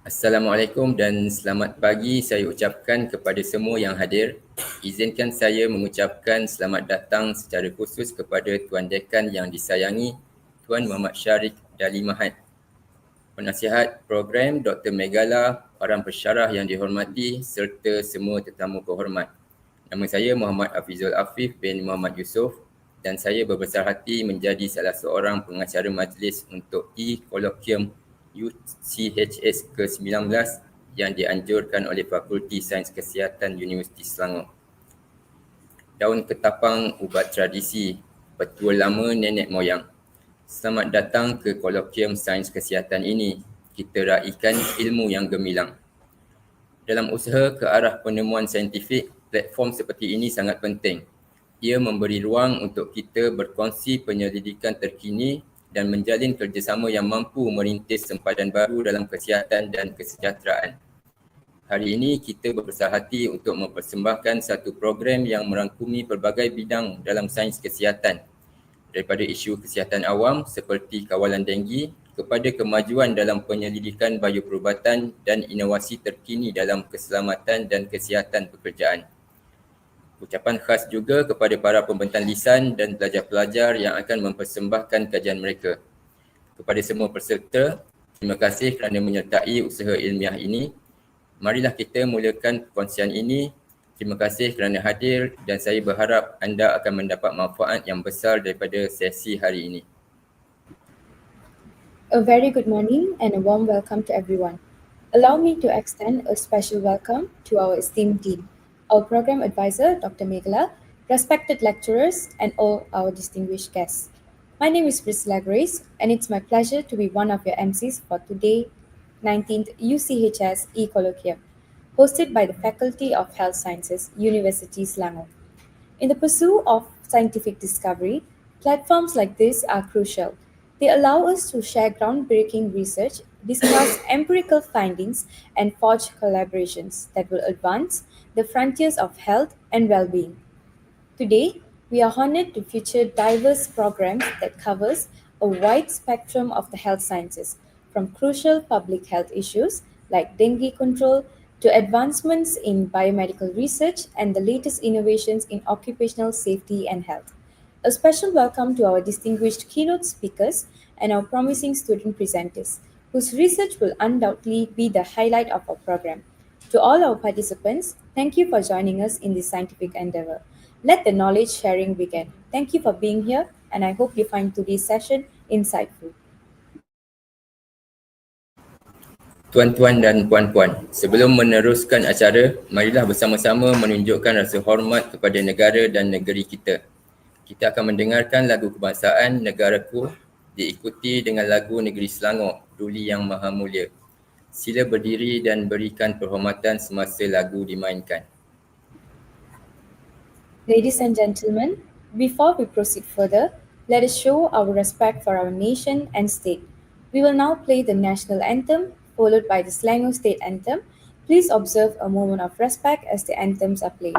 Assalamualaikum dan selamat pagi saya ucapkan kepada semua yang hadir. Izinkan saya mengucapkan selamat datang secara khusus kepada Tuan Dekan yang disayangi, Tuan Muhammad Syarif Dali Mahat, Penasihat Program Dr. Megala, para pensyarah yang dihormati serta semua tetamu berhormat. Nama saya Muhammad Hafizul Afif bin Muhammad Yusof dan saya berbesar hati menjadi salah seorang pengacara majlis untuk Colloquium UCHS ke-19 yang dianjurkan oleh Fakulti Sains Kesihatan Universiti Selangor. Daun ketapang ubat tradisi, petua lama nenek moyang. Selamat datang ke Colloquium Sains Kesihatan ini. Kita raikan ilmu yang gemilang. Dalam usaha ke arah penemuan saintifik, platform seperti ini sangat penting. Ia memberi ruang untuk kita berkongsi penyelidikan terkini dan menjalin kerjasama yang mampu merintis sempadan baru dalam kesihatan dan kesejahteraan. Hari ini kita berbesar hati untuk mempersembahkan satu program yang merangkumi pelbagai bidang dalam sains kesihatan, daripada isu kesihatan awam seperti kawalan denggi kepada kemajuan dalam penyelidikan bioperubatan dan inovasi terkini dalam keselamatan dan kesihatan pekerjaan. Ucapan khas juga kepada para pembentang lisan dan pelajar-pelajar yang akan mempersembahkan kajian mereka. Kepada semua peserta, terima kasih kerana menyertai usaha ilmiah ini. Marilah kita mulakan perkongsian ini. Terima kasih kerana hadir dan saya berharap anda akan mendapat manfaat yang besar daripada sesi hari ini. A very good morning and a warm welcome to everyone. Allow me to extend a special welcome to our esteemed Dean, our Program Advisor, Dr. Megala, respected lecturers, and all our distinguished guests. My name is Priscilla Grace, and it's my pleasure to be one of your MCs for today, 19th UCHS E-Colloquium, hosted by the Faculty of Health Sciences, University Selangor. In the pursuit of scientific discovery, platforms like this are crucial. They allow us to share groundbreaking research, discuss empirical findings, and forge collaborations that will advance the frontiers of health and well-being. Today, we are honored to feature diverse programs that covers a wide spectrum of the health sciences, from crucial public health issues like dengue control to advancements in biomedical research and the latest innovations in occupational safety and health. A special welcome to our distinguished keynote speakers and our promising student presenters, whose research will undoubtedly be the highlight of our program. To all our participants, thank you for joining us in this scientific endeavor. Let the knowledge sharing begin. Thank you for being here, and I hope you find today's session insightful. Tuan-tuan dan puan-puan, sebelum meneruskan acara, marilah bersama-sama menunjukkan rasa hormat kepada negara dan negeri kita. Kita akan mendengarkan lagu kebangsaan Negaraku diikuti dengan lagu Negeri Selangor, Duli Yang Maha Mulia. Sila berdiri dan berikan perhormatan semasa lagu dimainkan. Ladies and gentlemen, before we proceed further, let us show our respect for our nation and state. We will now play the national anthem, followed by the Selangor state anthem. Please observe a moment of respect as the anthems are played.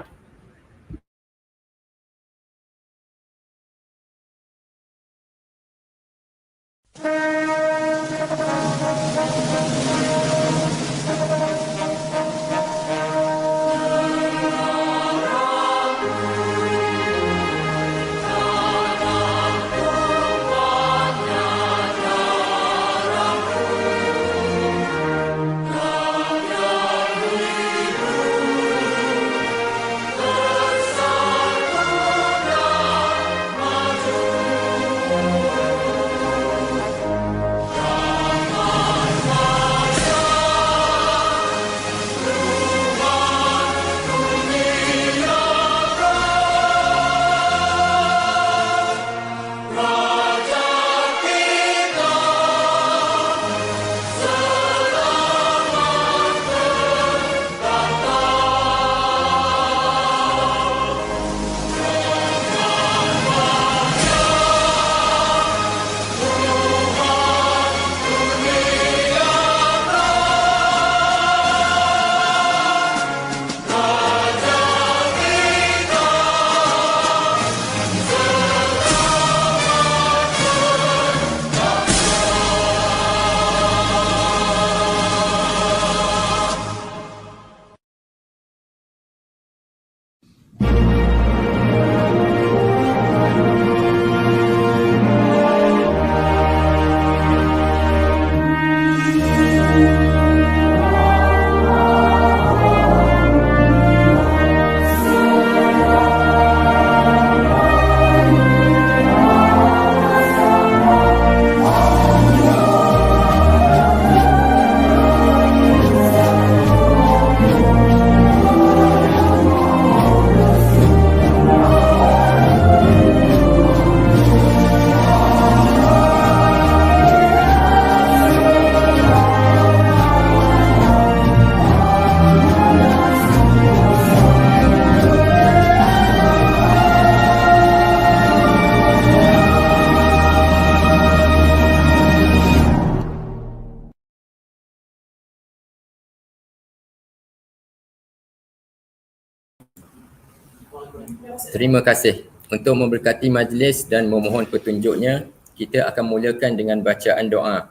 Terima kasih. Untuk memberkati majlis dan memohon petunjuknya, kita akan mulakan dengan bacaan doa.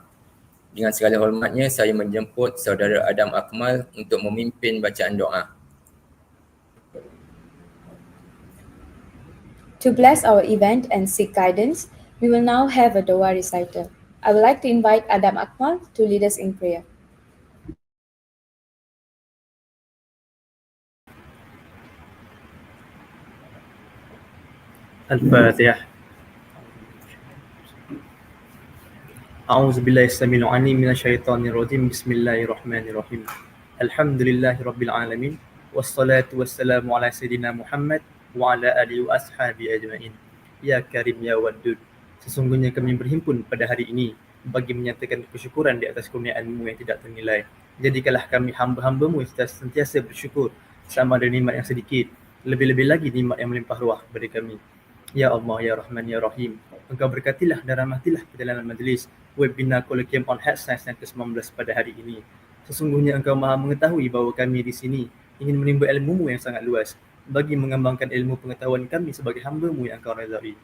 Dengan segala hormatnya, saya menjemput Saudara Adam Akmal untuk memimpin bacaan doa. To bless our event and seek guidance, we will now have a Doa recital. I would like to invite Adam Akmal to lead us in prayer. الفاتحة. أعوذ بالله السميع العليم من الشيطان الرجيم. بسم الله الرحمن الرحيم. الحمد لله رب العالمين والصلاة والسلام على سيدنا محمد وعلى آله وأصحابه أجمعين. Ya Karim Ya Wadud, sesungguhnya kami berhimpun pada hari ini bagi menyatakan kesyukuran di atas kurniaan-Mu yang tidak ternilai. Jadikanlah kami hamba-hamba-Mu yang sentiasa bersyukur sama ada nikmat yang sedikit, lebih-lebih lagi nikmat yang melimpah ruah kepada kami. Ya Allah, Ya Rahman, Ya Rahim, Engkau berkatilah dan rahmatilah perjalanan majlis webinar Colloquium on Health Science yang ke-19 pada hari ini. Sesungguhnya Engkau maha mengetahui bahawa kami di sini ingin menimba ilmu-Mu yang sangat luas bagi mengembangkan ilmu pengetahuan kami sebagai hamba-Mu yang Engkau redai.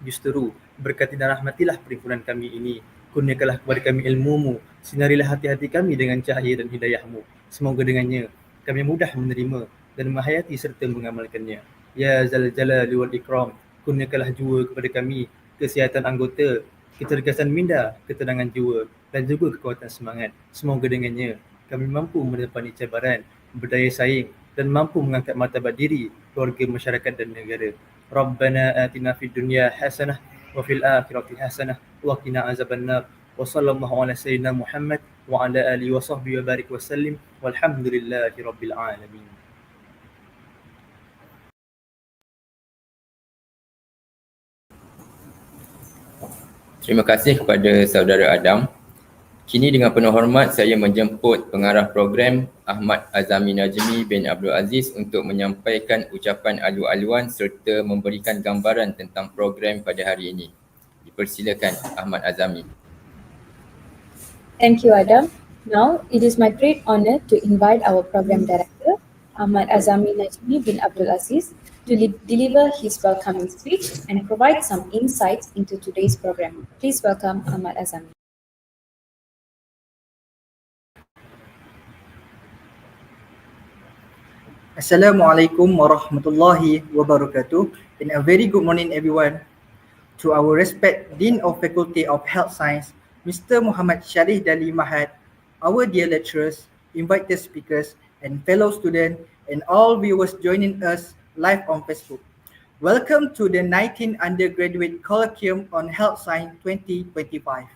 Justeru, berkati dan rahmatilah perhimpunan kami ini. Kurniakanlah kepada kami ilmu-Mu, sinarilah hati-hati kami dengan cahaya dan hidayah-Mu. Semoga dengannya kami mudah menerima dan menghayati serta mengamalkannya. Ya Zal Jalali wal Ikram, kurniakanlah jua kepada kami kesihatan anggota, kecergasan minda, ketenangan jiwa dan juga kekuatan semangat. Semoga dengannya kami mampu menepani cabaran, berdaya saing dan mampu mengangkat martabat diri, keluarga, masyarakat dan negara. Rabbana atina fid dunya hasanah wa fil akhirati hasanah wa qina azabannar. Wa sallallahu ala sayyidina Muhammad wa ala alihi wa sahbihi wa barik wa sallim. Walhamdulillahi rabbil alamin. Terima kasih kepada Saudara Adam. Kini dengan penuh hormat saya menjemput pengarah program Ahmad Azami Najmi bin Abdul Aziz untuk menyampaikan ucapan alu-aluan serta memberikan gambaran tentang program pada hari ini. Dipersilakan Ahmad Azami. Thank you, Adam. Now, it is my great honor to invite our program director, Ahmad Azami Najmi bin Abdul Aziz, to deliver his welcoming speech and provide some insights into today's program. Please welcome Ahmad Azami. Assalamualaikum warahmatullahi wabarakatuh. And a very good morning everyone. To our respect Dean of Faculty of Health Science, Mr. Muhammad Sharif Dali Mahad, our dear lecturers, invited speakers and fellow students and all viewers joining us live on Facebook. Welcome to the 19th Undergraduate Colloquium on Health Science 2025.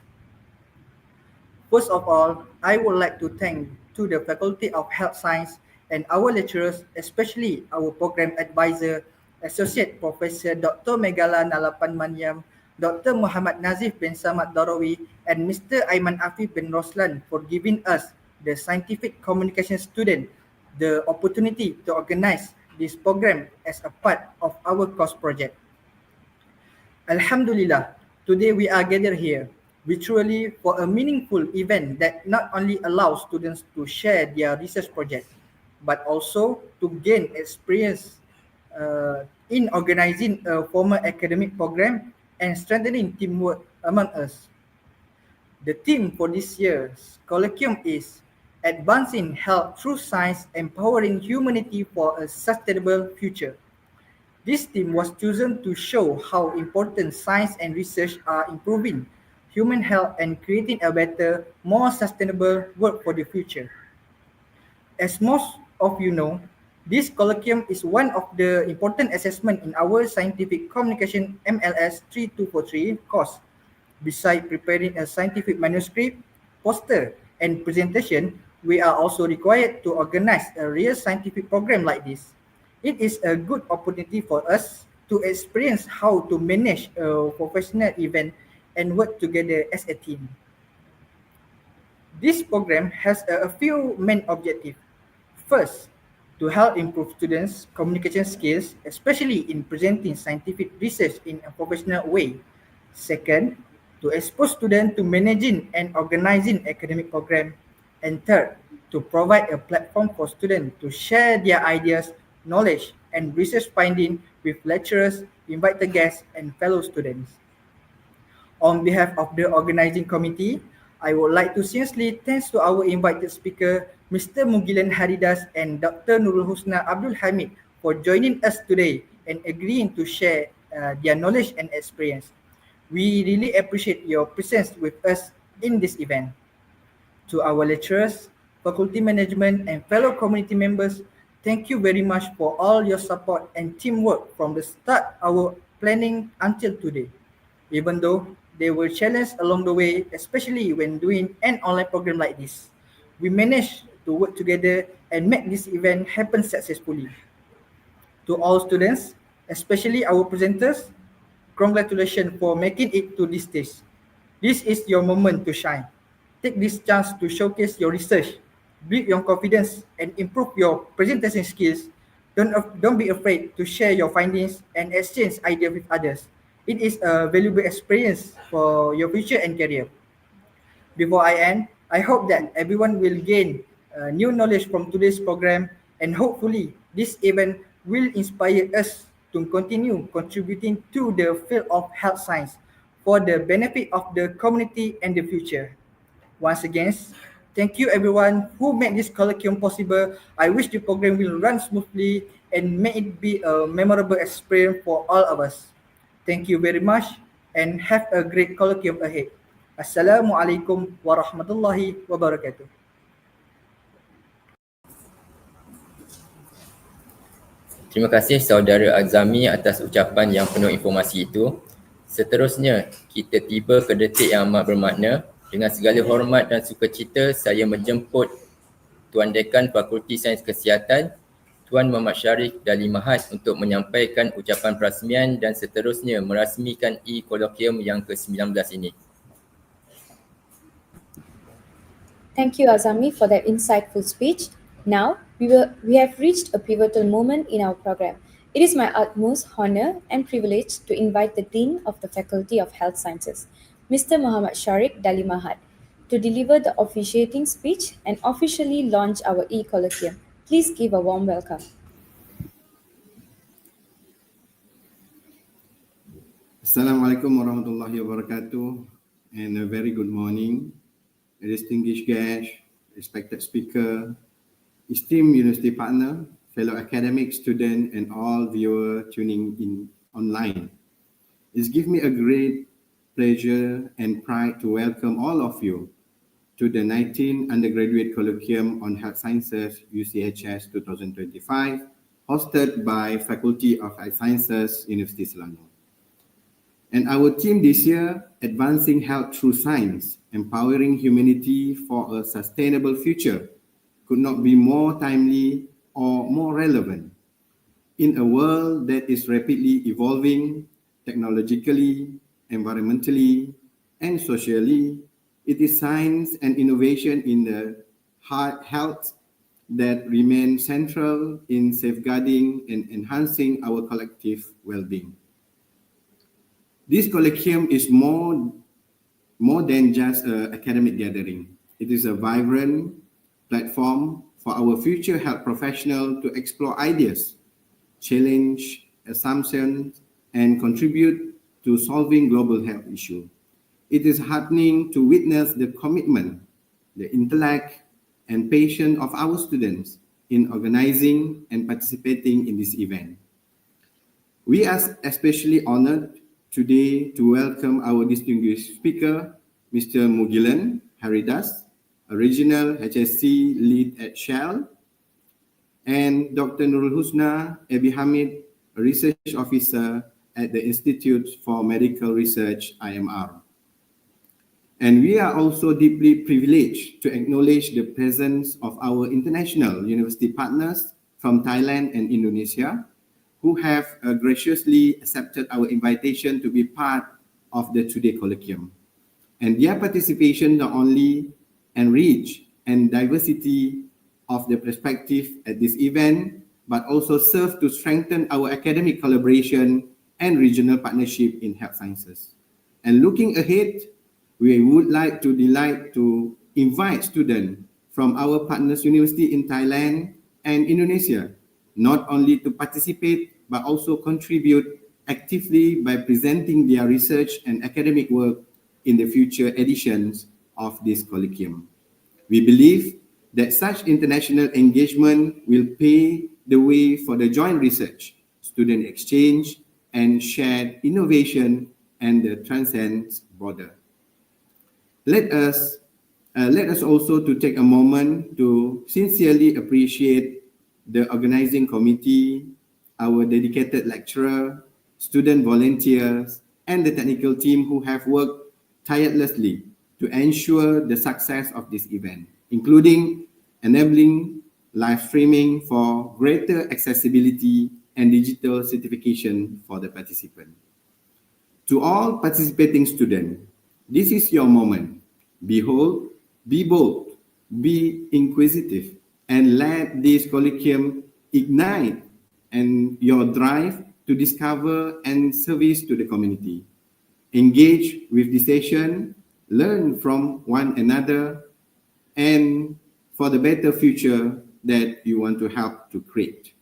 First of all, I would like to thank to the Faculty of Health Science and our lecturers, especially our program advisor, Associate Professor Dr. Meghala Nalapan Maniam, Dr. Muhammad Nazif bin Samad Darawi, and Mr. Aiman Afif bin Roslan for giving us, the scientific communication student, the opportunity to organize this program as a part of our course project. Alhamdulillah, today we are gathered here virtually for a meaningful event that not only allows students to share their research project, but also to gain experience in organizing a formal academic program and strengthening teamwork among us. The theme for this year's Colloquium is Advancing Health Through Science, Empowering Humanity for a Sustainable Future. This theme was chosen to show how important science and research are improving human health and creating a better, more sustainable world for the future. As most of you know, this colloquium is one of the important assessment in our Scientific Communication MLS 3243 course. Besides preparing a scientific manuscript, poster, and presentation, we are also required to organize a real scientific program like this. It is a good opportunity for us to experience how to manage a professional event and work together as a team. This program has a few main objectives. First, to help improve students' communication skills, especially in presenting scientific research in a professional way. Second, to expose students to managing and organizing academic program. And third, to provide a platform for students to share their ideas, knowledge, and research finding with lecturers, invited guests, and fellow students. On behalf of the organizing committee, I would like to sincerely thank to our invited speaker, Mr. Mugilan Haridas and Dr. Nurul Husna Abdul Hamid for joining us today and agreeing to share their knowledge and experience. We really appreciate your presence with us in this event. To our lecturers, faculty management, and fellow community members, thank you very much for all your support and teamwork from the start our planning until today. Even though there were challenges along the way, especially when doing an online program like this, we managed to work together and make this event happen successfully. To all students, especially our presenters, congratulations for making it to this stage. This is your moment to shine. Take this chance to showcase your research, build your confidence, and improve your presentation skills. Don't be afraid to share your findings and exchange ideas with others. It is a valuable experience for your future and career. Before I end, I hope that everyone will gain new knowledge from today's program, and hopefully this event will inspire us to continue contributing to the field of health science for the benefit of the community and the future. Once again, thank you everyone who made this colloquium possible. I wish the program will run smoothly and may it be a memorable experience for all of us. Thank you very much and have a great colloquium ahead. Assalamualaikum warahmatullahi wabarakatuh. Terima kasih saudara Azami atas ucapan yang penuh informasi itu. Seterusnya, kita tiba ke detik yang amat bermakna. Dengan segala hormat dan sukacita, saya menjemput Tuan Dekan Fakulti Sains Kesihatan, Tuan Muhammad Syarif Dali Mahat untuk menyampaikan ucapan perasmian dan seterusnya merasmikan e-Colloquium yang ke-19 ini. Thank you, Azami, for that insightful speech. Now, we have reached a pivotal moment in our program. It is my utmost honor and privilege to invite the Dean of the Faculty of Health Sciences, Mr. Muhammad Sharik Dali Mahat, to deliver the officiating speech and officially launch our e-Colloquium. Please give a warm welcome. Assalamualaikum warahmatullahi wabarakatuh, and a very good morning, distinguished guests, respected speaker, esteemed university partner, fellow academic student, and all viewers tuning in online. It's given me a great pleasure and pride to welcome all of you to the 19th Undergraduate Colloquium on Health Sciences UCHS 2025, hosted by Faculty of Health Sciences, University Selangor. And our theme this year, Advancing Health Through Science, Empowering Humanity for a Sustainable Future, could not be more timely or more relevant. In a world that is rapidly evolving technologically, environmentally, and socially, it is science and innovation in the health that remain central in safeguarding and enhancing our collective well-being. This colloquium is more than just an academic gathering. It is a vibrant platform for our future health professionals to explore ideas, challenge assumptions, and contribute to solving global health issues. It is heartening to witness the commitment, the intellect, and passion of our students in organizing and participating in this event. We are especially honored today to welcome our distinguished speaker, Mr. Mugilan Haridas, a regional HSC lead at Shell, and Dr. Nurul Husna Abi Hamid, a research officer at the Institute for Medical Research, IMR. And we are also deeply privileged to acknowledge the presence of our international university partners from Thailand and Indonesia, who have graciously accepted our invitation to be part of the Today Colloquium. And their participation not only enrich and diversity of the perspective at this event, but also serve to strengthen our academic collaboration and regional partnership in health sciences. And looking ahead, we would like to invite students from our partners university in Thailand and Indonesia not only to participate but also contribute actively by presenting their research and academic work in the future editions of this Colloquium. We believe that such international engagement will pave the way for the joint research, student exchange, and shared innovation and the transcends border. Let us also to take a moment to sincerely appreciate the organizing committee, our dedicated lecturer, student volunteers, and the technical team who have worked tirelessly to ensure the success of this event, including enabling live streaming for greater accessibility and digital certification for the participant. To all participating students, this is your moment. Behold, be bold, be inquisitive, and let this colloquium ignite and your drive to discover and service to the community. Engage with the session, learn from one another, and for the better future that you want to help to create.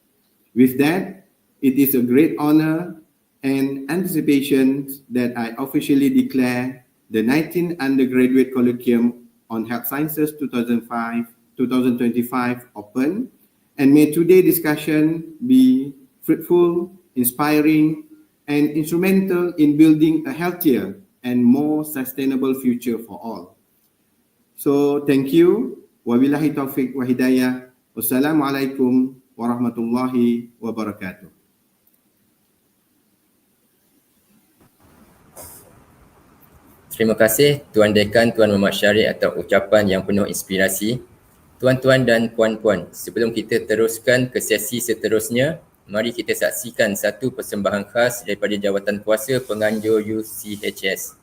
With that, it is a great honor and anticipation that I officially declare the 19th Undergraduate Colloquium on Health Sciences 2025 open, and may today's discussion be fruitful, inspiring, and instrumental in building a healthier and more sustainable future for all. So thank you. Wabillahi taufiq wa hidayah. Wassalamualaikum warahmatullahi wabarakatuh. Terima kasih Tuan Dekan Tuan Muhammad Syarif atas ucapan yang penuh inspirasi. Tuan-tuan dan puan-puan, sebelum kita teruskan ke sesi seterusnya, mari kita saksikan satu persembahan khas daripada Jawatan Kuasa Penganjur UCHS.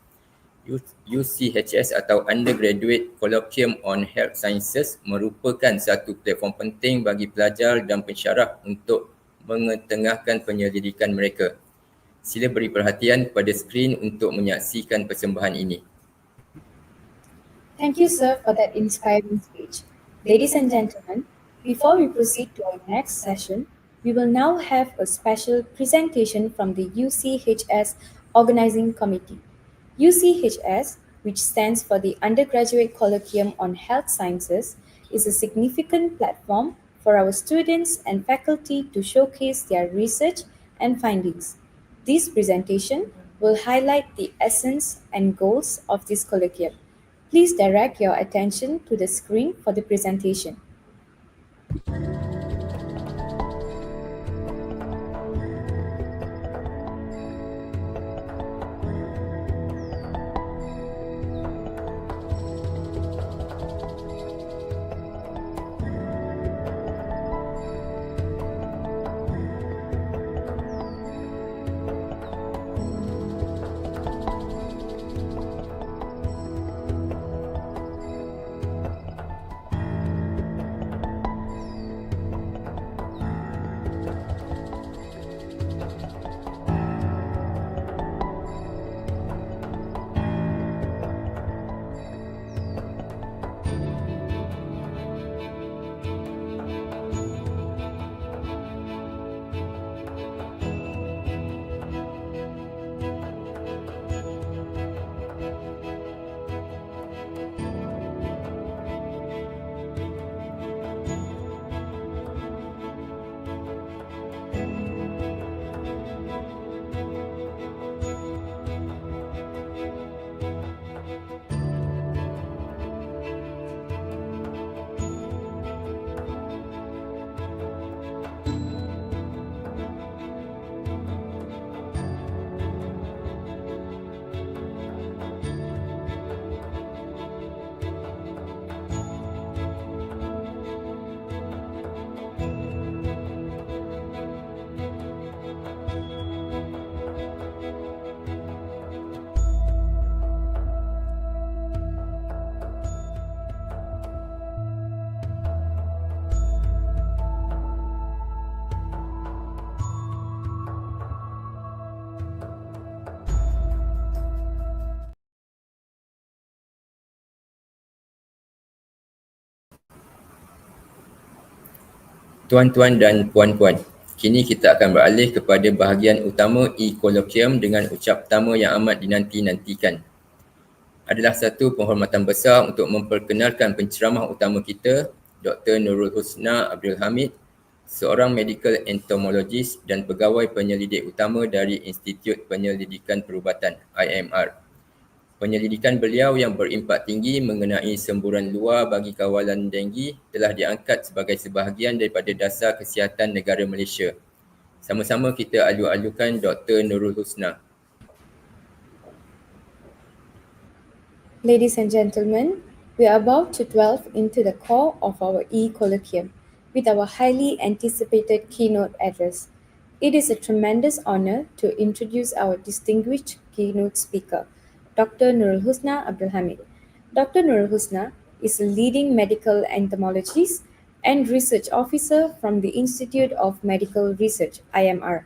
UCHS atau Undergraduate Colloquium on Health Sciences merupakan satu platform penting bagi pelajar dan pensyarah untuk mengetengahkan penyelidikan mereka. Sila beri perhatian kepada skrin untuk menyaksikan persembahan ini. Thank you, sir, for that inspiring speech. Ladies and gentlemen, before we proceed to our next session, we will now have a special presentation from the UCHS Organizing Committee. UCHS, which stands for the Undergraduate Colloquium on Health Sciences, is a significant platform for our students and faculty to showcase their research and findings. This presentation will highlight the essence and goals of this colloquium. Please direct your attention to the screen for the presentation. Tuan-tuan dan puan-puan, kini kita akan beralih kepada bahagian utama e-Colloquium dengan ucap pertama yang amat dinanti-nantikan. Adalah satu penghormatan besar untuk memperkenalkan penceramah utama kita, Dr. Nurul Husna Abdul Hamid, seorang medical entomologist dan pegawai penyelidik utama dari Institut Penyelidikan Perubatan IMR. Penyelidikan beliau yang berimpak tinggi mengenai semburan luar bagi kawalan denggi telah diangkat sebagai sebahagian daripada dasar kesihatan negara Malaysia. Sama-sama kita alu-alukan Dr. Nurul Husna. Ladies and gentlemen, we are about to delve into the core of our e-Colloquium with our highly anticipated keynote address. It is a tremendous honor to introduce our distinguished keynote speaker, Dr. Nurul Husna Abdul Hamid. Dr. Nurul Husna is a leading medical entomologist and research officer from the Institute of Medical Research, IMR,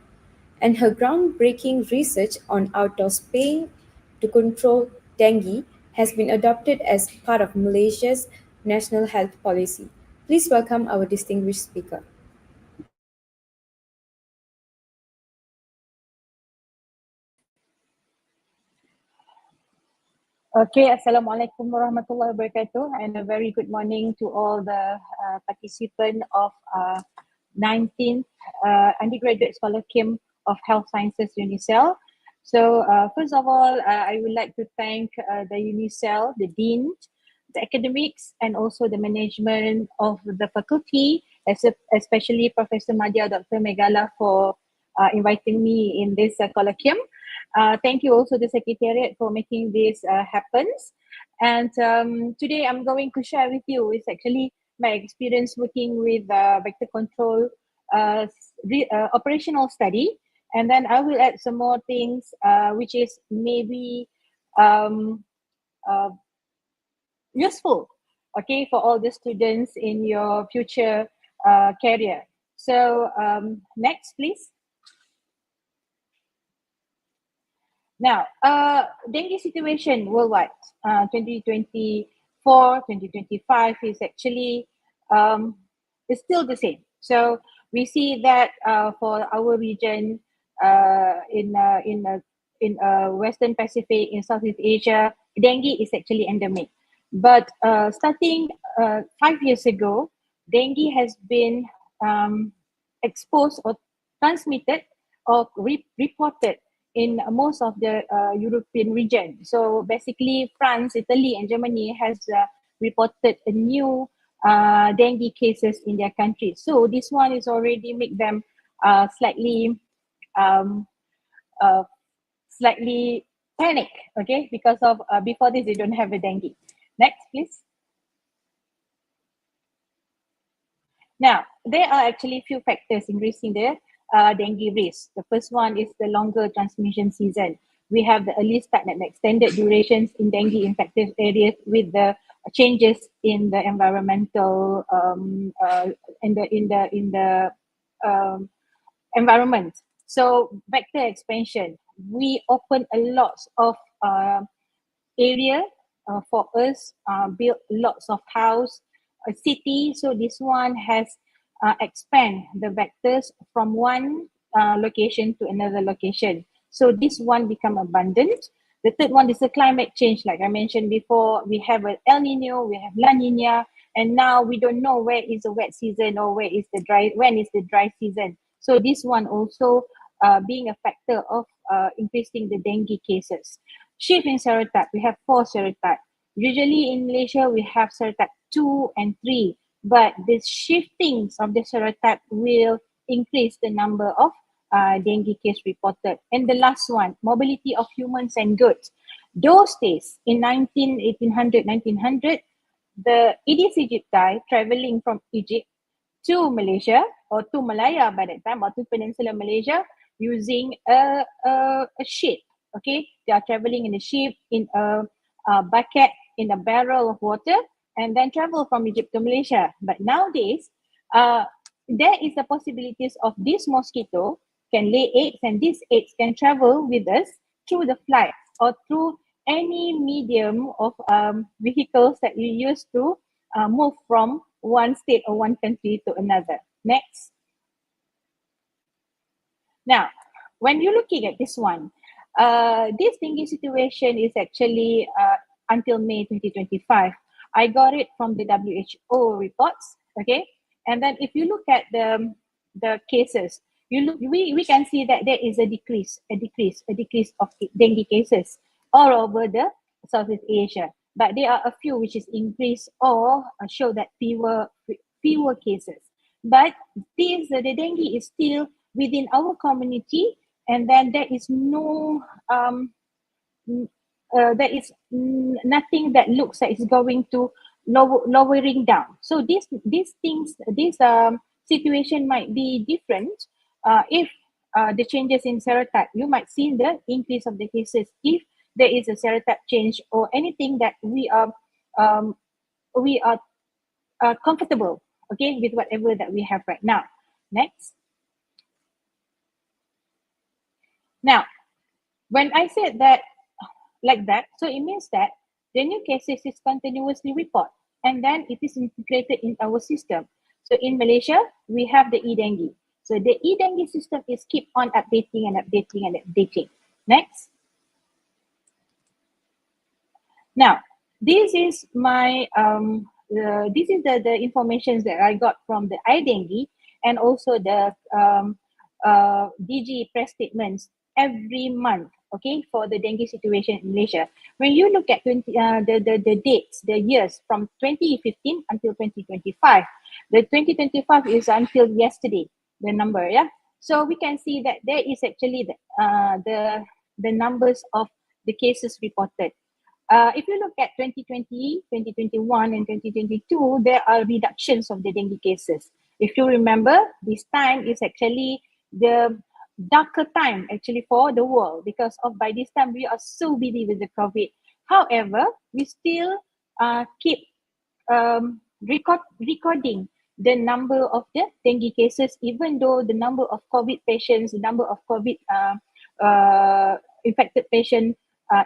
and her groundbreaking research on outdoor spaying to control dengue has been adopted as part of Malaysia's national health policy. Please welcome our distinguished speaker. Okay, Assalamualaikum warahmatullahi wabarakatuh, and a very good morning to all the participants of 19th Undergraduate Colloquium of Health Sciences UNICEL. So first of all, I would like to thank the UNICEL, the Dean, the academics, and also the management of the faculty, especially Professor Madhya, Dr. Meghala, for inviting me in this colloquium. Thank you also the Secretariat for making this happen. And today I'm going to share with you is actually my experience working with vector control operational study. And then I will add some more things which is maybe useful, okay, for all the students in your future career. So next, please. Now, dengue situation worldwide, 2024, 2025 is actually is still the same. So we see that for our region in Western Pacific, in Southeast Asia, dengue is actually endemic. But starting 5 years ago, dengue has been exposed or transmitted or reported in most of the European region. So basically France, Italy and Germany has reported a new dengue cases in their country. So this one is already make them slightly panic, okay, because of before this they don't have a dengue. Next, please. Now, there are actually few factors increasing the dengue risk. The first one is the longer transmission season. We have the early start and extended durations in dengue infected areas with the changes in the environmental environment. So vector expansion, we open a lot of area for us, build lots of house, a city. So this one has expand the vectors from one location to another location. So this one become abundant. The third one is the climate change. Like I mentioned before, we have an El Nino, we have La Nina, and now we don't know where is the wet season or when is the dry season. So this one also being a factor of increasing the dengue cases. Shift in serotype, we have 4 serotype. Usually in Malaysia, we have serotype 2 and 3, but the shiftings of the serotype will increase the number of dengue case reported. And the last one, mobility of humans and goods. Those days, in 1900, the Aedes aegypti traveling from Egypt to Malaysia or to Malaya by that time, or to Peninsula Malaysia, using a ship. Okay, they are traveling in a ship, in a bucket, in a barrel of water, and then travel from Egypt to Malaysia. But nowadays, there is a possibilities of this mosquito can lay eggs, and these eggs can travel with us through the flight or through any medium of vehicles that you use to move from one state or one country to another. Next. Now, when you're looking at this one, this dengue situation is actually until May 2025. I got it from the WHO reports, okay? And then if you look at the cases, we can see that there is a decrease of dengue cases all over the Southeast Asia. But there are a few which is increased or show that fewer cases. But the dengue is still within our community, and then there is no nothing that looks like it's going to lowering down. So these things, this situation might be different if the changes in serotype. You might see the increase of the cases if there is a serotype change or anything that we are comfortable, okay, with whatever that we have right now. Next. Now, when I said that like that, so it means that the new cases is continuously reported and then it is integrated in our system. So in Malaysia, we have the e-dengue. So the e-dengue system is keep on updating and updating and updating. Next. Now, this is my this is the information that I got from the iDengue and also the DG press statements every month, okay, for the dengue situation in Malaysia. When you look at the dates, the years from 2015 until 2025, the 2025 is until yesterday, the number, yeah. So we can see that there is actually the numbers of the cases reported. If you look at 2020, 2021, and 2022, there are reductions of the dengue cases. If you remember, this time is actually the darker time actually for the world because of by this time we are so busy with the COVID. However, we still keep recording the number of the dengue cases, even though the number of COVID patients, the number of COVID infected patients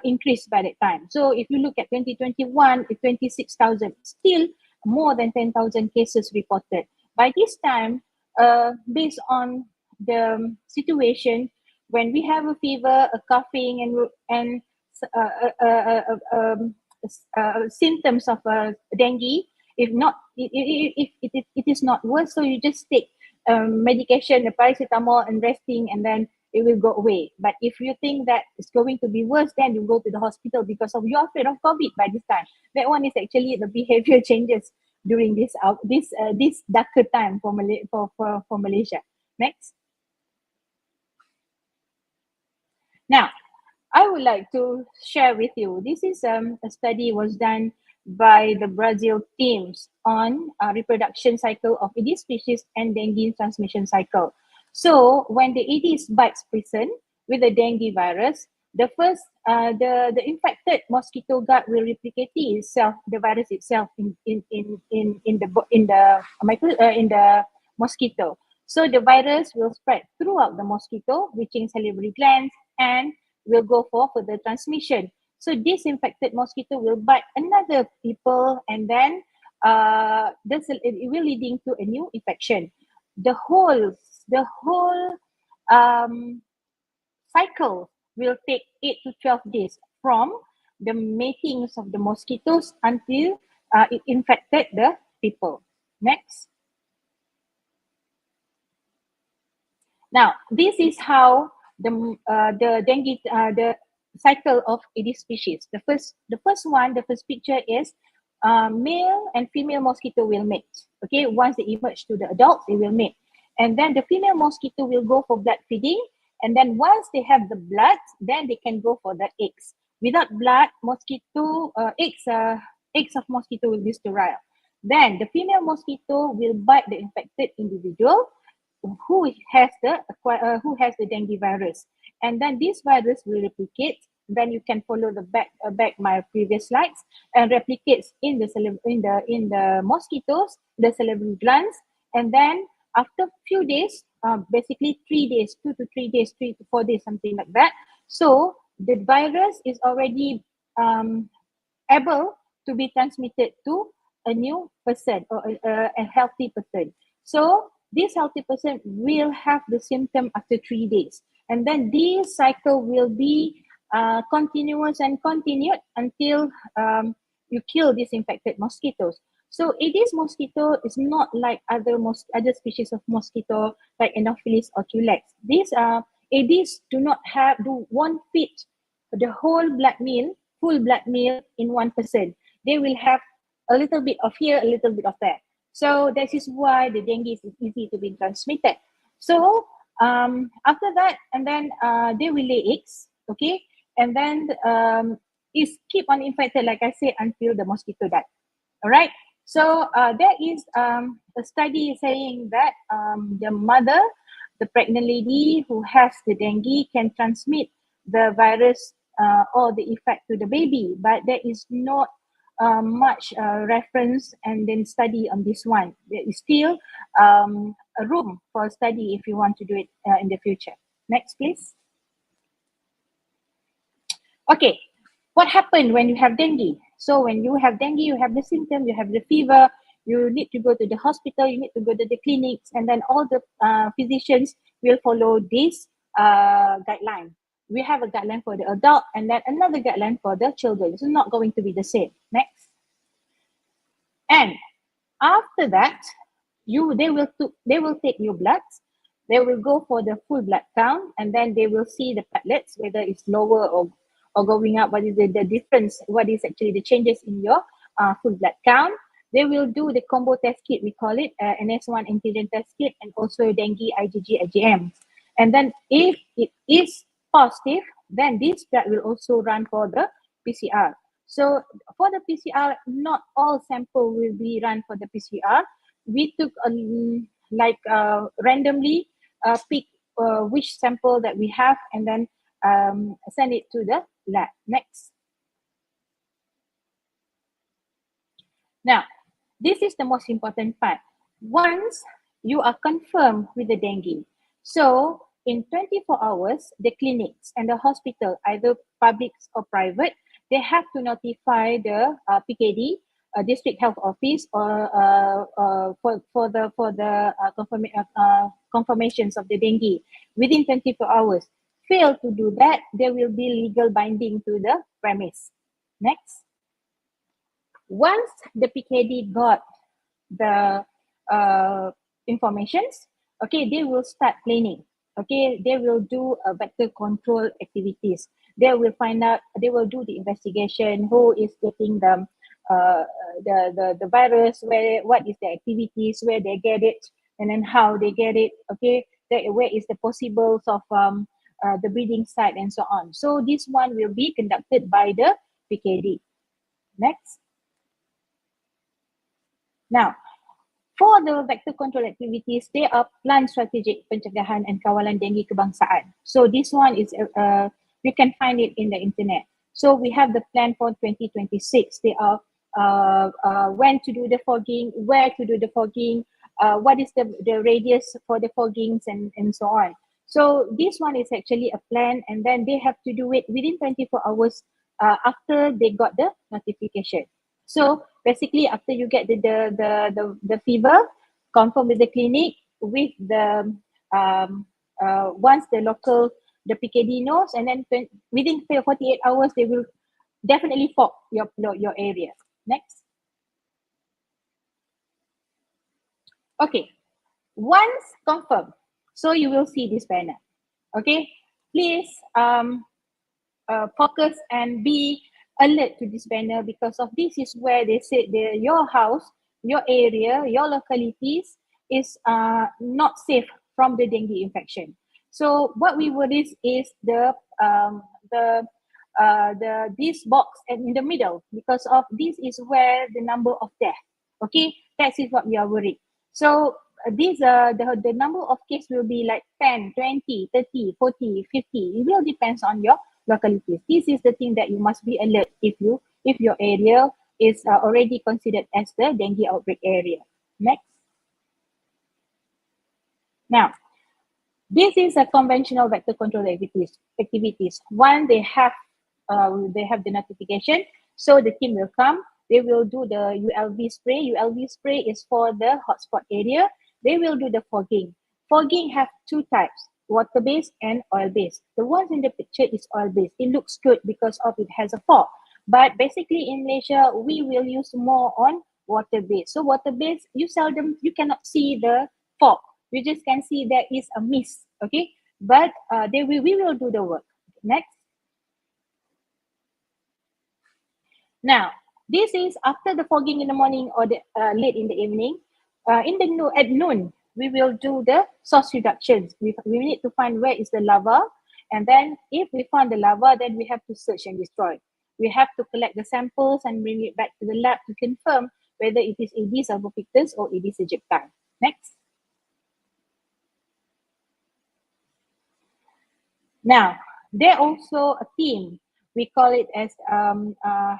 increased by that time. So if you look at 2021, it's 26,000, still more than 10,000 cases reported. By this time, based on the situation, when we have a fever, a coughing, and symptoms of dengue, if it is not worse, so you just take medication, the paracetamol, and resting, and then it will go away. But if you think that it's going to be worse, then you go to the hospital because of you're afraid of COVID by this time. That one is actually the behavior changes during this darker time for Malaysia. Next. Now, I would like to share with you. This is a study was done by the Brazil teams on reproduction cycle of Aedes species and dengue transmission cycle. So when the Aedes bites person with the dengue virus, the first the infected mosquito gut will replicate itself, the virus itself in the mosquito. So the virus will spread throughout the mosquito, reaching salivary glands, and will go for the transmission. So this infected mosquito will bite another people, and then it will leading to a new infection. The whole cycle will take 8 to 12 days from the matings of the mosquitoes until it infected the people. Next. Now, this is how the dengue the cycle of Aedes species. The first picture is male and female mosquito will mate. Okay, once they emerge to the adults, they will mate, and then the female mosquito will go for blood feeding, and then once they have the blood, then they can go for the eggs. Without blood, mosquito eggs of mosquito will be sterile. Then the female mosquito will bite the infected individual who has the dengue virus, and then this virus will replicate. Then you can follow the back my previous slides, and replicates in the mosquitoes, the salivary glands, and then after few days, basically 3 days, 2 to 3 days, 3 to 4 days, something like that. So the virus is already able to be transmitted to a new person or a healthy person. So this healthy person will have the symptom after 3 days. And then this cycle will be continuous and continued until you kill these infected mosquitoes. So Aedes mosquito is not like other species of mosquito like Anopheles or Culex. These Aedes won't fit the whole full blood meal in one person. They will have a little bit of here, a little bit of there. So that is why the dengue is easy to be transmitted. So after that, and then they will lay eggs, okay, and then is keep on infected, like I said, until the mosquito died. All right. So there is a study saying that the mother, the pregnant lady who has the dengue can transmit the virus or the effect to the baby, but there is not much reference and then study on this one. There is still a room for study if you want to do it in the future. Next, please. Okay, what happened when you have dengue? So when you have dengue, you have the symptom, you have the fever, you need to go to the hospital, you need to go to the clinics, and then all the physicians will follow this guideline. We have a guideline for the adult and then another guideline for the children. It's not going to be the same. Next. And after that, they will take your blood. They will go for the full blood count, and then they will see the platelets, whether it's lower or going up, what is the difference, what is actually the changes in your full blood count. They will do the combo test kit, we call it NS1 antigen test kit, and also dengue IgG IgM. And then if it is positive, then this blood will also run for the PCR. So for the PCR, not all sample will be run for the PCR. We took randomly pick which sample that we have, and then send it to the lab. Next. Now, this is the most important part. Once you are confirmed with the dengue, so in 24 hours, the clinics and the hospital, either public or private, they have to notify the PKD, district health office, or for the confirmations of the dengue within 24 hours. Fail to do that, there will be legal binding to the premise. Next. Once the PKD got the informations, okay, they will start planning. Okay, they will do vector control activities. They will find out, they will do the investigation, who is getting the virus, what is the activities, where they get it, and then how they get it. Okay, where is the possibles of the breeding site and so on. So this one will be conducted by the PKD. Next. Now, for the vector control activities, they are Plan Strategic Pencegahan and Kawalan Dengue Kebangsaan. So this one is, you can find it in the internet. So we have the plan for 2026. They are when to do the fogging, where to do the fogging, what is the radius for the foggings, and so on. So this one is actually a plan, and then they have to do it within 24 hours after they got the notification. So basically, after you get the fever, confirm with the clinic, with the once the PKD knows, and then within 48 hours, they will definitely fog your area. Next. Okay, once confirmed, so you will see this banner. Okay, please focus and be alert to this banner, because of this is where they said your house, your area, your localities is not safe from the dengue infection. So what we would is this box in the middle, because of this is where the number of death. Okay, that is what we are worried. So these the number of cases will be like 10, 20, 30, 40, 50. It will depends on your localities. This is the thing that you must be alert if your area is already considered as the dengue outbreak area. Next. Now, this is a conventional vector control activities. One, they have the notification, so the team will come. They will do the ULV spray. ULV spray is for the hotspot area. they will do the fogging. Fogging have two types, water-based and oil-based. The ones in the picture is oil-based. It looks good because of it has a fog. But basically in Malaysia, we will use more on water-based. So water-based, you cannot see the fog. You just can see there is a mist, okay? But we will do the work. Next. Now, this is after the fogging in the morning or the late in the evening. At noon, we will do the source reductions. We need to find where is the lava, and then if we find the lava, then we have to search and destroy. We have to collect the samples and bring it back to the lab to confirm whether it is Aedes albopictus or Aedes aegypti. Next. Now, there also a team. We call it as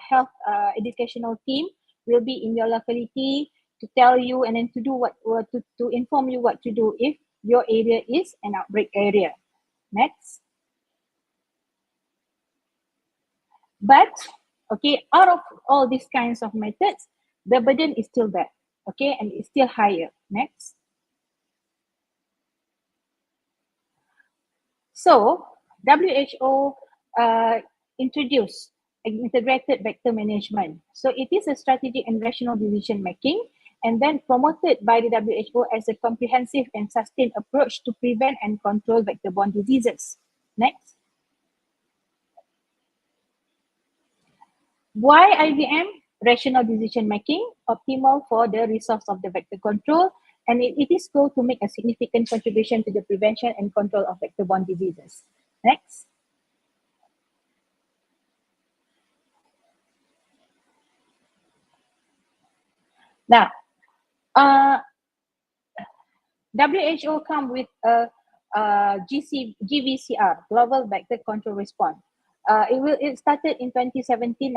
health educational team will be in your locality to tell you and then to do to inform you what to do if your area is an outbreak area. Next. But okay, out of all these kinds of methods, the burden is still there. Okay, and it's still higher. Next. So WHO introduced integrated vector management. So it is a strategic and rational decision making, and then promoted by the WHO as a comprehensive and sustained approach to prevent and control vector-borne diseases. Next. Why IVM? Rational decision making, optimal for the resource of the vector control, and it is going to make a significant contribution to the prevention and control of vector-borne diseases. Next. Now, WHO come with a GVCR, Global Vector Control Response. It started in 2017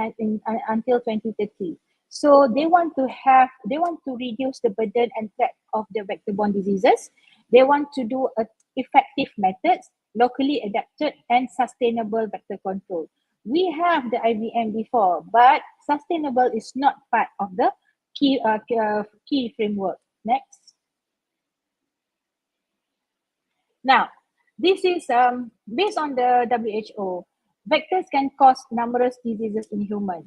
until 2030. So they want to reduce the burden and threat of the vector-borne diseases. They want to do effective methods, locally adapted and sustainable vector control. We have the IVM before, but sustainable is not part of the key framework. Next. Now, this is based on the WHO. Vectors can cause numerous diseases in humans.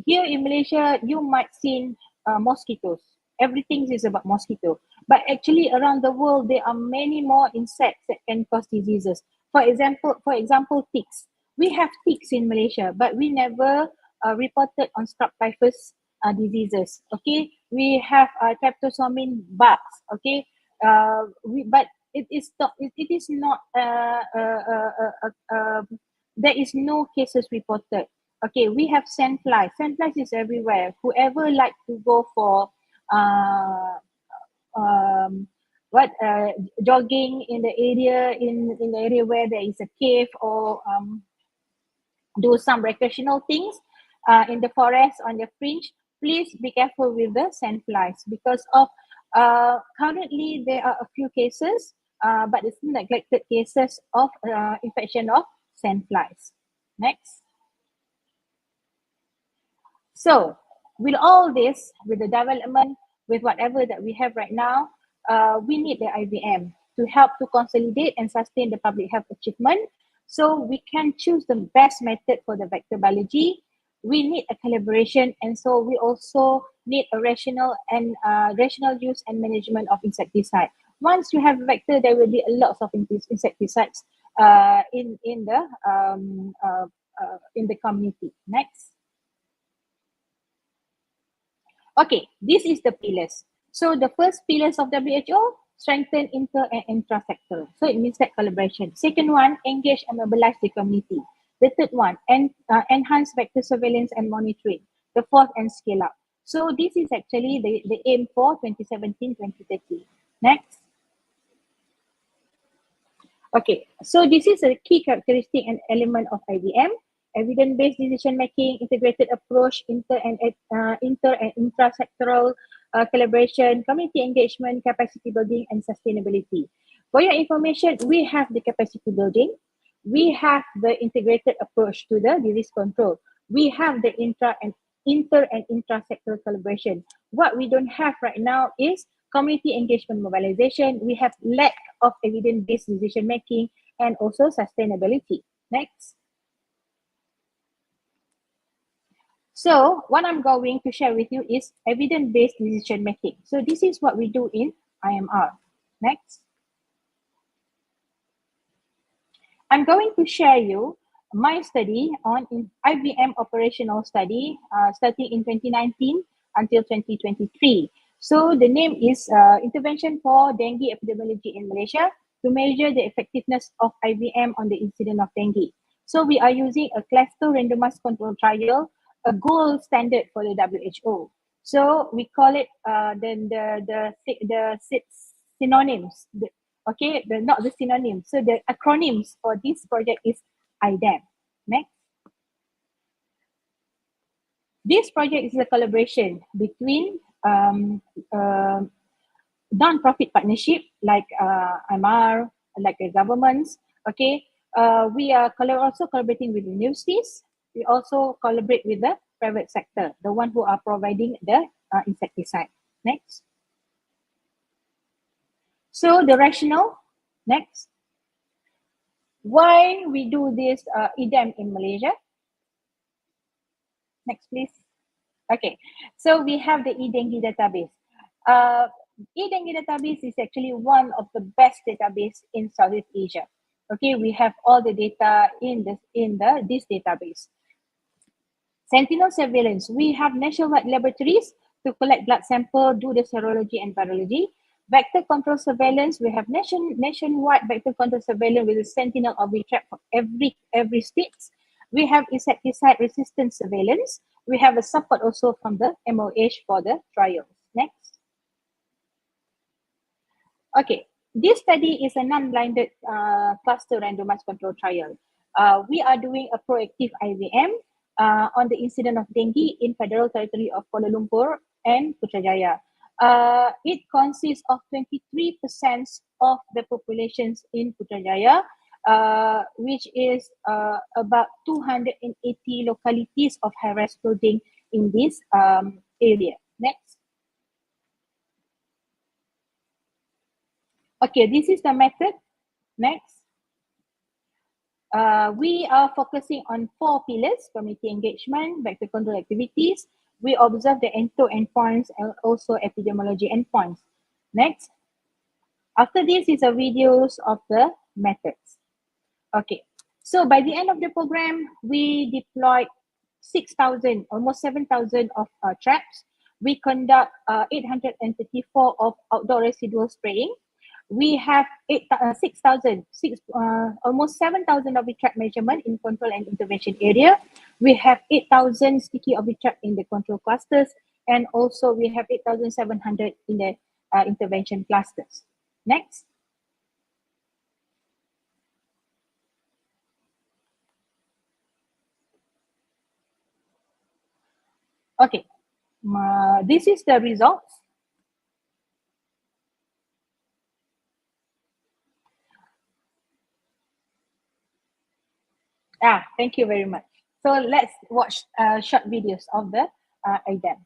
Here in Malaysia, you might see mosquitoes. Everything is about mosquito. But actually around the world, there are many more insects that can cause diseases. For example, ticks. We have ticks in Malaysia, but we never reported on strep typhus diseases. Okay, we have tryptosomin bugs. Okay, but it is not there is no cases reported. Okay, we have sandflies. Sandflies is everywhere. Whoever like to go for jogging in the area where there is a cave or do some recreational things in the forest on the fringe, please be careful with the sandflies because of currently there are a few cases, but it's neglected cases of infection of sandflies. Next. So with all this, with the development, with whatever that we have right now, we need the IVM to help to consolidate and sustain the public health achievement. So we can choose the best method for the vector biology. We need a collaboration, and so we also need a rational use and management of insecticide. Once you have vector, there will be a lot of insecticides in the community. Next. Okay, this is the pillars. So the first pillars of WHO, strengthen inter and intra-sector. So it means that collaboration. Second one, engage and mobilize the community. The third one, enhance vector surveillance and monitoring. The fourth, and scale up. So this is actually the aim for 2017-2030. Next. Okay, so this is a key characteristic and element of IVM. Evidence-based decision-making, integrated approach, inter and intra-sectoral collaboration, community engagement, capacity building, and sustainability. For your information, we have the capacity building. We have the integrated approach to the disease control. We have the inter and intra-sectoral collaboration. What we don't have right now is community engagement mobilization, we have lack of evidence-based decision making, and also sustainability. Next. So what I'm going to share with you is evidence-based decision making. So this is what we do in IMR. Next. I'm going to share you my study on IVM operational study starting in 2019 until 2023. So the name is Intervention for Dengue Epidemiology in Malaysia to measure the effectiveness of IVM on the incidence of dengue. So we are using a class 2 randomized control trial, a gold standard for the WHO. So we call it the synonyms. Okay, not the synonyms. So the acronyms for this project is IDEM. Next. This project is a collaboration between non-profit partnership like IMR, like the governments. Okay, we are also collaborating with universities. We also collaborate with the private sector, the one who are providing the insecticide. Next. So the rationale. Next. Why we do this IDEM in Malaysia? Next, please. Okay, so we have the e-dengue database. E-dengue database is actually one of the best database in Southeast Asia. Okay, we have all the data in this database. Sentinel surveillance, we have nationwide laboratories to collect blood sample, do the serology and virology. Vector control surveillance, we have nationwide vector control surveillance with a Sentinel orbitrap track for every state. We have insecticide resistance surveillance. We have a support also from the MOH for the trials. Next. Okay, this study is a non-blinded cluster randomized control trial. We are doing a proactive IVM on the incidence of dengue in Federal Territory of Kuala Lumpur and Putrajaya. It consists of 23% of the populations in Putrajaya, which is about 280 localities of high-risk building in this area. Next. Okay, this is the method. Next. We are focusing on 4 pillars: community engagement, vector control activities. We observe the endo endpoints and also epidemiology endpoints. Next. After this is a videos of the methods. Okay, so by the end of the program, we deployed 6,000, almost 7,000 of traps. We conduct 834 of outdoor residual spraying. We have 6,000, almost 7,000 of trap measurement in control and intervention area. We have 8,000 sticky of trap in the control clusters, and also we have 8,700 in the intervention clusters. Next. Okay, this is the results. Thank you very much. So let's watch short videos of the IDEM.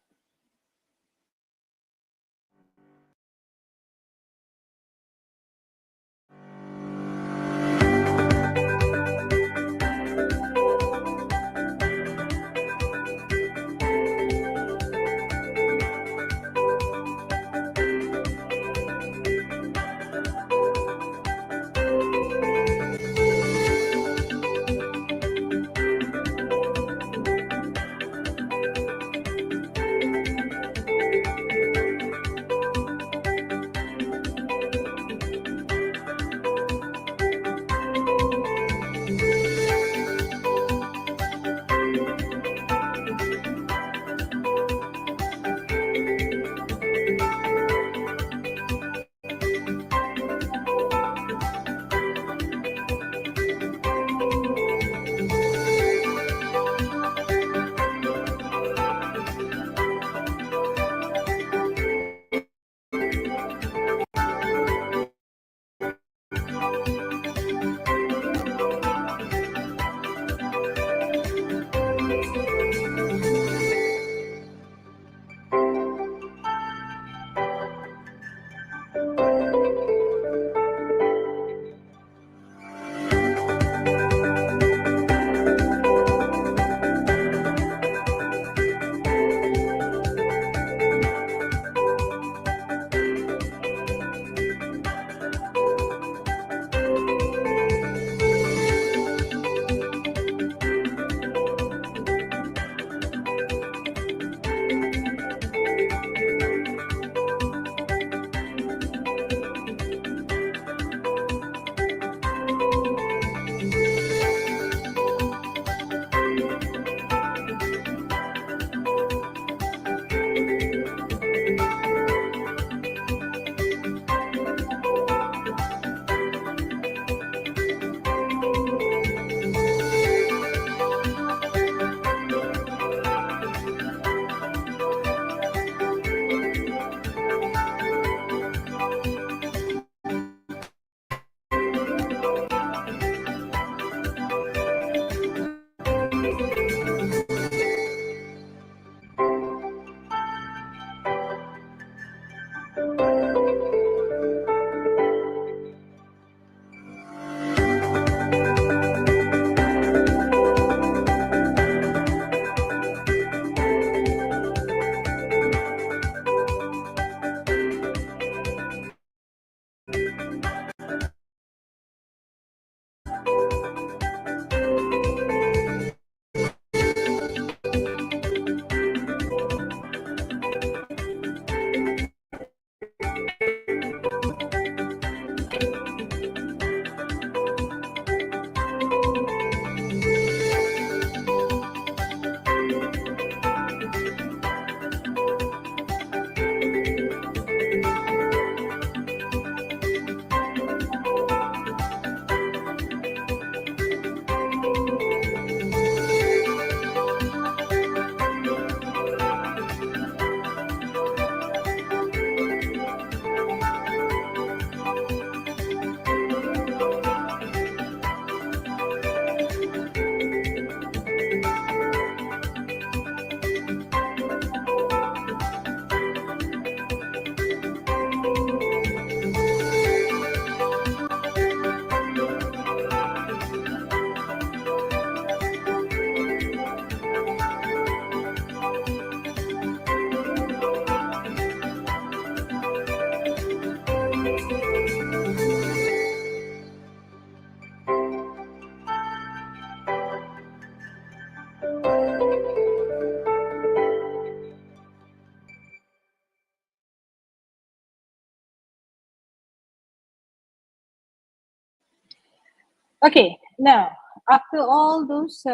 Okay, now after all those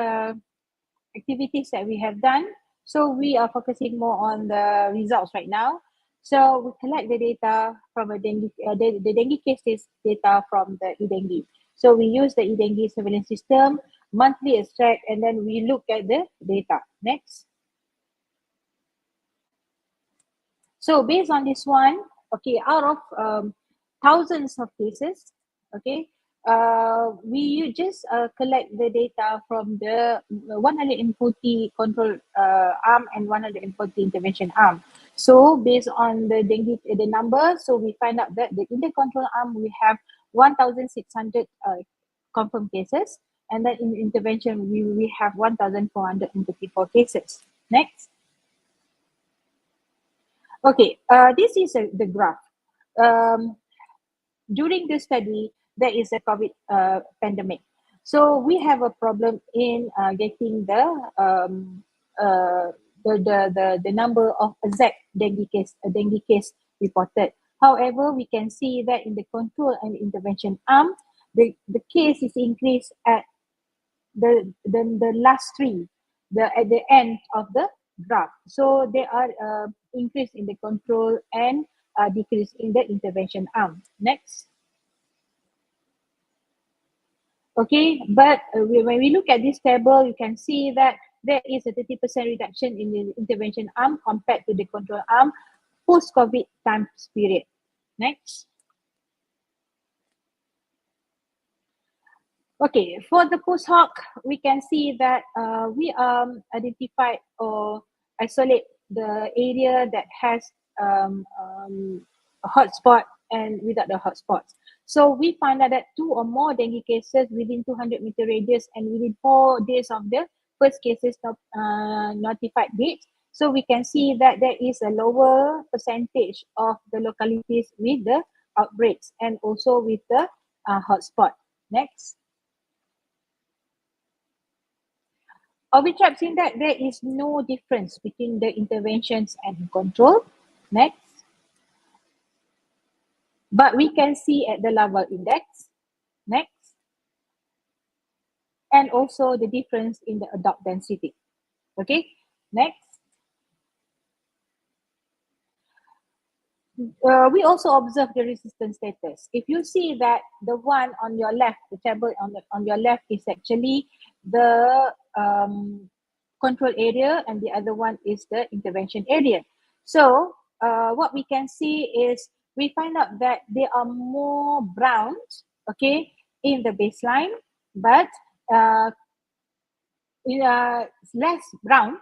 activities that we have done, so we are focusing more on the results right now. So we collect the data from the dengue cases data from the e-dengue. So we use the e-dengue surveillance system, monthly extract, and then we look at the data. Next. So based on this one, okay, out of thousands of cases, okay, we just collect the data from the 140 control arm and 140 intervention arm. So based on the dengue, the number, so we find out that in the control arm we have 1,600 confirmed cases, and then in intervention we have 1,454 cases. Next. Okay, this is the graph. During the study, there is a COVID pandemic. So we have a problem in getting the number of exact dengue case reported. However, we can see that in the control and intervention arm, the case is increased at the last three, at the end of the graph. So there are increase in the control and decrease in the intervention arm. Next. Okay, but when we look at this table, you can see that there is a 30% reduction in the intervention arm compared to the control arm post-COVID time period. Next. Okay, for the post hoc, we can see that we identified or isolate the area that has a hotspot and without the hotspots. So we find out that 2 or more dengue cases within 200-meter radius and within 4 days of the first cases notified date. So we can see that there is a lower percentage of the localities with the outbreaks and also with the hotspot. Next. Are we trapped in that there is no difference between the interventions and control? Next. But we can see at the larval index. Next. And also the difference in the adult density. Okay, next. We also observe the resistance status. If you see that the one on your left, the table on your left is actually the control area and the other one is the intervention area. So what we can see is we find out that there are more browns, okay, in the baseline, but less brown,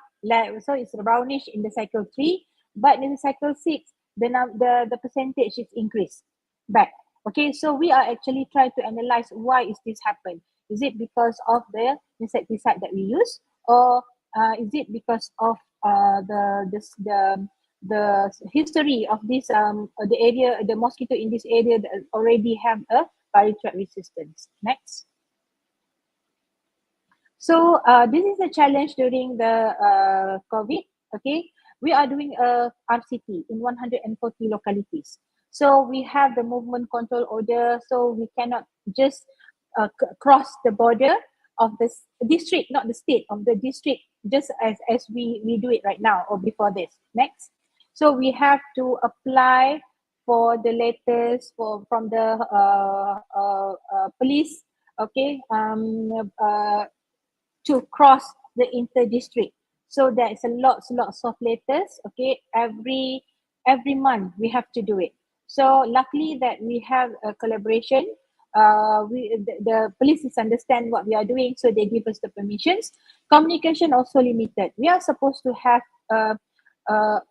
so it's brownish in the cycle 3, but in the cycle 6, the percentage is increased back. Okay, so we are actually trying to analyze why is this happen. Is it because of the insecticide that we use, or is it because of the history of this the area, the mosquito in this area that already have a pyrethroid resistance. Next. So this is a challenge during the COVID. Okay, we are doing a RCT in 140 localities. So we have the movement control order. So we cannot just cross the border of the district, not the state, of the district, just as we do it right now or before this. Next. So we have to apply for the letters from the police. Okay. To cross the inter-district. So there is lots of letters, okay, every month we have to do it. So luckily that we have a collaboration. The police understand what we are doing, so they give us the permissions. Communication also limited. We are supposed to have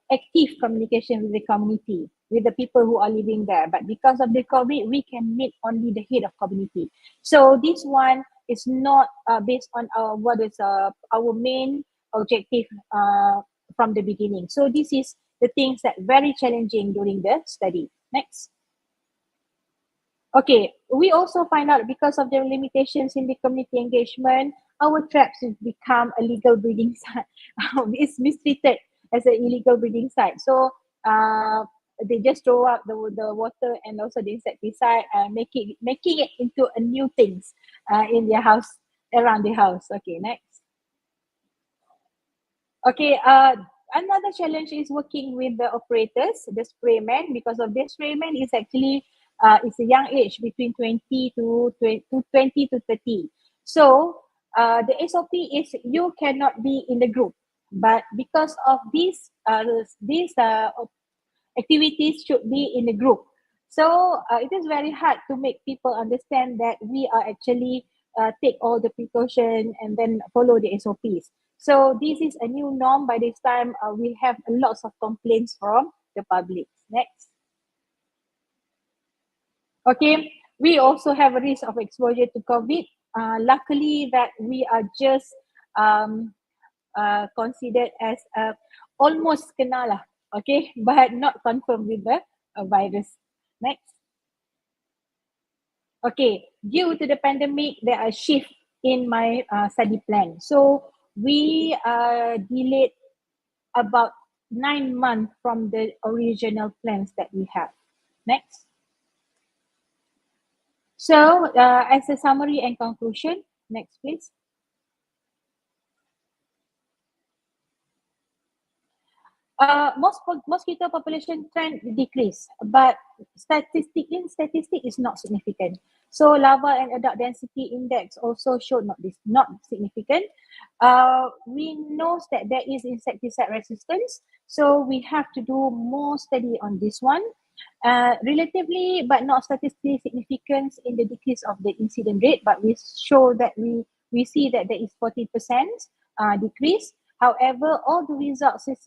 active communication with the community, with the people who are living there. But because of the COVID, we can meet only the head of community. So this one is not based on what is our main objective from the beginning. So this is the things that very challenging during the study. Next. Okay, we also find out because of the limitations in the community engagement, our traps have become a legal breeding site. It's mistreated as an illegal breeding site. So they just throw out the water and also the insecticide, making it into a new things in their house, around the house. Okay, next. Okay, another challenge is working with the operators, the sprayman, because of the sprayman is actually it's a young age between 20 to 30. So the SOP is you cannot be in the group, but because of these activities should be in a group. So it is very hard to make people understand that we are actually take all the precaution and then follow the SOPs. So this is a new norm. By this time, we have lots of complaints from the public. Next. Okay, we also have a risk of exposure to COVID. Luckily that we are just considered as almost kena lah, okay, but not confirmed with the virus. Next. Okay, due to the pandemic, there are shifts in my study plan. So we delayed about 9 months from the original plans that we have. Next. So as a summary and conclusion, next please. Mosquito population trend decrease, but statistic is not significant. So larval and adult density index also showed not significant. We know that there is insecticide resistance, so we have to do more study on this one. Relatively, but not statistically significant in the decrease of the incident rate, but we show that we see that there is 40% decrease. However, all the results is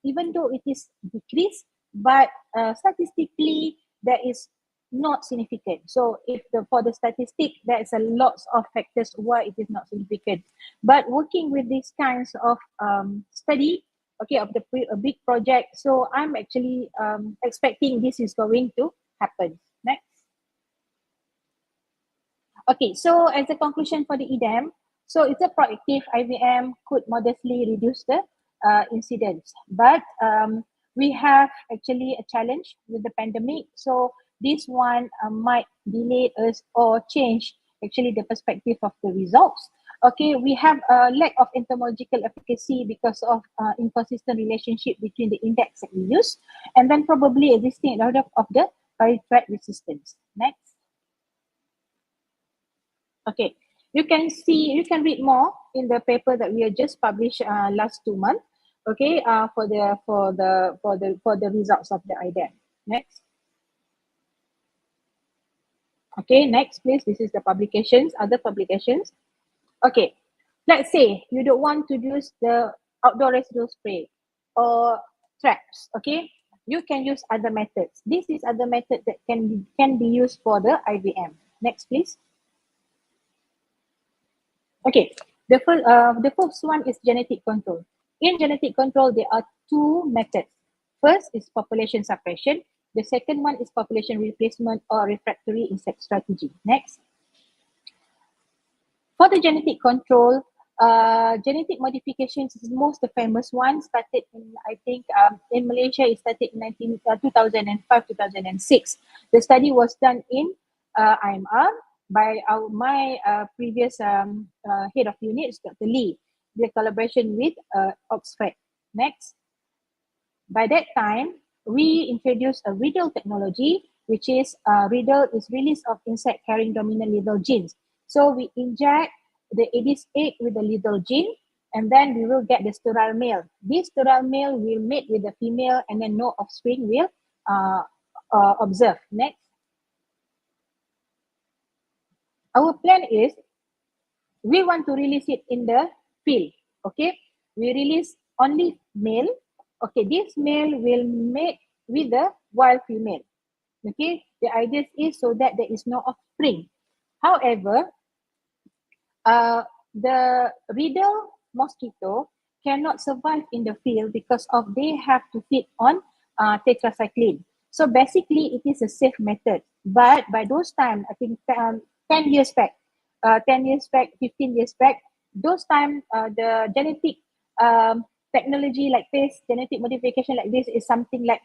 even though it is decreased, but statistically there is not significant. So if for the statistic, there is a lot of factors why it is not significant. But working with these kinds of study, okay, of a big project, so I'm actually expecting this is going to happen. Next. Okay, so as a conclusion for the EDAM, so it's a proactive IVM could modestly reduce the incidence, but we have actually a challenge with the pandemic. So this one might delay us or change actually the perspective of the results. Okay, we have a lack of entomological efficacy because of inconsistent relationship between the index that we use, and then probably existing order of the pyrethroid resistance. Next. Okay, you can read more in the paper that we have just published last 2 months. Okay, for the results of the IDEM. Next. Okay, next please. This is the publications, other publications. Okay, let's say you don't want to use the outdoor residue spray or traps. Okay, you can use other methods. This is other method that can be used for the IVM. Next, please. Okay, the first one is genetic control. In genetic control, there are 2 methods. First is population suppression. The second one is population replacement or refractory insect strategy. Next. For the genetic control, genetic modifications is most the famous one. Started in, I think, in Malaysia, it started in 2005, 2006. The study was done in IMR by my previous head of units, Dr. Lee, the collaboration with Oxford. Next. By that time, we introduced a riddle technology, which is riddle is release of insect carrying dominant lethal genes. So we inject the Aedes egg with the lethal gene, and then we will get the sterile male. This sterile male will mate with the female, and then no offspring will observe. Next. Our plan is we want to release it in the field. Okay, we release only male. Okay, this male will mate with the wild female. Okay, the idea is so that there is no offspring. However, the riddle mosquito cannot survive in the field because of they have to feed on tetracycline. So basically, it is a safe method. But by those time, I think 10 years back, 10 years back, 15 years back, those time the genetic technology like this, genetic modification like this is something like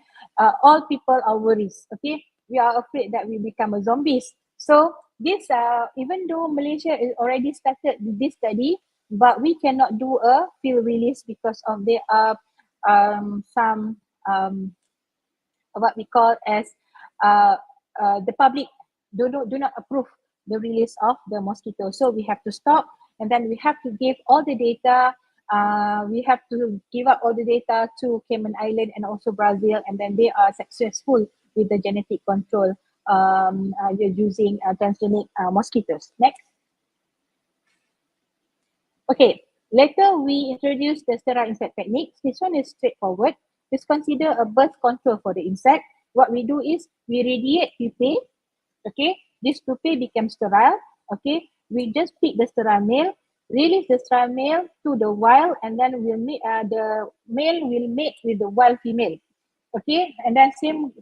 all people are worries. Okay, we are afraid that we become a zombies. So this, even though Malaysia is already started this study, but we cannot do a field release because of there are some what we call as the public do not approve the release of the mosquito. So we have to stop, and then we have to give all the data. We have to give up all the data to Cayman Island and also Brazil, and then they are successful with the genetic control using transgenic mosquitoes. Next. Okay, later we introduce the sterile insect techniques. This one is straightforward. Just consider a birth control for the insect. What we do is we radiate pupae. Okay, this pupae becomes sterile. Okay, we just pick the sterile male, release the sterile male to the wild, and then we'll meet, the male will mate with the wild female. Okay, and then same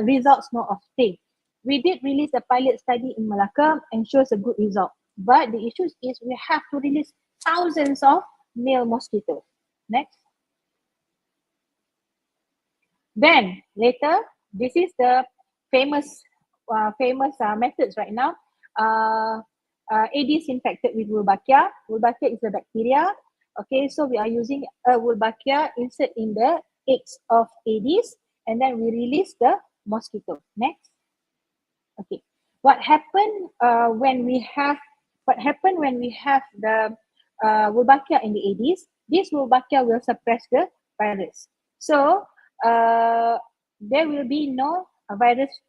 results no of thing. We did release a pilot study in Malacca and shows a good result. But the issue is we have to release thousands of male mosquitoes. Next. Then later, this is the famous methods right now. Aedes infected with Wolbachia. Wolbachia is a bacteria. Okay, so we are using a Wolbachia insert in the eggs of Aedes, and then we release the mosquito. Next. Okay, what happened when we have the Wolbachia in the Aedes? This Wolbachia will suppress the virus. So there will be no virus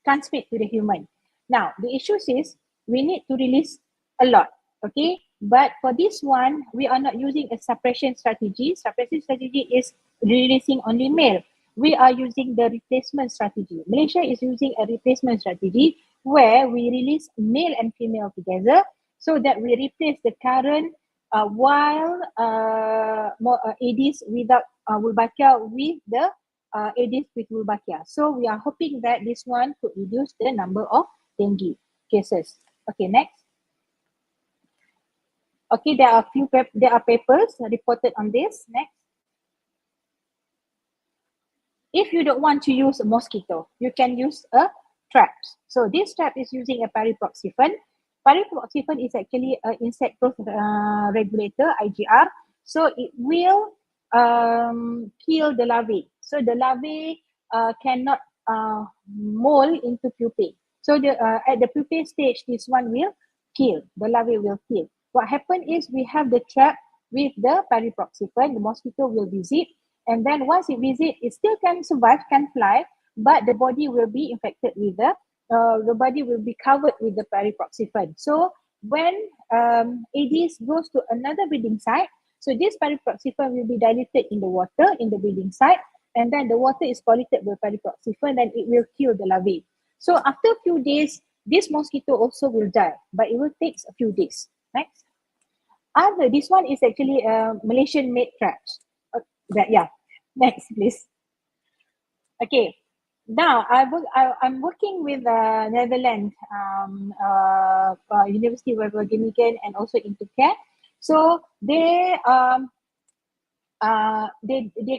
transmit to the human. Now the issue is we need to release a lot. Okay, but for this one we are not using a suppression strategy. Suppression strategy is releasing only male. We are using the replacement strategy. Malaysia is using a replacement strategy where we release male and female together so that we replace the current wild Aedes without Wolbachia with the Aedes with Wolbachia. So we are hoping that this one could reduce the number of dengue cases. Okay, next. Okay, there are papers reported on this. Next. If you don't want to use a mosquito, you can use a trap. So this trap is using a pariproxifen. Pariproxifen is actually an insect growth regulator, IGR. So it will kill the larvae. So the larvae cannot mold into pupae. So at the pupae stage, this one will kill. The larvae will kill. What happened is we have the trap with the pariproxifen. The mosquito will visit. And then once it visits, it still can survive, can fly, but the body will be infected with the body will be covered with the pariproxifen. So when Aedes goes to another breeding site, so this pariproxifen will be diluted in the water in the breeding site, and then the water is polluted with pariproxifen, then it will kill the larvae. So after a few days, this mosquito also will die, but it will take a few days. Next. This one is actually Malaysian made traps. Yeah, next please. Okay, now I'm working with Netherlands University of Wageningen and also Intercare. So they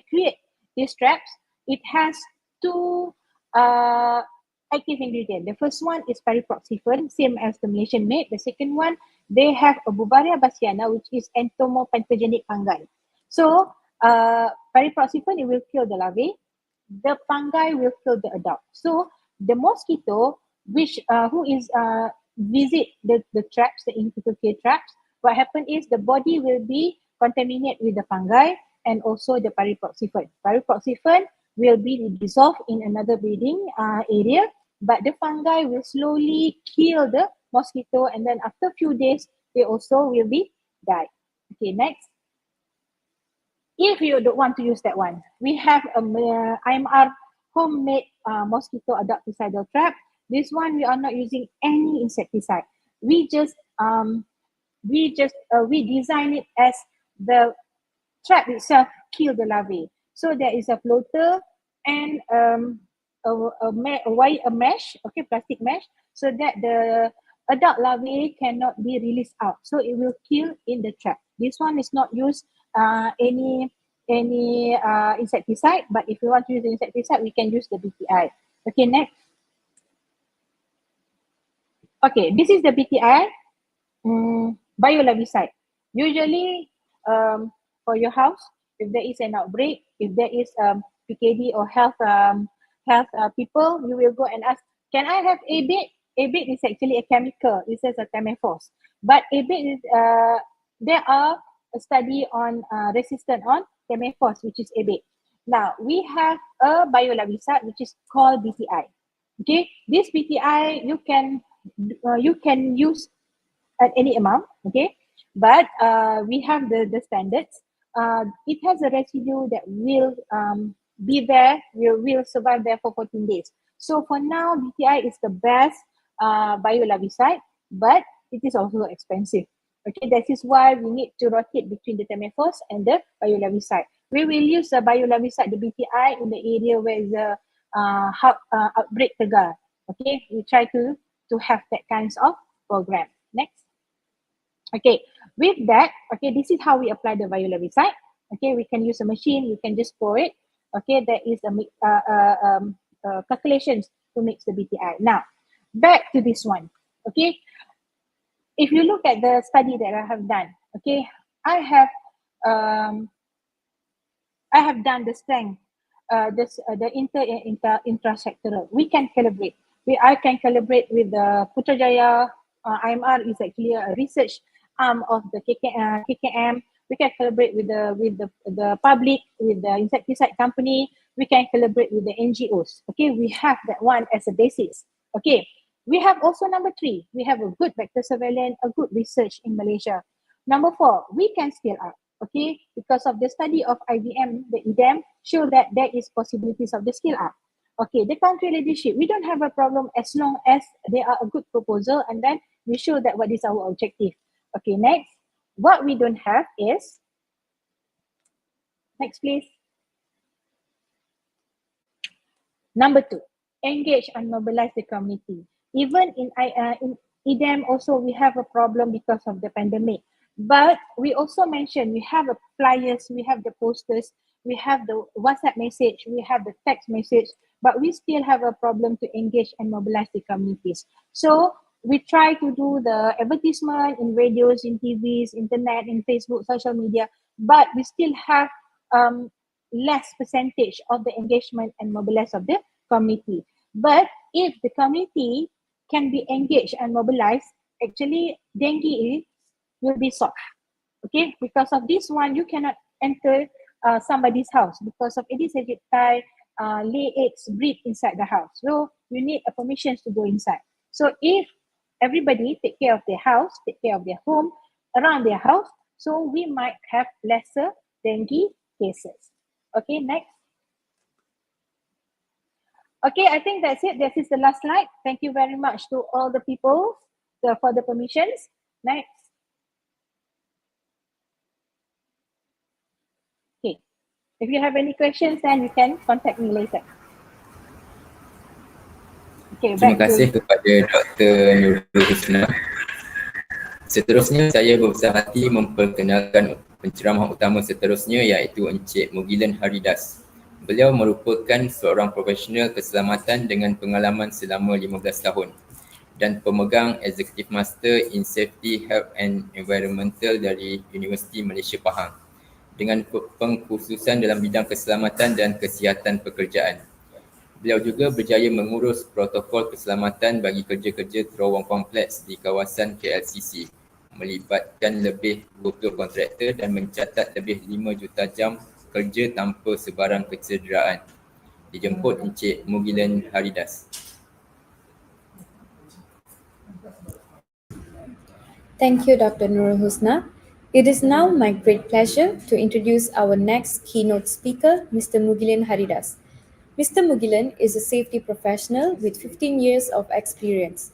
create these traps. It has two active ingredients. The first one is pariproxifen, same as the Malaysian made. The second one, they have a Beauveria bassiana, which is entomopathogenic fungi. So pariproxifen, it will kill the larvae. The fungi will kill the adult. So the mosquito, which who is visit the traps, the Intercare traps, what happens is the body will be contaminated with the fungi and also the pariproxifen. Pariproxifen will be dissolved in another breeding area, but the fungi will slowly kill the mosquito, and then after a few days, they also will be died. Okay, next. If you don't want to use that one, we have a IMR homemade mosquito adapticidal trap. This one we are not using any insecticide. We design it as the trap itself kill the larvae. So there is a floater and a mesh, okay, plastic mesh, so that the adult larvae cannot be released out. So it will kill in the trap. This one is not used any insecticide, but if you want to use the insecticide, we can use the BTI. Okay, next. Okay, this is the BTI biolarvicide. Usually, for your house, if there is an outbreak, if there is PKD or health people, you will go and ask, can I have ABIT? ABIT is actually a chemical. It says a chemiphos. But ABIT is, there are a study on resistant on chemiphos, which is ABIT. Now, we have a biolarvicide, which is called BTI. Okay, this BTI, you can use at any amount, okay? But we have the standards. It has a residue that will be there, will survive there for 14 days. So for now, BTI is the best biolarvicide, but it is also expensive. Okay, that is why we need to rotate between the Temefos and the biolarvicide. We will use the biolarvicide, the BTI, in the area where the outbreak tegar. Okay, we try to have that kinds of program. Next. Okay, with that, okay, this is how we apply the biolarvicide. Okay, we can use a machine, you can just pour it. Okay, there is a calculations to mix the BTI. Now, back to this one. Okay, if you look at the study that I have done, okay, I have done the strength, the intrasectoral. We can calibrate. I can calibrate with the Putrajaya. IMR is actually a research arm of the KKM. We can collaborate with the public, with the insecticide company. We can collaborate with the NGOs. Okay, we have that one as a basis. Okay, we have also number 3. We have a good vector surveillance, a good research in Malaysia. Number 4, we can scale up. Okay, because of the study of IBM, the EDM show that there is possibilities of the scale up. Okay, the country leadership, we don't have a problem as long as they are a good proposal and then we show that what is our objective. Okay, next. What we don't have is, next please. Number 2, engage and mobilize the community. Even in EDM also we have a problem because of the pandemic. But we also mentioned we have a flyers, we have the posters, we have the WhatsApp message, we have the text message, but we still have a problem to engage and mobilize the communities. So we try to do the advertisement in radios, in TVs, internet, in Facebook, social media, but we still have less percentage of the engagement and mobilize of the community. But if the community can be engaged and mobilized, actually dengue will be solved. Okay, because of this one, you cannot enter somebody's house because of Aedes aegypti, lay eggs, breed inside the house. So you need a permission to go inside. So if everybody take care of their house, take care of their home, around their house, so we might have lesser dengue cases. Okay, next. Okay, I think that's it. This is the last slide. Thank you very much to all the people for the permissions. Next. Okay, if you have any questions, then you can contact me later. Okay, terima kasih kepada Dr. Nurul Husna. Seterusnya, saya berbesar hati memperkenalkan penceramah utama seterusnya iaitu Encik Mugilan Haridas. Beliau merupakan seorang profesional keselamatan dengan pengalaman selama 15 tahun dan pemegang Executive Master in Safety, Health and Environmental dari Universiti Malaysia Pahang dengan pengkhususan dalam bidang keselamatan dan kesihatan pekerjaan. Beliau juga berjaya mengurus protokol keselamatan bagi kerja-kerja terowong kompleks di kawasan KLCC, melibatkan lebih 20 kontraktor dan mencatat lebih 5 juta jam kerja tanpa sebarang kecederaan. Dijemput Encik Mugilan Haridas. Thank you, Dr. Nurul Husna. It is now my great pleasure to introduce our next keynote speaker, Mr. Mugilan Haridas. Mr. Mugilan is a safety professional with 15 years of experience.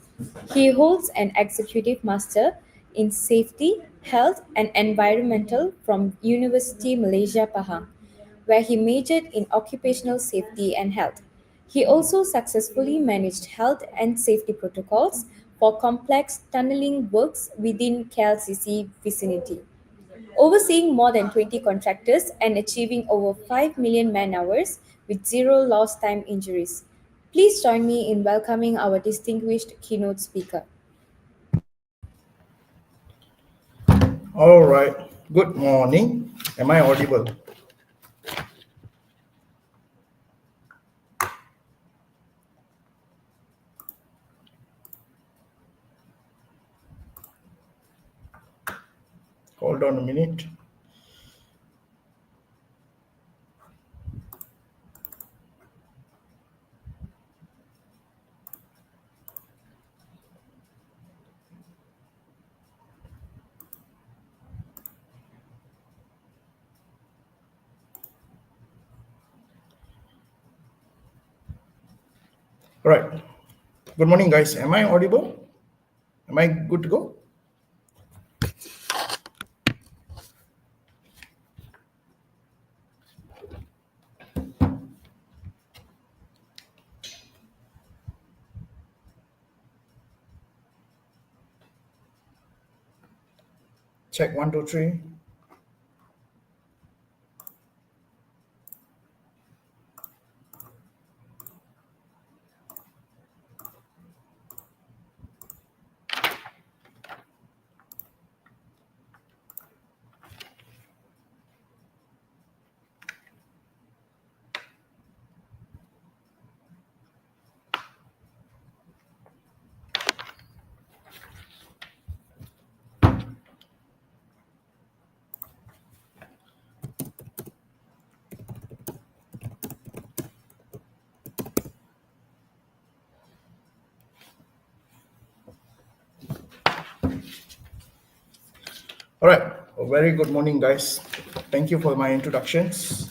He holds an executive master in safety, health and environmental from University Malaysia Pahang, where he majored in occupational safety and health. He also successfully managed health and safety protocols for complex tunneling works within KLCC vicinity. overseeing more than 20 contractors and achieving over 5 million man hours with zero lost time injuries. Please join me in welcoming our distinguished keynote speaker. All right. Good morning. Am I audible? Hold on a minute. All right. Good morning, guys. Am I audible? Am I good to go? Check 1, 2, 3. All right. A very good morning, guys. Thank you for my introductions.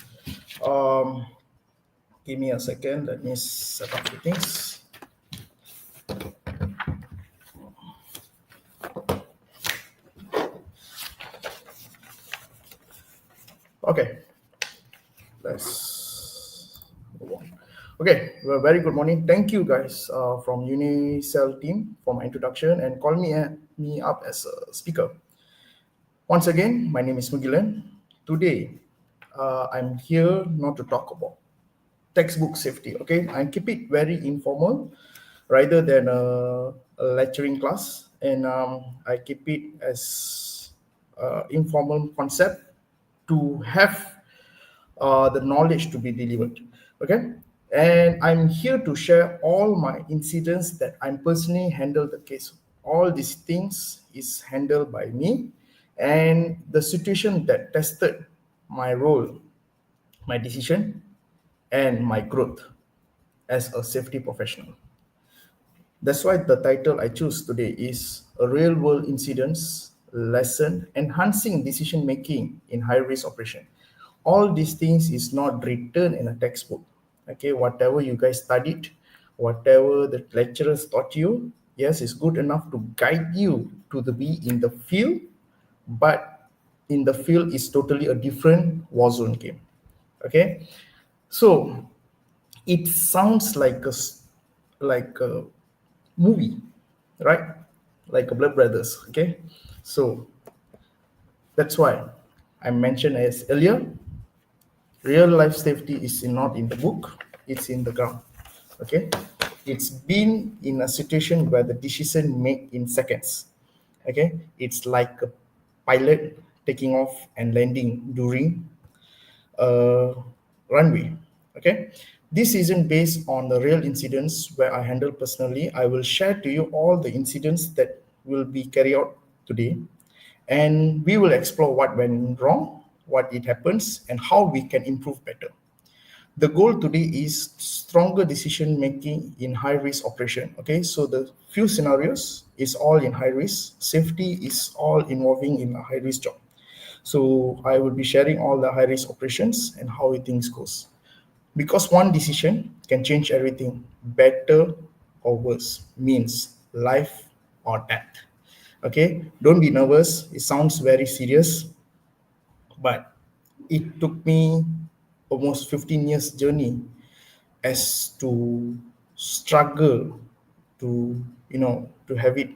Give me a second. Let me set up the things. Okay. Let's move on. Okay. Well, very good morning. Thank you, guys, from Unicell team for my introduction and call me up as a speaker. Once again, my name is Mugilan. Today, I'm here not to talk about textbook safety, okay? I keep it very informal rather than a lecturing class, and I keep it as informal concept to have the knowledge to be delivered, okay? And I'm here to share all my incidents that I'm personally handle the case. All these things is handled by me, and the situation that tested my role, my decision, and my growth as a safety professional. That's why the title I choose today is a real world incidents lesson enhancing decision making in high risk operation. All these things is not written in a textbook. Okay, whatever you guys studied, whatever the lecturers taught you, yes, it's good enough to guide you to the be in the field, but in the field is totally a different war zone game. Okay, so it sounds like like a movie, right? Like a Blood Brothers. Okay, so that's why I mentioned as earlier, real life safety is not in the book; it's in the ground. Okay, it's been in a situation where the decision made in seconds. Okay, it's like a pilot taking off and landing during a runway. Okay, this isn't based on the real incidents where I handle personally. I will share to you all the incidents that will be carried out today, and we will explore what went wrong, what it happens, and how we can improve better. The goal today is stronger decision making in high risk operation. Okay, so the few scenarios is all in high risk. Safety is all involving in a high risk job. So I will be sharing all the high risk operations and how things goes. Because one decision can change everything, better or worse, means life or death. Okay, don't be nervous. It sounds very serious, but it took me almost 15 years journey as to struggle to to have it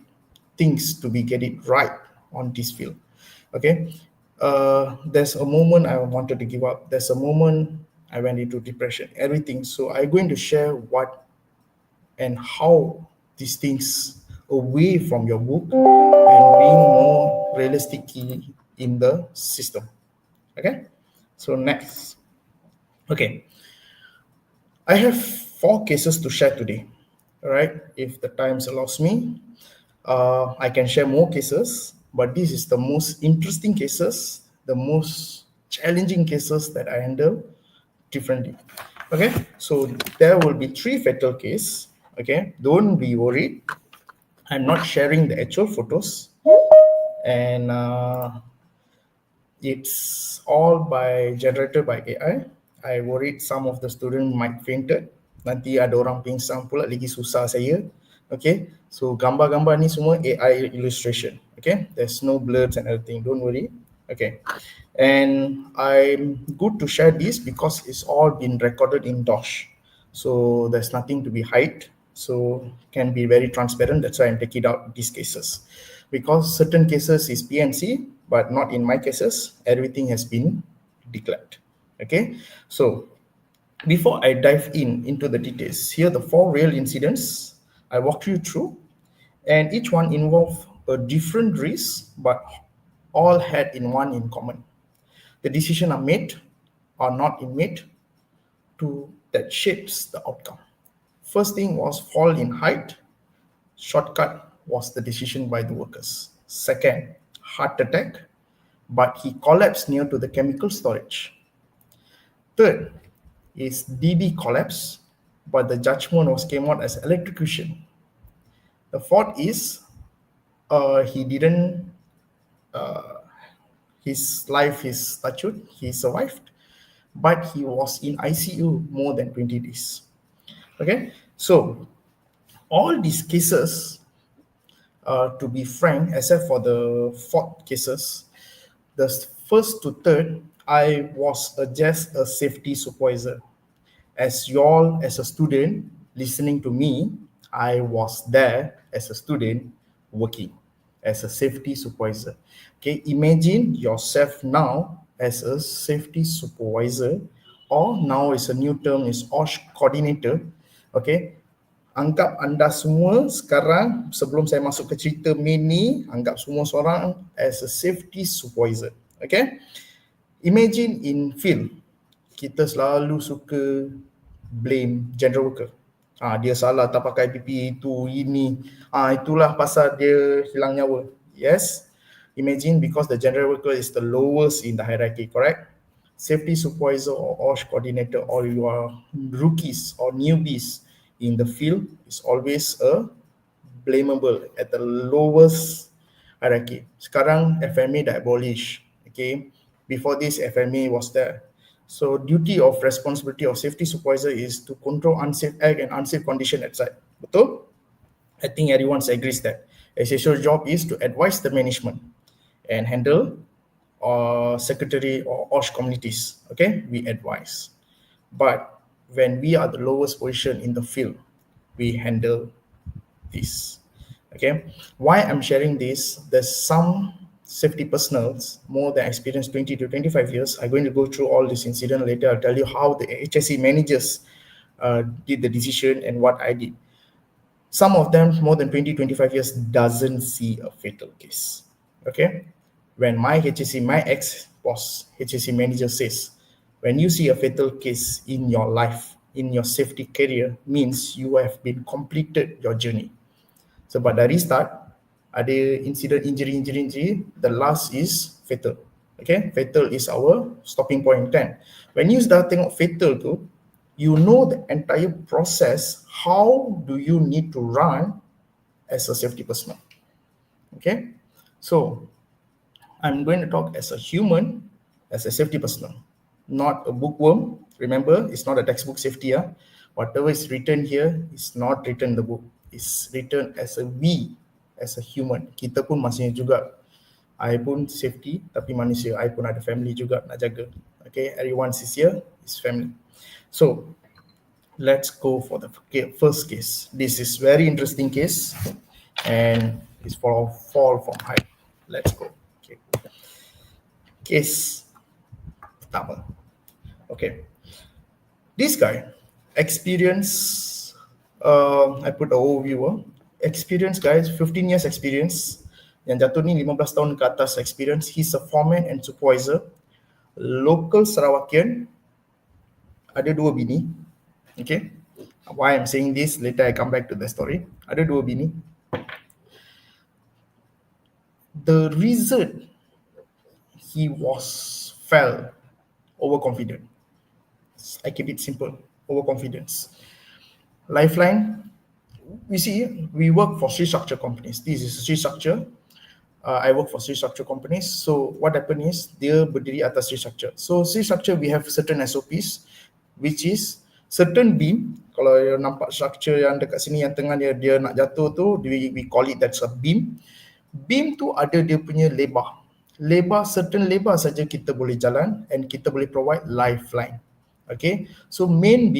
things to be get it right on this field. Okay, There's a moment I wanted to give up. There's a moment I went into depression, everything. So I'm going to share what and how these things away from your book and being more realistic in the system. Okay, so next. Okay, I have 4 cases to share today. All right, if the time allows me, I can share more cases, but this is the most interesting cases, the most challenging cases that I handle differently. Okay, so there will be 3 fatal cases. Okay, don't be worried. I'm not sharing the actual photos, and it's all generated by AI. I worried some of the student might fainted. Nanti ada orang pingsan pula, lagi susah saya. Okay, so gambar-gambar ni semua AI illustration. Okay, there's no blurs and everything. Don't worry. Okay, and I'm good to share this because it's all been recorded in DOS. So there's nothing to be hide. So can be very transparent. That's why I'm taking out these cases. Because certain cases is PNC, but not in my cases. Everything has been declared. Okay, so before I dive into the details, here are the 4 real incidents I walked you through, and each one involved a different risk, but all had one in common. The decision are made or not made to that shapes the outcome. First thing was fall in height. Shortcut was the decision by the workers. Second, heart attack, but he collapsed near to the chemical storage. Third is DD collapse, but the judgment was came out as electrocution. The fourth is he didn't, his life is touched, he survived, but he was in ICU more than 20 days. Okay, so all these cases, to be frank, except for the 4th cases, the first to third, I was just a safety supervisor. As y'all, as a student listening to me, I was there as a student working as a safety supervisor. Okay, imagine yourself now as a safety supervisor, or now is a new term is OSH coordinator. Okay, anggap anda semua sekarang, sebelum saya masuk ke cerita main ni, anggap semua seorang as a safety supervisor. Okay, imagine in field, kita selalu suka blame general worker. Dia salah tak pakai PPE itu, ini. Itulah pasal dia hilang nyawa. Yes, imagine because the general worker is the lowest in the hierarchy, correct? Safety supervisor or OSH coordinator, or you are rookies or newbies in the field, is always a blamable at the lowest hierarchy. Sekarang FMA dah abolish. Okay, before this FMA was there. So duty of responsibility of safety supervisor is to control unsafe act and unsafe condition at site. Betul? I think everyone agrees that. Essential job is to advise the management and handle secretary or OSH communities. Okay, we advise. But when we are the lowest position in the field, we handle this. Okay, why I'm sharing this, there's some safety personnels more than experienced 20 to 25 years. I'm going to go through all this incident later. I'll tell you how the HSE managers did the decision and what I did. Some of them more than 20, 25 years doesn't see a fatal case. Okay, when my HSE, my ex-boss HSE manager says, when you see a fatal case in your life, in your safety career, means you have been completed your journey. Sebab dari start, ada incident injury, the last is fatal. Okay, fatal is our stopping point 10. When you dah tengok fatal tu, you know the entire process, how do you need to run as a safety personnel. Okay, so I'm going to talk as a human, as a safety personnel, not a bookworm. Remember, it's not a textbook safety. Whatever is written here is not written in the book. It's written as a we, as a human. Kita pun masih juga, I pun safety, tapi manusia. I pun ada family juga nak jaga. Okay, everyone is here is family. So let's go for the first case. This is very interesting case, and it's for fall from height. Let's go. Okay. case pertama. Okay. This guy experience, I put an overview, experience guys, 15 years experience, yang jatuh ni 15 tahun ke atas experience. He's a foreman and supervisor, local Sarawakian, ada 2 bini. Okay, why I'm saying this, later I come back to the story. Ada 2 bini. The reason he fell overconfident. I keep it simple, overconfidence. Lifeline, we see, we work for structure companies. This is structure. I work for structure companies. So what happened is, dia berdiri atas structure. So structure, we have certain SOPs, which is certain beam. Kalau you nampak structure yang dekat sini, yang tengah dia nak jatuh tu, we call it that's a beam. Beam tu ada dia punya lebar. Certain lebar saja kita boleh jalan and kita boleh provide lifeline. Okay, so main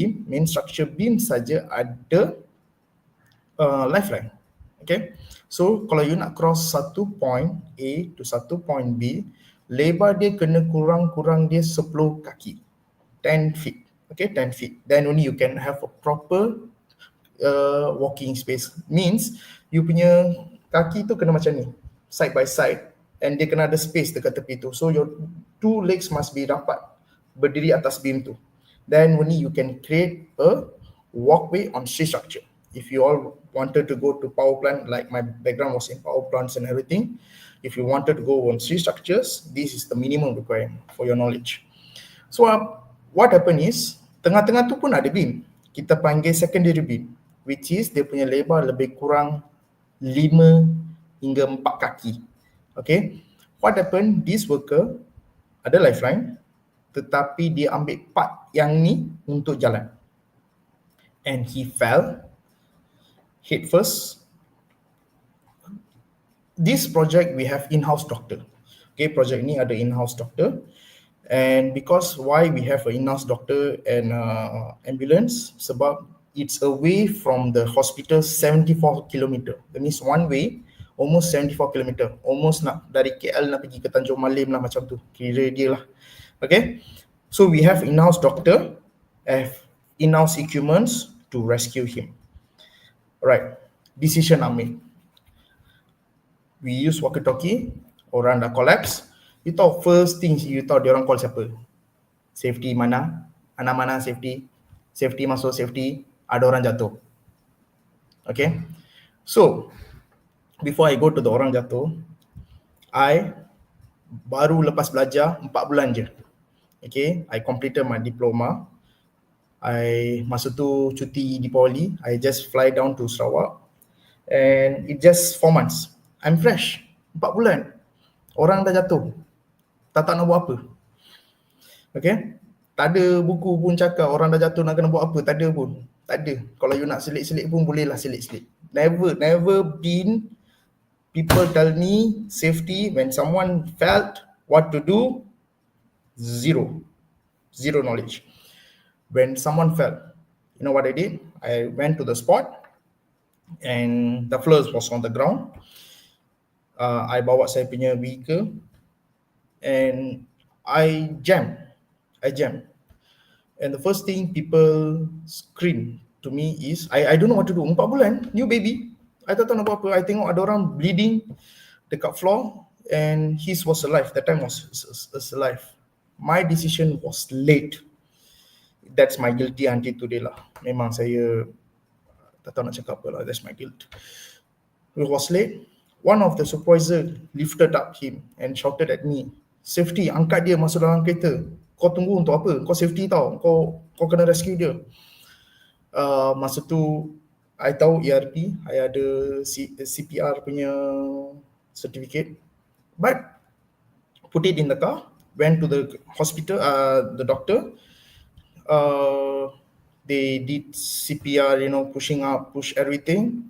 structure beam saja ada lifeline. Okay, so kalau you nak cross satu point A to satu point B, lebar dia kena kurang dia 10 kaki, 10 feet. Okay, 10 feet. Then only you can have a proper walking space. Means you punya kaki tu kena macam ni, side by side, and dia kena ada space dekat tepi tu. So your 2 legs must be rapat, berdiri atas beam tu. Then only you can create a walkway on structure. If you all wanted to go to power plant, like my background was in power plants and everything, if you wanted to go on structures, this is the minimum requirement for your knowledge. So what happened is, tengah-tengah tu pun ada beam. Kita panggil secondary beam, which is dia punya lebar lebih kurang 5 hingga 4 kaki. Okay, what happened, this worker ada lifeline, tetapi dia ambil part yang ni untuk jalan. And he fell head first. This project we have in-house doctor. Okay, project ni ada in-house doctor. And because why we have an in-house doctor and ambulance, sebab it's away from the hospital 74 km. That means one way, almost 74 km. Almost nak dari KL nak pergi ke Tanjung Malim lah, macam tu. Kira dia lah. Okay, so we have in-house doctor, have in-house equipments to rescue him. Alright, decision ambil. We use walkie-talkie, orang dah collapse. You tahu first things, you tahu dia orang call siapa? Safety mana? Anak mana safety? Safety masuk safety, ada orang jatuh. Okay, so before I go to the orang jatuh, I baru lepas belajar 4 bulan je. Okay, I completed my diploma. Masa tu cuti di Poli, I just fly down to Sarawak, and it just 4 months. I'm fresh, 4 bulan. Orang dah jatuh, tak nak buat apa. Okay, tak ada buku pun cakap orang dah jatuh nak kena buat apa, tak ada pun. Tak ada. Kalau you nak selit-selit pun bolehlah selit-selit. Never been people tell me safety when someone felt what to do. Zero knowledge. When someone fell, you know what I did? I went to the spot and the floor was on the ground. I bawa saya punya vehicle and I jam. And the first thing people scream to me is, I don't know what to do. 4 bulan, new baby. I tak tahu nak buat apa. I tengok ada orang bleeding dekat floor and his was alive. That time was alive. My decision was late. That's my guilty until today lah. Memang saya tak tahu nak cakap apa lah. That's my guilt. It was late. One of the supervisor lifted up him and shouted at me, "Safety, angkat dia masuk dalam kereta. Kau tunggu untuk apa? Kau safety tau. Kau kena rescue dia." Masa tu I tahu ERP, I ada CPR punya certificate, but put it in the car, went to the hospital, the doctor. They did CPR, pushing up, push everything.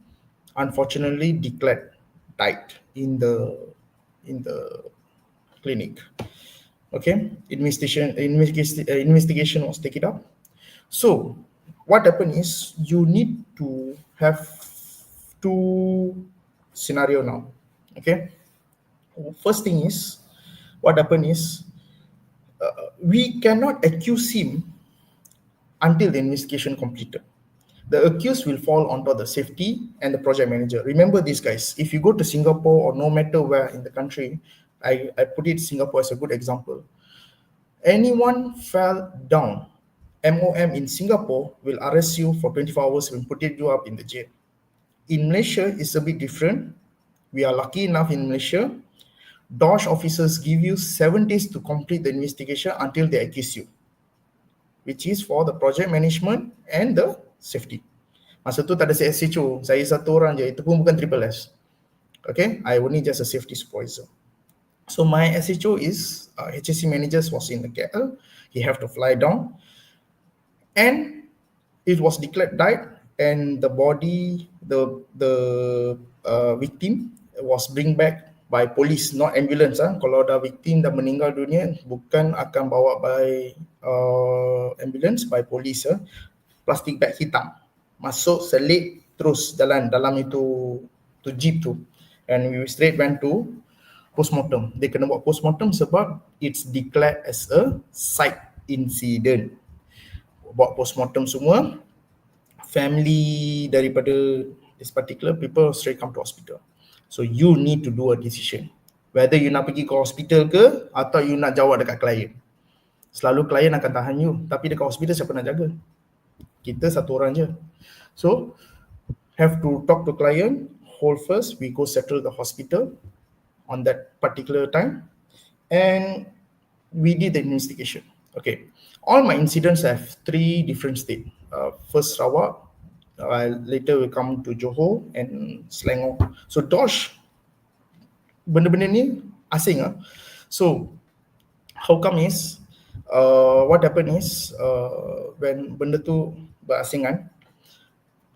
Unfortunately, declared died in the clinic. Okay, investigation was taken up. So what happened is, you need to have 2 scenario now. Okay, first thing is, what happened is we cannot accuse him until the investigation completed. The accused will fall onto the safety and the project manager. Remember this, guys. If you go to Singapore or no matter where in the country, I put it Singapore as a good example. Anyone fell down, MOM in Singapore will arrest you for 24 hours and put you up in the jail. In Malaysia, it's a bit different. We are lucky enough in Malaysia. DOSH officers give you 7 days to complete the investigation until they accuse you, which is for the project management and the safety. Masa tu tak ada SHO, saya satu orang je, itu pun bukan triple S. Okay, I only just a safety supervisor. So my SHO is HSC managers was in the KL. He have to fly down, and it was declared died, and the body, the victim was bring back by police, not ambulance. Kalau dah victim dah meninggal dunia, bukan akan bawa by ambulance, by police. Plastik bag hitam, masuk selit terus jalan dalam itu jeep tu, and we straight went to postmortem. Dia kena buat postmortem sebab it's declared as a site incident. Buat postmortem semua, family daripada this particular people straight come to hospital. So you need to do a decision whether you nak pergi ke hospital ke atau you nak jawab dekat klien. Selalu klien akan tahan you, tapi dekat hospital siapa nak jaga? Kita satu orang je. So have to talk to client. Hold first, we go settle the hospital on that particular time, and we did the investigation. Okay, all my incidents have 3 different states. First Sarawak, later we come to Johor and Selangor. So DOSH, benda-benda ni asing. So how come is what happened is when benda tu berasingan,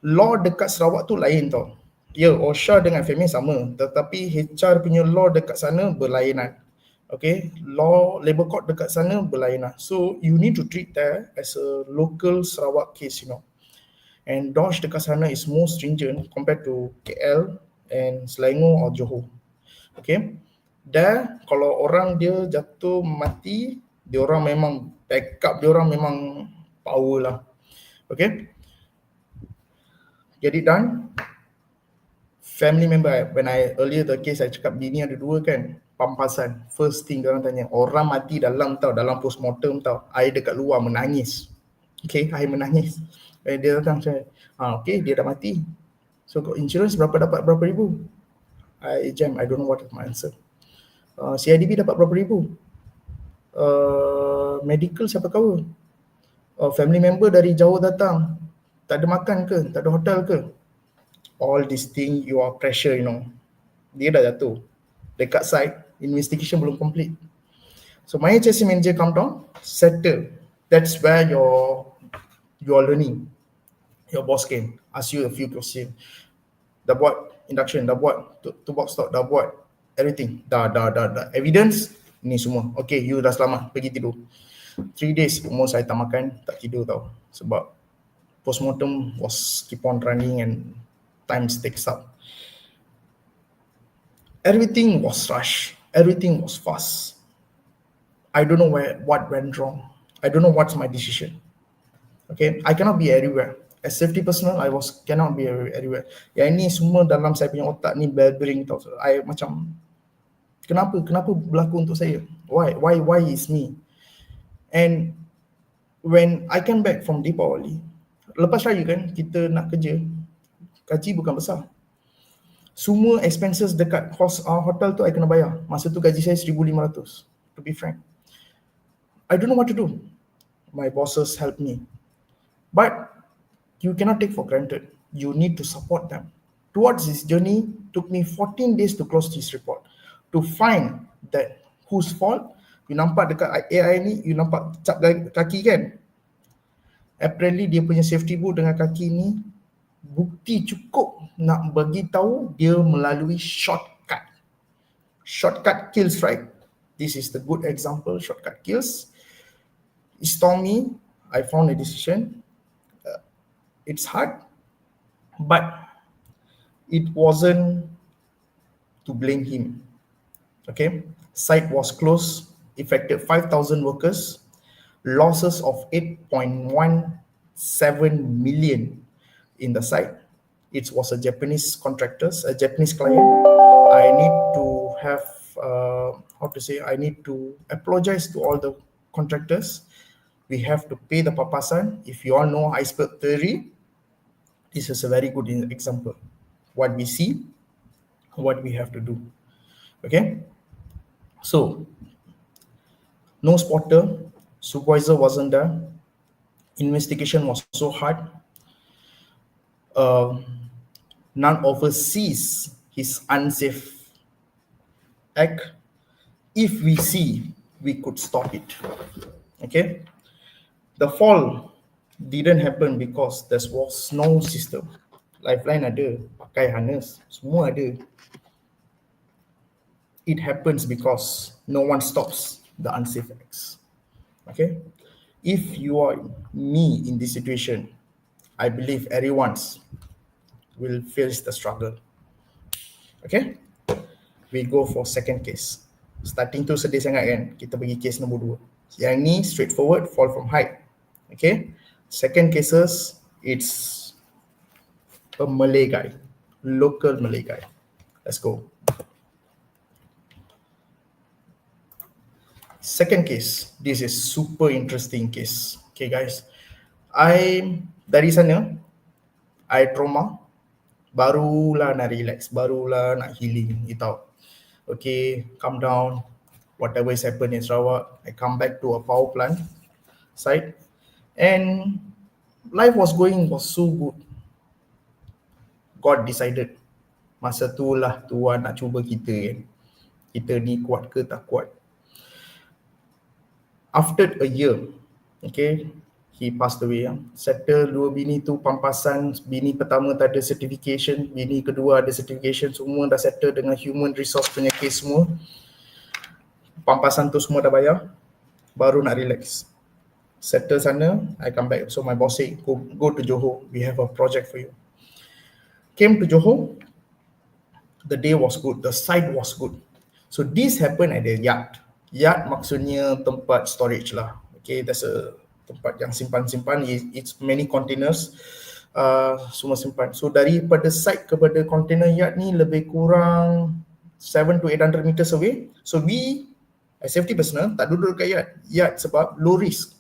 law dekat Sarawak tu lain tau. Ya, OSHA dengan FEMA sama, tetapi HR punya law dekat sana berlainan. Okay, law labor court dekat sana berlainan. So you need to treat that as a local Sarawak case, you know. And DOSH dekat sana is more stringent compared to KL and Selangor or Johor. Okay, dah kalau orang dia jatuh mati, dia orang memang backup, dia orang memang power lah. Okay, get it done. Family member, when I earlier the case, I cakap bini ada 2 kan, pampasan. First thing dia orang tanya, orang mati dalam tau, dalam postmortem tau, I dekat luar menangis. Okay, I menangis. Dia datang saya, okay, dia dah mati. So insurance berapa dapat berapa ribu? I don't know what is my answer. CIDB dapat berapa ribu? Medical siapa cover? Family member dari jauh datang, tak ada makan ke, tak ada hotel ke? All these things you are pressure, you know. Dia dah jatuh dekat site, investigation belum complete. So my HSC manager come down, settle. That's where you are learning. Your boss can ask you a few questions. Dah buat induction, dah buat toolbox talk, dah buat everything, dah evidence ni semua. Okay, you dah selamat, pergi tidur. 3 days umur saya tak makan, tak tidur tau, sebab postmortem was keep on running and time takes up. Everything was rushed, everything was fast. I don't know what went wrong. I don't know what's my decision. Okay, I cannot be everywhere. As safety personnel, I cannot be everywhere. Yang ini semua dalam saya punya otak ni blabbering tau. I macam, kenapa berlaku untuk saya? Why is me? And when I came back from Deepawali, lepas raya kan, kita nak kerja, gaji bukan besar. Semua expenses dekat hotel tu I kena bayar. Masa tu gaji saya 1,500, to be frank. I don't know what to do. My bosses help me. But you cannot take for granted. You need to support them. Towards this journey, took me 14 days to close this report. To find that whose fault. You nampak dekat AI ni, you nampak cap kaki kan? Apparently dia punya safety boot dengan kaki ni, bukti cukup nak bagi tahu dia melalui shortcut. Shortcut kills, right? This is the good example, shortcut kills. It's stormy. I found a decision. It's hard, but it wasn't to blame him. Okay, Site was closed, affected 5,000 workers, losses of 8.17 million in the site. It was a Japanese contractors, a Japanese client. I need to have, I need to apologize to all the contractors. We have to pay the papasan. If you all know iceberg theory, this is a very good example. What we see, what we have to do. Okay. So, no spotter, supervisor wasn't there. Investigation was so hard. None of us sees his unsafe act. If we see, we could stop it. Okay. The fall didn't happen because there was no system. Lifeline ada, pakai harness, semua ada. It happens because no one stops the unsafe acts. Okay. If you are me in this situation, I believe everyone's will face the struggle. Okay. We go for second case. Starting tu sedih sangat kan, kita pergi case nombor 2. Yang ni straightforward, fall from height. Okay. Second cases, it's a Malay guy, local Malay guy. Let's go. Second case, this is super interesting case. Okay guys, dari sana, I trauma, barulah nak relax, barulah nak healing, you tahu. Okay, calm down, whatever is happening in Sarawak, I come back to a power plant site, and life was so good. God decided, masa tu lah Tuhan nak cuba kita kan. Kita ni kuat ke tak kuat. After a year, okay, he passed away. Settle 2 bini tu pampasan, bini pertama tak ada certification, bini kedua ada certification, semua dah settle dengan human resource punya case semua. Pampasan tu semua dah bayar, baru nak relax. Settle sana, I come back. So my boss say, go to Johor, we have a project for you. Came to Johor, the day was good, the site was good. So this happened at the yard. Yard maksudnya tempat storage lah. Okay, that's a tempat yang simpan-simpan. It's many containers, semua simpan. So daripada site kepada container yard ni lebih kurang 700 to 800 meters away. So we, as safety personnel, tak duduk dekat yard sebab low risk.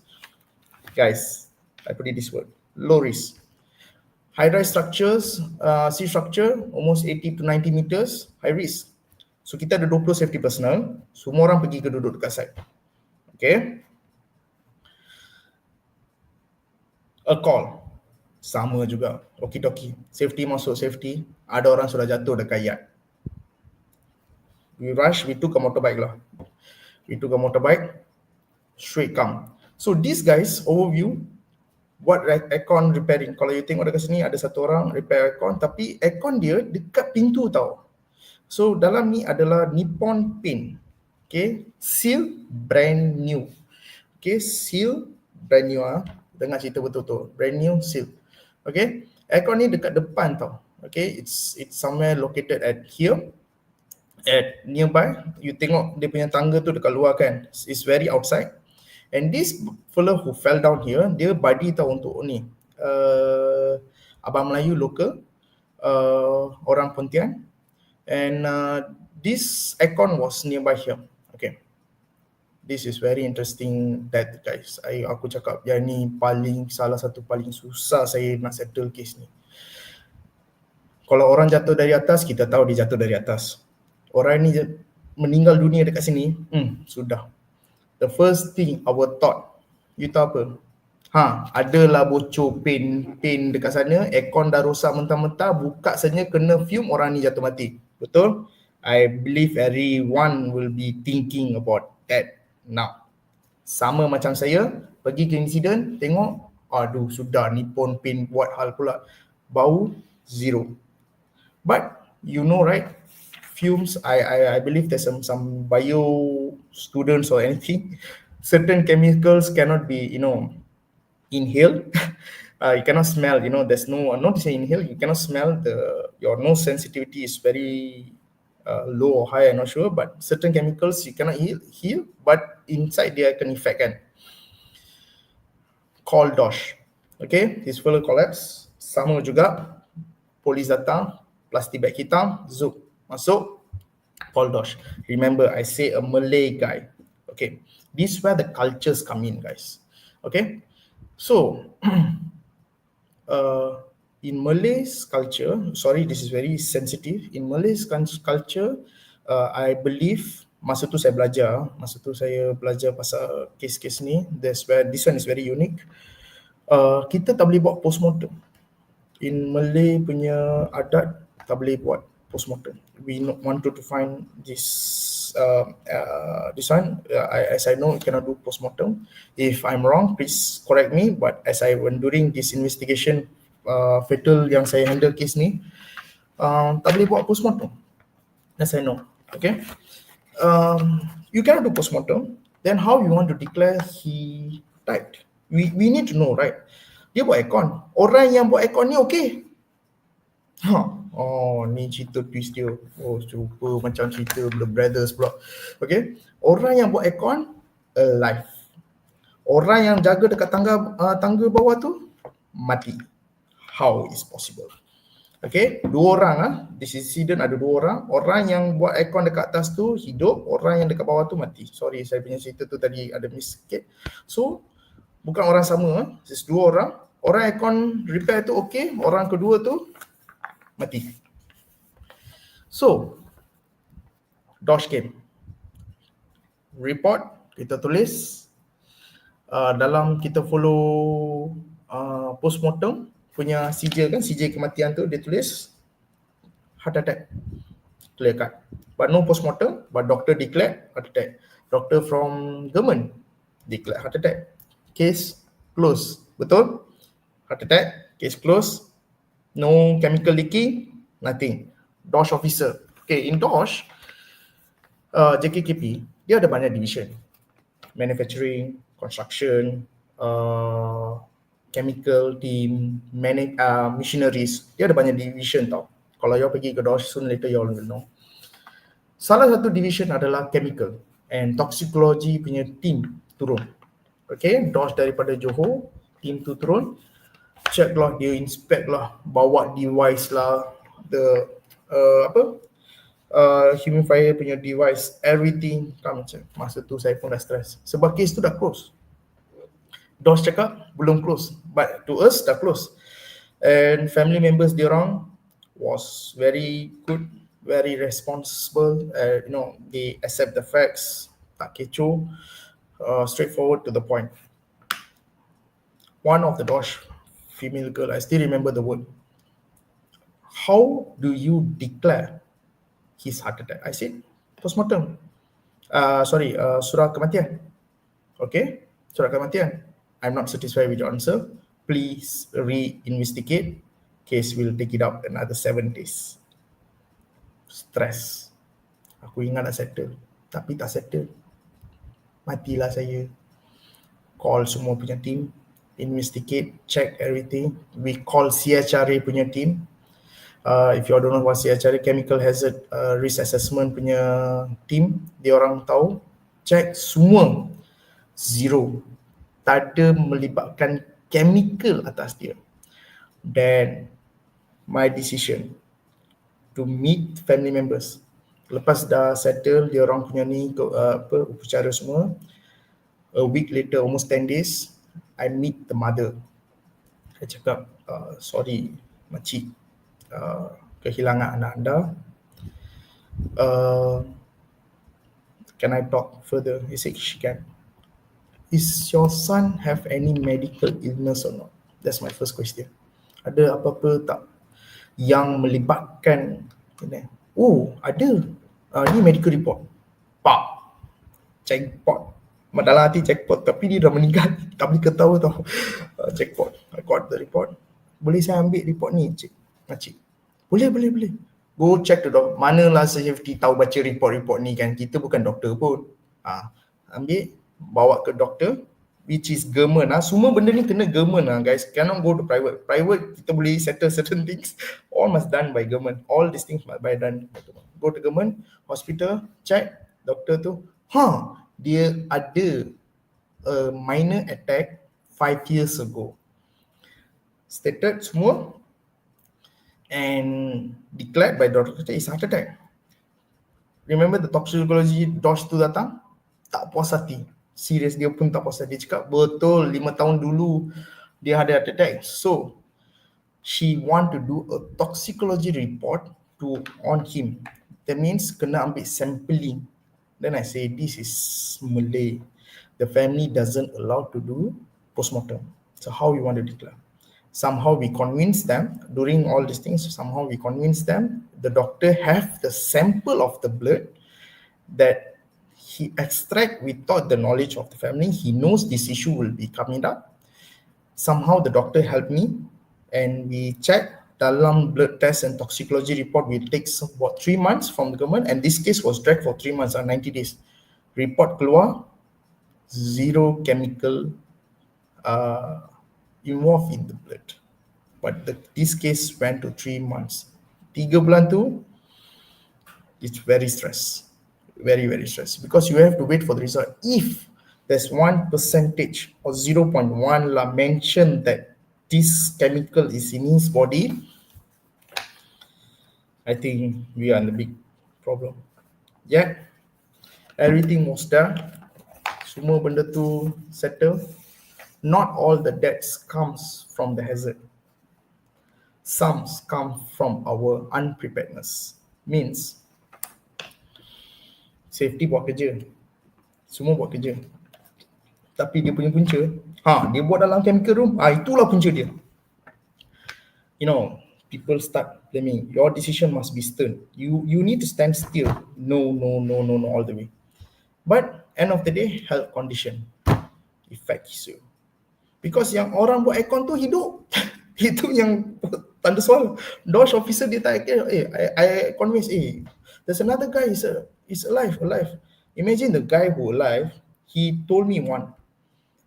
Guys, I put it this word, low risk. High-rise structures, C structure, almost 80 to 90 meters, high risk. So kita ada 20 safety personnel, semua orang pergi ke duduk dekat site. Okay. A call, sama juga, okie-dokie. Safety masuk safety, ada orang sudah jatuh dekat yard. We rush, we took a motorbike lah. We took a motorbike, straight come. So these guys, overview, what aircon repairing. Kalau you tengok dekat sini, ada satu orang repair aircon, tapi aircon dia dekat pintu tau. So dalam ni adalah Nippon Paint. Okay, seal brand new. Okay, seal brand new Dengar cerita betul-betul. Brand new seal. Okay, aircon ni dekat depan tau. Okay, it's somewhere located at here. At nearby, you tengok dia punya tangga tu dekat luar kan. It's very outside. And this fellow who fell down here, dia body tahu untuk ni. Abang Melayu local, orang Pontian. And this aircon was nearby here. Okay. This is very interesting that guys. Aku cakap yang ni salah satu paling susah saya nak settle case ni. Kalau orang jatuh dari atas, kita tahu dia jatuh dari atas. Orang ni meninggal dunia dekat sini, sudah. The first thing our thought, you tahu apa? Adalah bocor paint dekat sana, aircon dah rosak mentah-mentah, buka saja kena fume, orang ni jatuh mati. Betul? I believe everyone will be thinking about that now. Sama macam saya, pergi ke insiden, tengok, aduh sudah Nippon Paint buat hal pula. Bau, zero. But, you know right, fumes, I believe there's some bio students or anything, certain chemicals cannot be, inhale. You cannot smell, there's no, not to say inhale, you cannot smell, your nose sensitivity is very low or high, I'm not sure, but certain chemicals you cannot heal, but inside dia akan infect kan. Call Dosh. Okay, his fellow collapse. Sama juga, polis datang, plastik bag hitam, zup, masuk, call Dosh. Remember, I say a Malay guy. Okay, this is where the cultures come in, guys. Okay, so in Malay's culture, sorry, this is very sensitive. In Malay's culture, I believe masa tu saya belajar pasal kes-kes ni. That's where this one is very unique. Kita tak boleh buat postmortem. In Malay punya adat tak boleh buat postmortem. We wanted to find this one. As I know, you cannot do postmortem. If I'm wrong, please correct me. But as I went during this investigation, fatal yang saya handle case ni, tak boleh buat postmortem. As I know, okay. You cannot do postmortem. Then how you want to declare he died? We need to know, right? Dia buat aircon. Orang yang buat aircon ni okay. Oh, ni cerita twist dia. Oh, super macam cerita The Brothers pula. Okay. Orang yang buat aircon alive. Orang yang jaga dekat tangga bawah tu mati. How is possible? Okay, 2 orang This incident ada 2 orang. Orang yang buat aircon dekat atas tu hidup, orang yang dekat bawah tu mati. Sorry, saya punya cerita tu tadi ada miss sikit. So, bukan orang sama, just 2 orang. Orang aircon repair tu okay, orang kedua tu mati. So, Dosh came. Report, kita tulis. Dalam kita follow postmortem punya CJ kan, CJ kematian tu dia tulis heart attack. Clear cut. But no postmortem, but doctor declared heart attack. Doctor from government declared heart attack. Case close. Betul? Heart attack, case close. No chemical leaking, nothing. Dosh officer. Okay, in Dosh, JKKP, dia ada banyak division. Manufacturing, construction, chemical team, machineries. Dia ada banyak division tau. Kalau you pergi ke Dosh, soon later you all will know. Salah satu division adalah chemical and toxicology punya team turun. Okay, Dosh daripada Johor, team tu turun, check lah, dia inspect lah, bawa device lah, the humidifier punya device, everything. Macam masa tu saya pun dah stress sebab case tu dah close. Dosh cakap belum close, but to us dah close. And family members diorang was very good, very responsible. They accept the facts, tak kecoh, straightforward to the point. One of the Dosh female girl, I still remember the word. How do you declare his heart attack? I said postmortem. Surah kematian. Okay, surah kematian. I'm not satisfied with your answer. Please re-investigate. Case will take it up another 7 days. Stress. Aku ingat nak settle, tapi tak settle. Matilah saya. Call semua punya team, investigate, check everything. We call CHRA punya team. If you all don't know what CHRA, Chemical Hazard Risk Assessment punya team, dia orang tahu, check semua zero. Tak ada melibatkan chemical atas dia. Then my decision to meet family members. Lepas dah settle dia orang punya ni upacara semua, a week later, almost 10 days, I meet the mother. Saya cakap, sorry makcik, kehilangan anak anda. Can I talk further? He said she can. Is your son have any medical illness or not? That's my first question. Ada apa-apa tak yang melibatkan ini? Oh, ada. Ni medical report. Pak. Jackpot. Dalam hati jackpot, tapi dia dah meninggal. Tak boleh ketawa tau. Jackpot. I got the report. Boleh saya ambil report ni, cik? Makcik. Boleh. Go check the doctor. Manalah safety tahu baca report ni kan. Kita bukan doktor pun. Ambil, bawa ke doktor. which is government. Semua benda ni kena government guys. Cannot go to private. Private kita boleh settle certain things. All must done by government. All these things must be done. Go to government, hospital, check, doktor tu, dia ada a minor attack 5 years ago. Stated semua and declared by doctor is heart attack. Remember the toxicology DOS tu datang, tak puas hati. Serius, dia pun tak puas hati. Dia cakap betul 5 tahun dulu dia ada heart attack. So she want to do a toxicology report on him. That means kena ambil sampling. Then I say this is Malay. The family doesn't allow to do postmortem. So how we want to declare? Somehow we convince them during all these things. Somehow we convince them. The doctor have the sample of the blood that he extract without the knowledge of the family. He knows this issue will be coming up. Somehow the doctor helped me and we check dalam blood test and toxicology report will take about 3 months from the government, and this case was dragged for 3 months or 90 days. Report keluar, zero chemical involved in the blood. But this case went to 3 months. 3 bulan tu, it's very stress. Very, very stress. Because you have to wait for the result. If there's 1% or 0.1 mentioned that this chemical is in his body, I think we are in a big problem. Yeah, everything was done. Semua benda tu settle. Not all the deaths comes from the hazard. Some come from our unpreparedness. Means safety buat kerja. Semua buat kerja. Tapi dia punya punca, dia buat dalam chemical room, itulah punca dia. You know, people start blaming, your decision must be stern. You need to stand still. No, all the way. But end of the day, health condition affects you. Because yang orang buat aircon tu hidup. Itu yang tanda soal. DOS officer dia tak I convince, there's another guy is alive. Imagine the guy who alive, he told me one,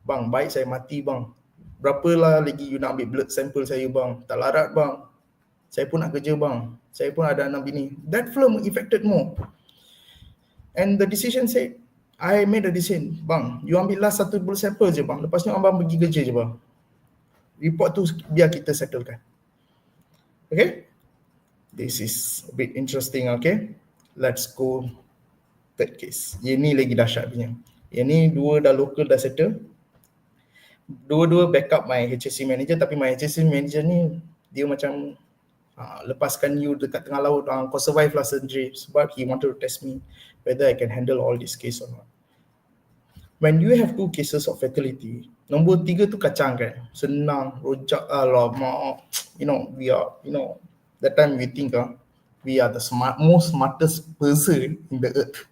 bang, baik saya mati bang. Berapalah lagi you nak ambil blood sample saya bang? Tak larat bang. Saya pun nak kerja bang. Saya pun ada anak bini. That film affected more. And the decision said, I made a decision, bang, you ambil last 1 blood sample je bang. Lepas ni abang pergi kerja je bang. Report tu biar kita settlekan. Okay? This is a bit interesting, okay? Let's go third case. Yang ni lagi dahsyat punya. Yang ni 2 dah local dah settle. Dua-dua backup my HSC manager, tapi my HSC manager ni dia macam lepaskan you dekat tengah laut, kau survive lah sendiri, sebab he wanted to test me whether I can handle all this case or not. When you have 2 cases of fatality, nombor 3 tu kacang kan, senang, rojak, alamak, we are, that time we think we are the most smartest person in the earth.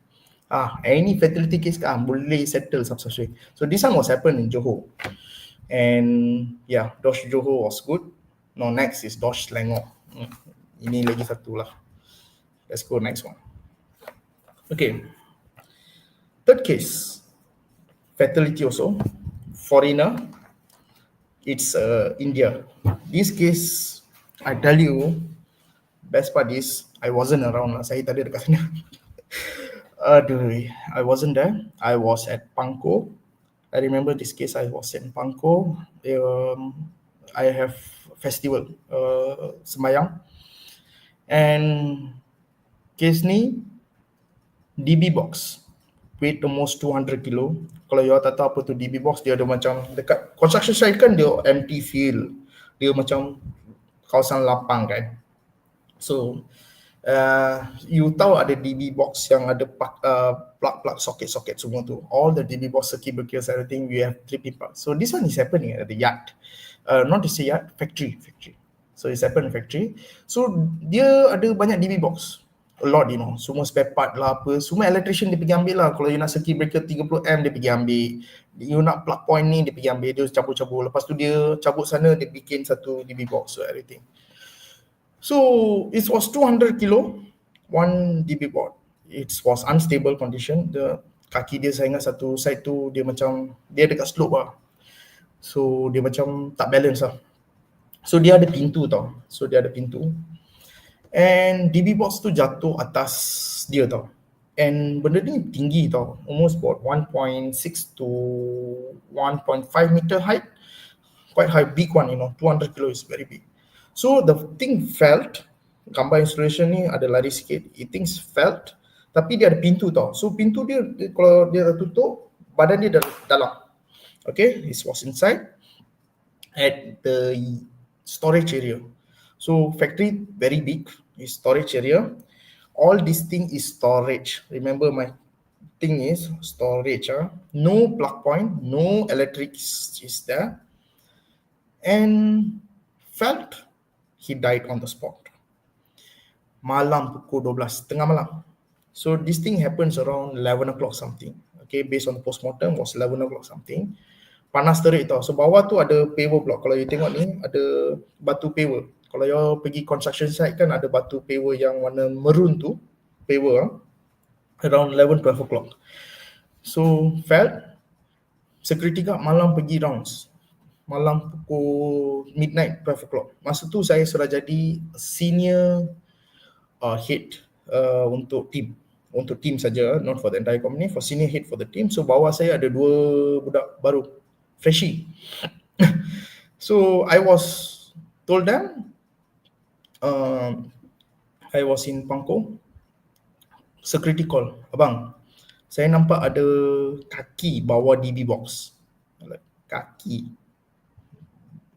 Any fatality case boleh settle substantially. So this one was happened in Johor. And yeah, DOS Johor was good. Now next is DOS Selangor. Ini lagi satu lah. Let's go next one. Okay. Third case, fatality also, foreigner. It's India. This case, I tell you, best part is I wasn't around lah. Saya tak ada dekat sana. I wasn't there. I was at Pangko. I remember this case. I was in Pangko. I have festival sembayang, and case ni DB box weight almost 200 kilo. Kalau you tak tahu apa tu DB box, dia ada macam dekat construction site kan, dia empty field, dia macam kawasan lapang kan. So you tahu ada DB box yang ada plug socket semua tu. All the DB box, circuit breakers, everything, we have 3 people. So this one is happening at the yard. Not to say yard, factory. So it's happened in factory. So dia ada banyak DB box. A lot, semua spare part lah apa. Semua electrician dia pergi ambil lah. Kalau you nak circuit breaker 30 dia pergi ambil. You nak plug point ni, dia pergi ambil. Dia cabut-cabut. Lepas tu dia cabut sana, dia bikin satu DB box, so everything. So it was 200 kilo, 1 DB board. It was unstable condition. The Kaki dia saya ingat satu side tu dia macam dia dekat slope lah. So dia macam tak balance lah. So dia ada pintu tau. And DB box tu jatuh atas dia tau. And benda ni tinggi tau. Almost about 1.6 to 1.5 meter height. Quite high, big one, 200 kilo is very big. So the thing felt, gambar installation ni ada lari sikit, it things felt, tapi dia ada pintu tau. So pintu dia kalau dia tutup, badan dia dalam. Okay, it was inside at the storage area. So factory very big, is storage area. All this thing is storage. Remember my thing is storage. No plug point, no electric is there. And felt he died on the spot. Malam pukul 12, tengah malam. So this thing happens around 11 o'clock something. Okay, based on the postmortem was 11 o'clock something. Panas terik tau. So bawah tu ada paver block. Kalau you tengok ni ada batu paver. Kalau you pergi construction site kan ada batu paver yang warna maroon tu, paver around 11-12 o'clock. So felt security guard malam pergi rounds. Malam pukul midnight 12 o'clock. Masa tu saya sudah jadi senior head untuk team saja, not for the entire company, for senior head for the team. So bawah saya ada 2 budak baru, freshie. So I was told them, I was in Pangkor, security call, abang, saya nampak ada kaki bawah DB box. Kaki.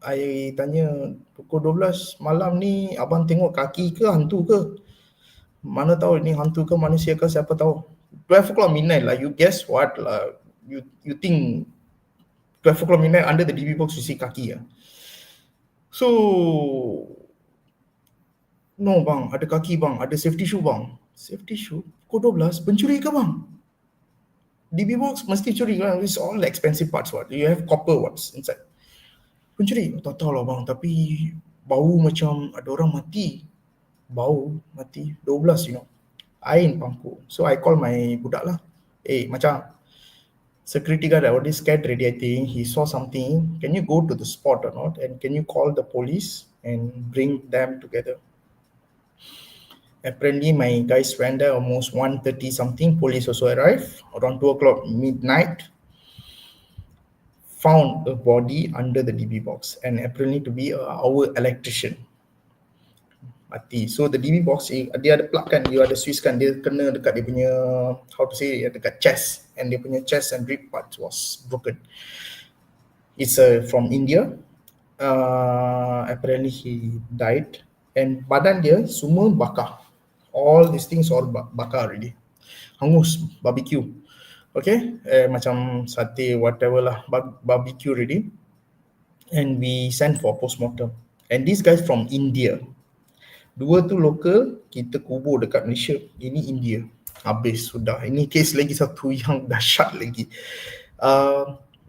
I tanya, pukul 12 malam ni abang tengok kaki ke hantu ke? Mana tahu ni hantu ke manusia ke, siapa tahu. 12 o'clock midnight lah, you guess what lah. You think 12 o'clock midnight under the DB box you see kaki ya? So, no bang, ada kaki bang, ada safety shoe bang. Safety shoe? Pukul 12, pencuri ke bang? DB box mesti curi kan, it's all expensive parts what. You have copper what's inside. Pencuri? Tak tahu lah bang, tapi bau macam ada orang mati. Bau mati 12, I in Pangkor. So I call my budak lah. Macam security guard already scared already, I think. He saw something. Can you go to the spot or not? And can you call the police and bring them together? Apparently my guys went there almost 1:30 something. Police also arrived around 2 o'clock midnight. Found a body under the DB box and apparently to be our electrician. Mati. So the DB box dia ada plug kan, dia ada switch kan, dia kena dekat dia punya, how to say, dekat chest, and dia punya chest and rib part was broken. It's from India. Apparently he died and badan dia semua bakar. All these things all bakar already. Hangus, barbecue. Okay, macam sate, whatever lah, barbecue ready. And we sent for postmortem. And these guys from India. 2 tu local, kita kubur dekat Malaysia. Ini India. Habis, sudah. Ini case lagi satu yang dahsyat lagi.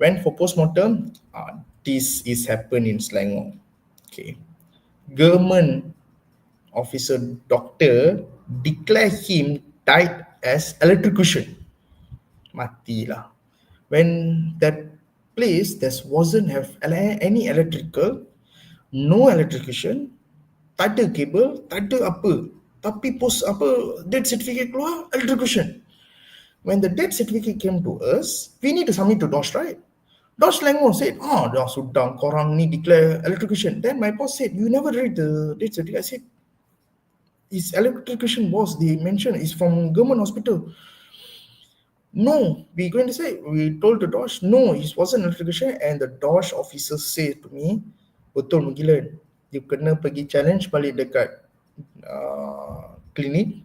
Went for postmortem, this is happen in Selangor. Okay. Government officer, doctor, declare him died as electrocution. Matilah. When that place, there wasn't have any electrical, no electrocution, tak ada kabel, tak ada apa. Tapi death certificate keluar, electrocution. When the death certificate came to us, we need to submit to DOSH, right? DOSH Selangor said, dah sudah, korang ni declare electrocution. Then my boss said, you never read the death certificate. I said, it's electrocution, boss. They mentioned it's from government hospital. No, we told the DOSH, no, it wasn't electrocution. And the DOSH officer said to me, betul Mugilan, you kena pergi challenge balik dekat clinic,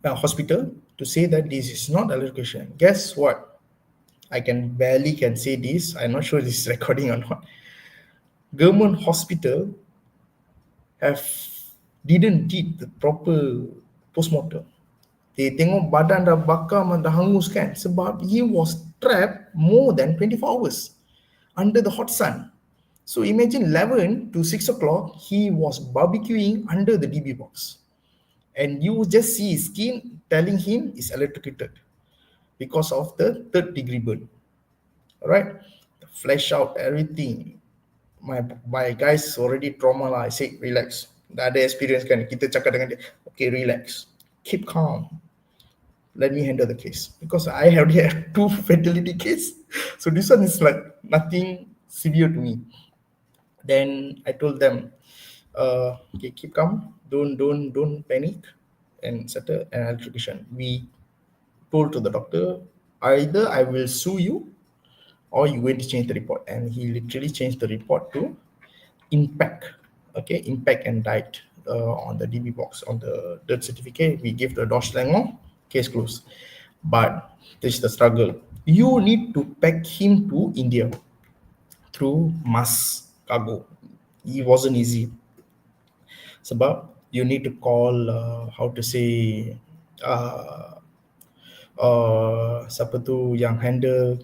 hospital, to say that this is not electrocution. Guess what? I barely can say this. I'm not sure this is recording or not. Government hospital didn't did the proper postmortem. Dia tengok badan dah bakar, dah hangus kan, sebab he was trapped more than 24 hours under the hot sun. So imagine 11 to 6 o'clock, he was barbecuing under the DB box. And you just see his skin telling him is electrocuted. because of the third degree burn. All right, flesh out everything. My guys already trauma lah. I say relax. Dah ada experience kan. Kita cakap dengan dia, okay, relax, keep calm. Let me handle the case because I already had 2 fatality case. So this one is like nothing severe to me. Then I told them, okay, keep calm, don't panic, and settle an altercation. We told to the doctor, either I will sue you or you going to change the report. And he literally changed the report to impact, okay, impact and died on the DB box. On the death certificate, we give the Dosh Langor, case closed. But this is the struggle. You need to pack him to India through mass cargo. It wasn't easy. Sebab you need to call, how to say, siapa tu yang handle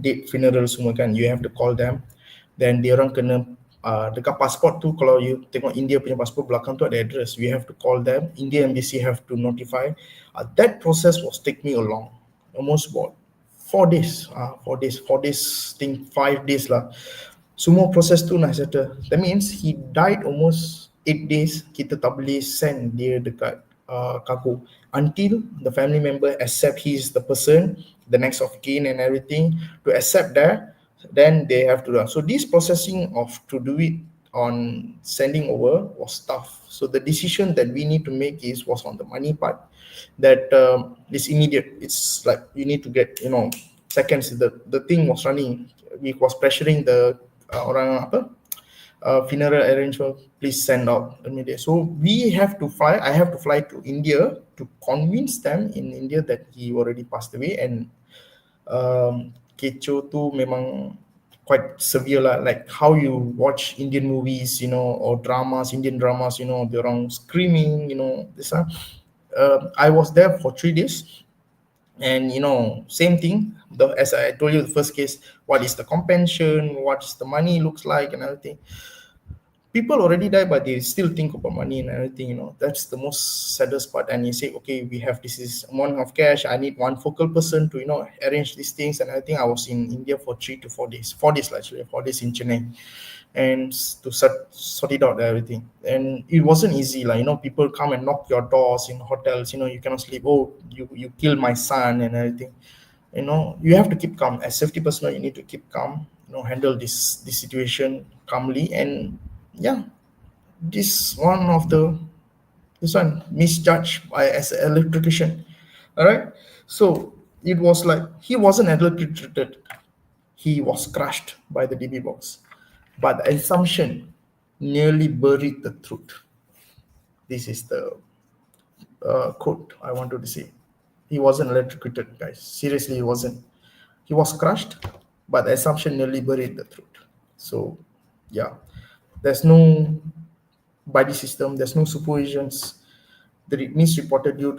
date funeral semua kan, you have to call them. Then dia orang kena dekat pasport tu, kalau you tengok India punya pasport belakang tu ada address, you have to call them. India embassy have to notify. That process was take me along almost about 4 days. 4 days, think 5 days lah. Semua proses tu nak settle. That means he died almost 8 days. Kita tak boleh send dia dekat cargo until the family member accept he is the person, the next of kin and everything, to accept that, then they have to do. So this processing of to do it on sending over was tough. So the decision that we need to make was on the money part, that is immediate. It's like you need to get, seconds. The thing was running. We was pressuring the orang funeral arrangement, please send out immediate. So we have to fly. I have to fly to India to convince them in India that he already passed away. And kecoh tu memang quite severe lah. Like how you watch Indian movies, or dramas, Indian dramas, they are screaming, this one. I was there for 3 days. And same thing, as I told you, the first case, what is the compensation, what is the money looks like and everything. People already die, but they still think about money and everything, that's the most saddest part. And you say, okay, we have this amount of cash, I need one focal person to arrange these things and everything. I was in India for 3 to 4 days, 4 days actually, 4 days in Chennai, and to sort it out everything. And it wasn't easy, like people come and knock your doors in hotels, you cannot sleep. Oh, you killed my son and everything. You have to keep calm as safety personnel. You need to keep calm, handle this situation calmly. And yeah, this one misjudged by as an electrician. All right, so it was like he wasn't electrocuted, he was crushed by the DB box, but the assumption nearly buried the truth. This is the quote I wanted to say. He wasn't electrocuted, guys. Seriously, he wasn't. He was crushed, but the assumption nearly buried the truth. So yeah, there's no body system, there's no supervisions. The misreported due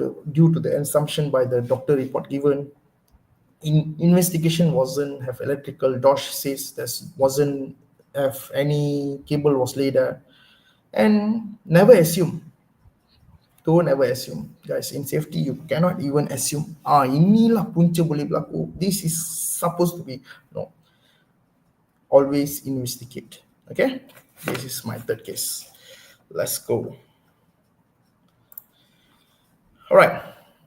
to the assumption by the doctor report given. Investigation wasn't have electrical. Dosh says there wasn't have any cable was laid there. And never assume. Don't ever assume, guys. In safety, you cannot even assume. Inilah punca boleh berlaku. This is supposed to be. No. Always investigate. Okay. This is my third case. Let's go. All right.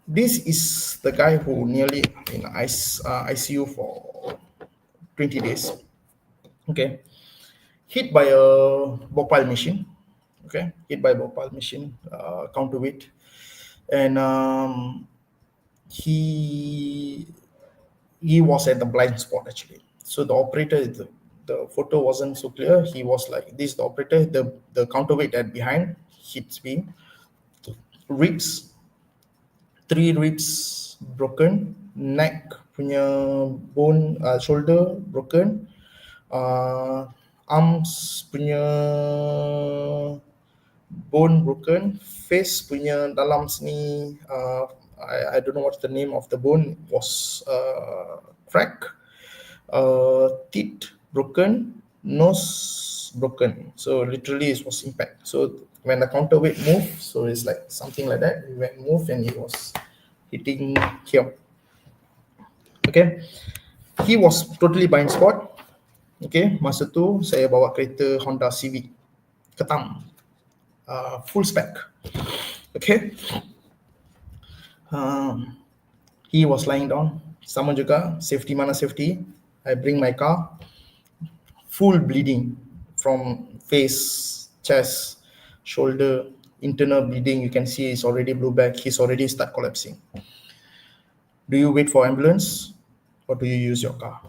This is the guy who nearly in ICU for 20 days. Okay. Hit by a Bhopal machine. Okay. Hit by a Bhopal machine, counterweight. And he was at the blind spot actually. So the operator, the photo wasn't so clear. He was like this, the operator, the counterweight at behind hits me. Ribs, 3 ribs broken, neck punya bone, shoulder broken, arms punya bone broken, face punya dalam sini, I don't know what's the name of the bone, was cracked, teeth broken, nose broken. So literally it was impact. So when the counterweight moved, so it's like something like that, it went move and it was hitting here. Okay, he was totally blind spot. Okay, masa tu saya bawa kereta Honda Civic ketam, full spec. Okay, he was lying down. Sama juga, safety mana safety. I bring my car, full bleeding from face, chest, shoulder, internal bleeding. You can see it's already blue back. He's already start collapsing. Do you wait for ambulance or do you use your car?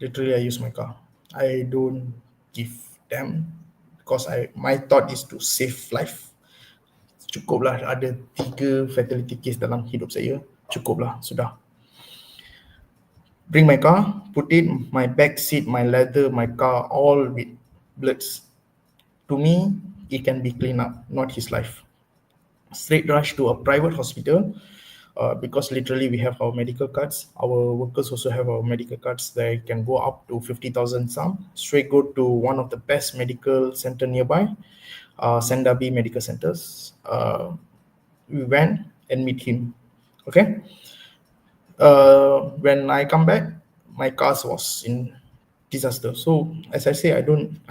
Literally, I use my car. I don't give them because my thought is to save life. Cukuplah ada 3 fatality case dalam hidup saya. Cukuplah, sudah. Bring my car, put it, my back seat, my leather, my car, all with bloods. To me, it can be cleaned up, not his life. Straight rush to a private hospital. Because literally we have our medical cards. Our workers also have our medical cards. They can go up to 50,000 some. Straight go to one of the best medical center nearby, Sendabi Medical Centers. We went and meet him. Okay. When I come back, my car was in disaster. So as I say, I don't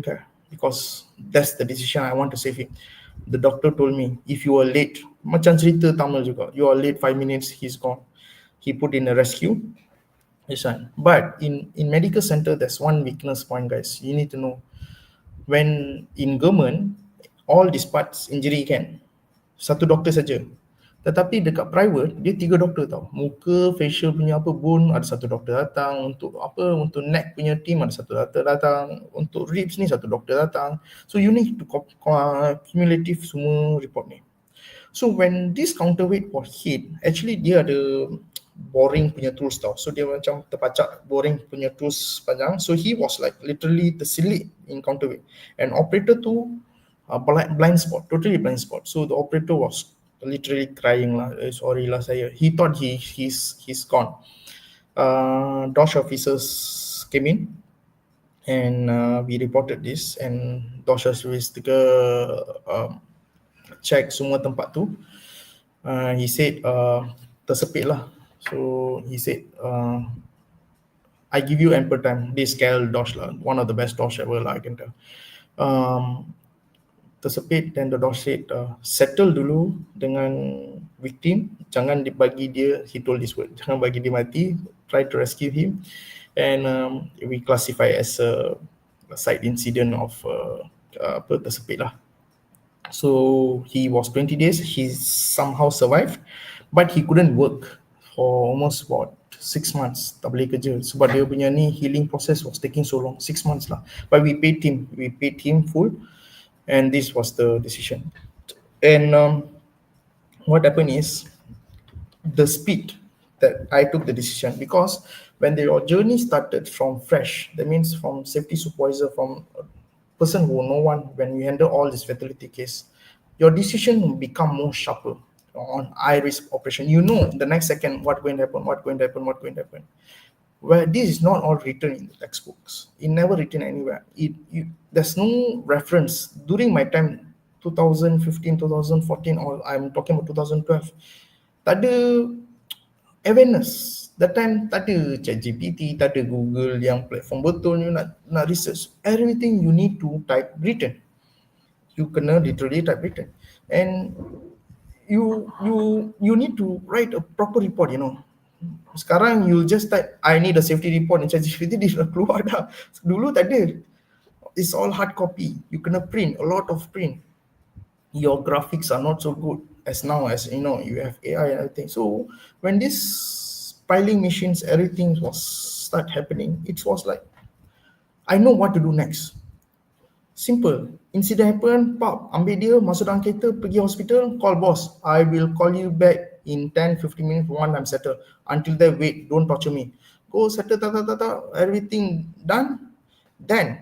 care because that's the decision. I want to save him. The doctor told me, if you are late, macam cerita Tamil juga, you are late 5 minutes, he's gone. He put in a rescue. This one. But in medical center, there's one weakness point, guys. You need to know. When in government, all these parts injury can satu doktor saja. Tetapi dekat private, dia 3 doktor tau. Muka, facial punya apa, bone, ada satu doktor datang. Untuk apa, untuk neck punya team, ada satu doktor datang. Untuk ribs ni, satu doktor datang. So you need to cumulative semua report ni. So when this counterweight was hit, actually dia ada boring punya tools tau. So dia macam terpacak boring punya tools panjang. So he was like literally tersilit in counterweight. And operator tu blind spot, totally blind spot. So the operator was literally crying lah. Sorry lah saya. He thought he's gone. DOSH officers came in and we reported this, and DOSH officers check semua tempat tu. He said tersepit lah. So he said I give you ample time. This scale DOSH lah, one of the best DOSH ever lah, I can tell. Tersepit, then the DOSH said settle dulu dengan victim, jangan bagi dia, he told this word, jangan bagi dia mati, try to rescue him, and we classify as a side incident of tersepit lah. So he was 20 days, he somehow survived, but he couldn't work for almost about 6 months, tak boleh kerja sebab dia punya ni healing process was taking so long, 6 months lah. But we paid him full, and this was the decision. And what happened is the speed that I took the decision, because when your journey started from fresh, that means from safety supervisor, from a person who no one, when you handle all this fatality case, your decision will become more sharper on high risk operation. You know the next second what going to happen. Well, this is not all written in the textbooks. It never written anywhere. There's no reference. During my time, 2015, 2014, or I'm talking about 2012, tak ada awareness. That time tak ada ChatGPT, tak ada Google yang platform betul you nak research. Everything you need to type written. You kena literally type written. And you need to write a proper report, you know. Sekarang you just type I need a safety report in ChatGPT, dia dah keluar dah. Dulu tak ada. It's all hard copy. You kena print, a lot of print. Your graphics are not so good as now, as you know, you have AI and everything. So when this piling machines, everything was start happening, it was like I know what to do next. Simple. Incident happen, pop, ambil dia, masuk dalam kereta, pergi hospital, call boss. I will call you back in 10-15 minutes once I'm settled. Until then, wait, don't torture me. Go settle, everything done. Then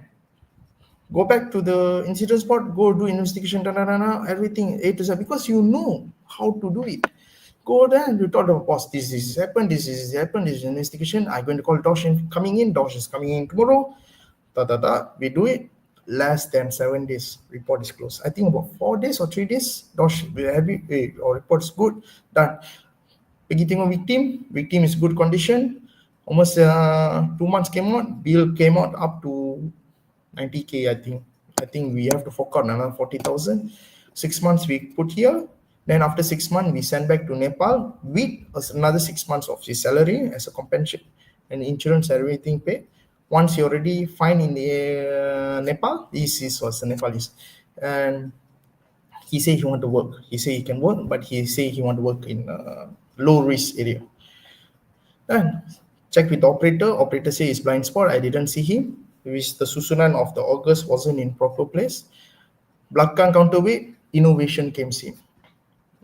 go back to the incident spot, go do investigation, everything A to Z, because you know how to do it. Go there and you talk to the boss, this is happened, this is investigation. I'm going to call DOSH coming in, DOSH is coming in tomorrow. We do it. less than 7 days, report is closed. I think about 4 days or 3 days, DOSH will have it, or report is good, done. Pergi tengok victim is good condition. Almost 2 months came out, bill came out up to 90K, I think. I think we have to fork out another 40,000. 6 months we put here. Then after 6 months, we send back to Nepal with another 6 months of his salary as a compensation and insurance, everything paid. Once you're already fine in the Nepal, this was the Nepalese, and he said he want to work. He said he can work, but he said he want to work in a low risk area. Then check with the operator. Operator say it's blind spot. I didn't see him. Which the susunan of the August wasn't in proper place. Belakang counterweight, innovation came in.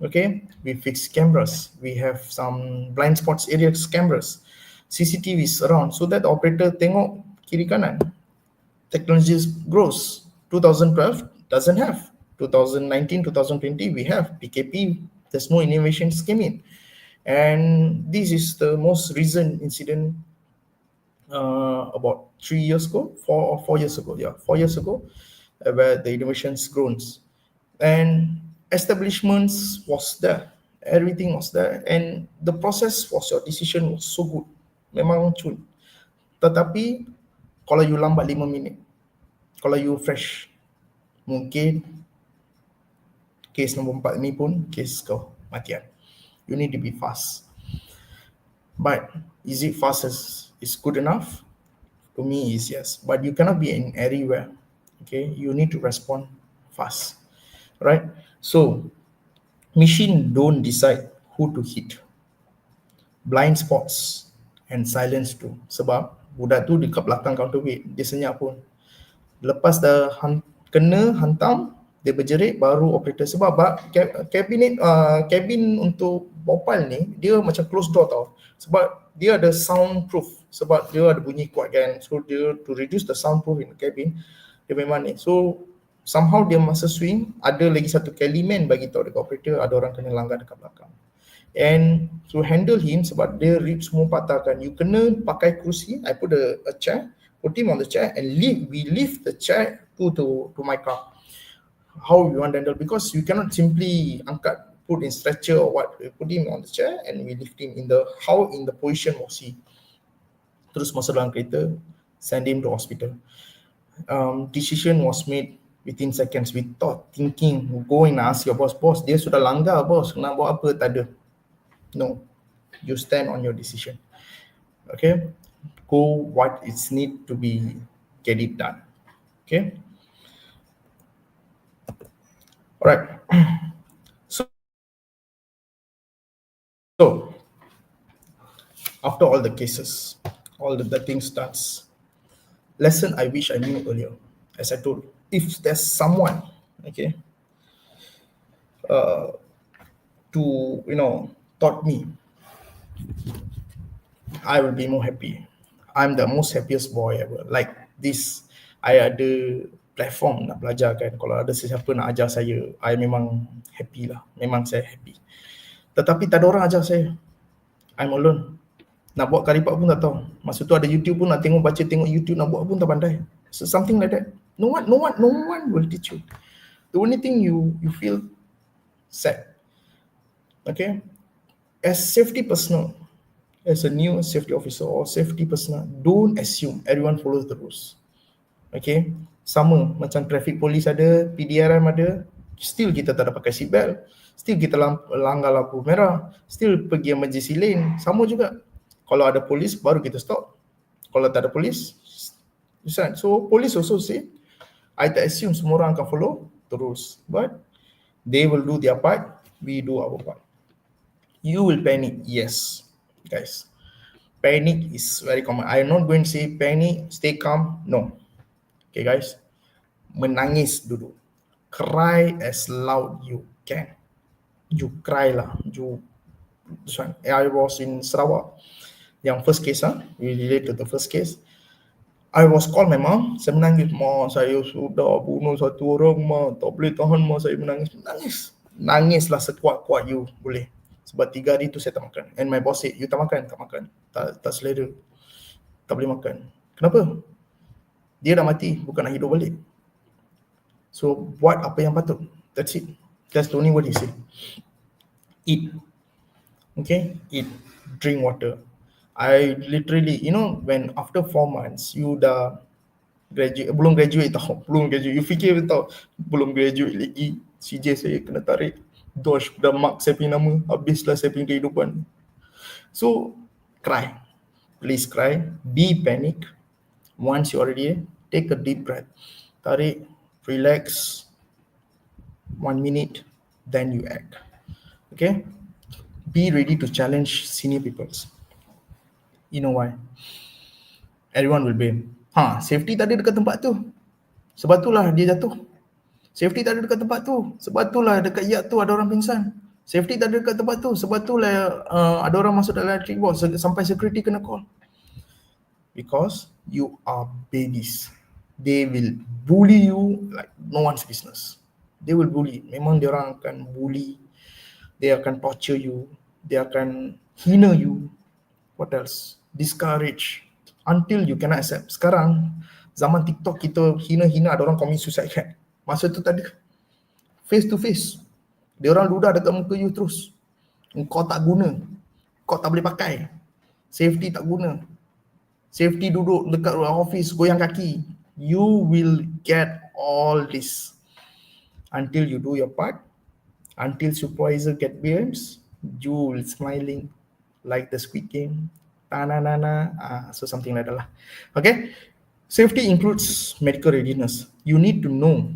Okay, we fix cameras. We have some blind spots area cameras. CCTVs around so that the operator tengok kiri kanan. Technology grows. 2012 doesn't have. 2019, 2020 we have. PKP, there's no innovations came in. And this is the most recent incident about 3 years ago, 4 years ago, 4 years ago, where the innovations grows. And establishments was there, everything was there, and the process was, your decision was so good, memang cun. Tetapi kalau you lambat 5 minit, kalau you fresh, mungkin kes nombor 4 ni pun kes kau matian. You need to be fast. But is it fast is good enough? To me is yes, but you cannot be in everywhere. Okay, you need to respond fast, right? So machine don't decide who to hit. Blind spots and silence tu. Sebab budak tu dekat belakang counterweight, dia senyap pun. Lepas dah kena hantam, dia berjerit, baru operator. Sebab cabin untuk Bhopal ni, dia macam close door tau. Sebab dia ada soundproof. Sebab dia ada bunyi kuat kan. So dia to reduce the soundproof in the cabin, dia memang ni. So somehow dia masa swing, ada lagi satu Kellyman bagi tahu dekat operator, ada orang kena langgar dekat belakang. And to handle him, sebab dia rib semua patah kan, you kena pakai kerusi. I put a chair, put him on the chair and we lift the chair to my car. How you want to handle, because you cannot simply angkat, put in stretcher or what. We put him on the chair and we lift him in the position was he. Terus masuk dalam kereta, send him to hospital. Decision was made within seconds, without thinking, go and ask your boss, dia sudah langgar bos, nak buat apa, tak ada. No, you stand on your decision. Okay, go what is need to be, get it done. Okay, all right. So after all the cases, all the things starts, lesson I wish I knew earlier. As I told, if there's someone, okay, to taught me, I will be more happy. I'm the most happiest boy ever. Like this, I ada platform nak belajar kan. Kalau ada sesiapa nak ajar saya, I memang happy lah. Memang saya happy. Tetapi tak ada orang ajar saya. I'm alone. Nak buat karipat pun tak tahu. Masa tu ada YouTube pun nak baca tengok YouTube, nak buat pun tak pandai. So something like that. No one will teach you. The only thing you feel sad. Okay? As safety personnel, as a new safety officer or safety personnel, don't assume everyone follows the rules. Okay? Sama macam traffic police ada, PDRM ada, still kita tak ada pakai seatbelt, still kita langgar lampu merah, still pergi emergency lane, sama juga. Kalau ada polis baru kita stop. Kalau tak ada polis, so police also say, I tak assume semua orang akan follow the rules, but they will do their part, we do our part. You will panic, yes, guys. Panic is very common. I'm not going to say panic, stay calm, no. Okay, guys. Menangis dulu. Cry as loud you can. You cry lah. I was in Sarawak. Yang first case, we relate to the first case. I was called my mom. Saya menangis. Ma, saya sudah bunuh satu orang, ma. Tak boleh tahan, ma. Saya menangis. Nangislah sekuat-kuat you boleh. Sebab 3 hari tu saya tak makan. And my boss said, you tak makan? Tak makan. Tak selera. Tak boleh makan. Kenapa? Dia dah mati, bukan nak hidup balik. So buat apa yang patut. That's it. That's the only word he said. Eat. Okay, eat, drink water. I literally, when after 4 months, you dah belum graduate tau, belum graduate. You fikir tau, belum graduate lagi, CJ saya kena tarik. Dosh dah mark saya punya nama, habislah saya punya kehidupan. So, cry. Please cry. Be panic. Once you're already there, take a deep breath. Tarik, relax, 1 minute, then you act. Okay? Be ready to challenge senior peoples. You know why? Everyone will blame. Safety tak ada dekat tempat tu. Sebab itulah dia jatuh. Safety tak ada dekat tempat tu. Sebab itulah dekat yard tu ada orang pingsan. Safety tak ada dekat tempat tu. Sebab itulah ada orang masuk dalam electric box sampai security kena call. Because you are babies. They will bully you like no one's business. They will bully. Memang dia orang akan bully. They akan torture you. They akan hina you. What else? Discourage. Until you cannot accept. Sekarang, zaman TikTok kita hina-hina ada orang commit suicide kan. Masa tu tak ada. Face to face. Dia orang ludah dekat muka you terus. Kau tak guna. Kau tak boleh pakai. Safety tak guna. Safety duduk dekat office, goyang kaki. You will get all this. Until you do your part. Until supervisor get BMs. You will smiling like the Squid Game. So something like that lah. Okay, safety includes medical readiness. You need to know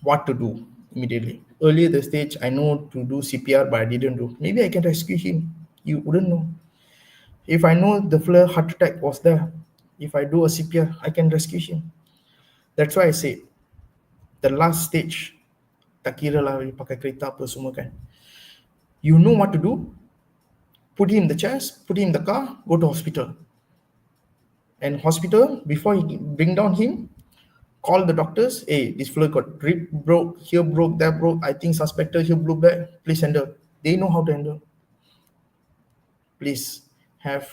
what to do immediately. Earlier the stage, I know to do CPR, but I didn't do. Maybe I can rescue him. You wouldn't know. If I know the flare heart attack was there, if I do a CPR, I can rescue him. That's why I say, the last stage, tak kira lah pakai kereta apa semua kan. You know what to do. Put him in the chest, put him in the car, go to hospital. And hospital, before you bring down him, call the doctors. Hey, this fella got rib broke, here broke, there broke. I think suspected, here blew back. Please handle. They know how to handle. Please have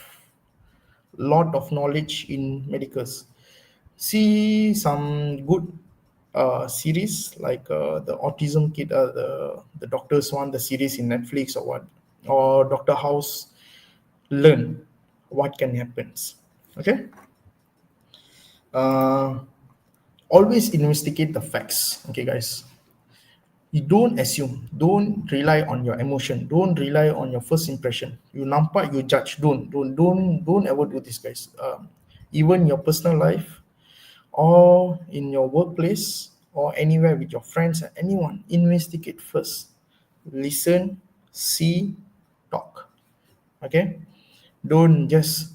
lot of knowledge in medicals. See some good series like the autism kid, the doctors one, the series in Netflix or what, or Dr. House. Learn what can happen. Okay. Always investigate the facts. Okay, guys. You don't assume. Don't rely on your emotion. Don't rely on your first impression. You nampak, you judge. Don't ever do this, guys. Even your personal life, or in your workplace, or anywhere with your friends and anyone, investigate first. Listen, see, talk. Okay? Don't just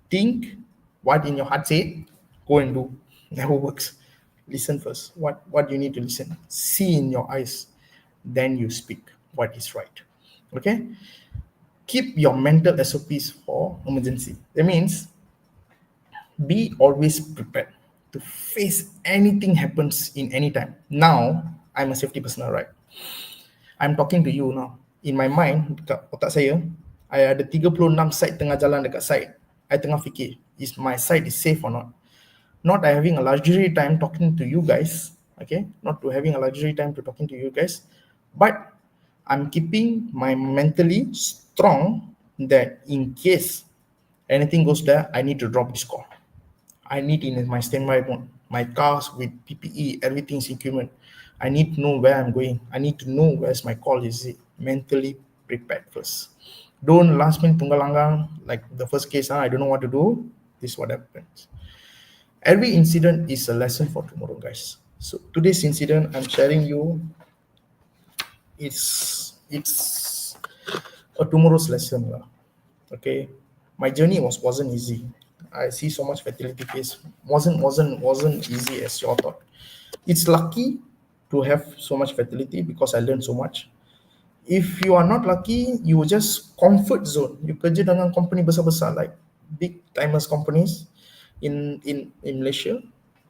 think what in your heart say, go and do. Never works. Listen first. What you need to listen. See in your eyes. Then you speak what is right. Okay? Keep your mental SOPs for emergency. That means be always prepared to face anything happens in any time. Now, I'm a safety personnel, right? I'm talking to you now. In my mind, dekat otak saya, I ada 36 site tengah jalan dekat site. I tengah fikir, is my site is safe or not? Not having a luxury time talking to you guys, okay? Not to having a luxury time to talking to you guys, but I'm keeping my mentally strong that in case anything goes there, I need to drop this call. I need in my standby mode, my cars with PPE, everything's equipment. I need to know where I'm going. I need to know where's my call is. Mentally prepared first. Don't last minute tunggal langgang like the first case. I don't know what to do. This is what happens. Every incident is a lesson for tomorrow, guys. So today's incident I'm sharing you, it's a tomorrow's lesson. Okay, my journey wasn't easy. I see so much fatality case. Wasn't easy as you thought. It's lucky to have so much fatality because I learned so much. If you are not lucky, you just comfort zone. You kerja dengan company besar-besar like big timers companies in Malaysia.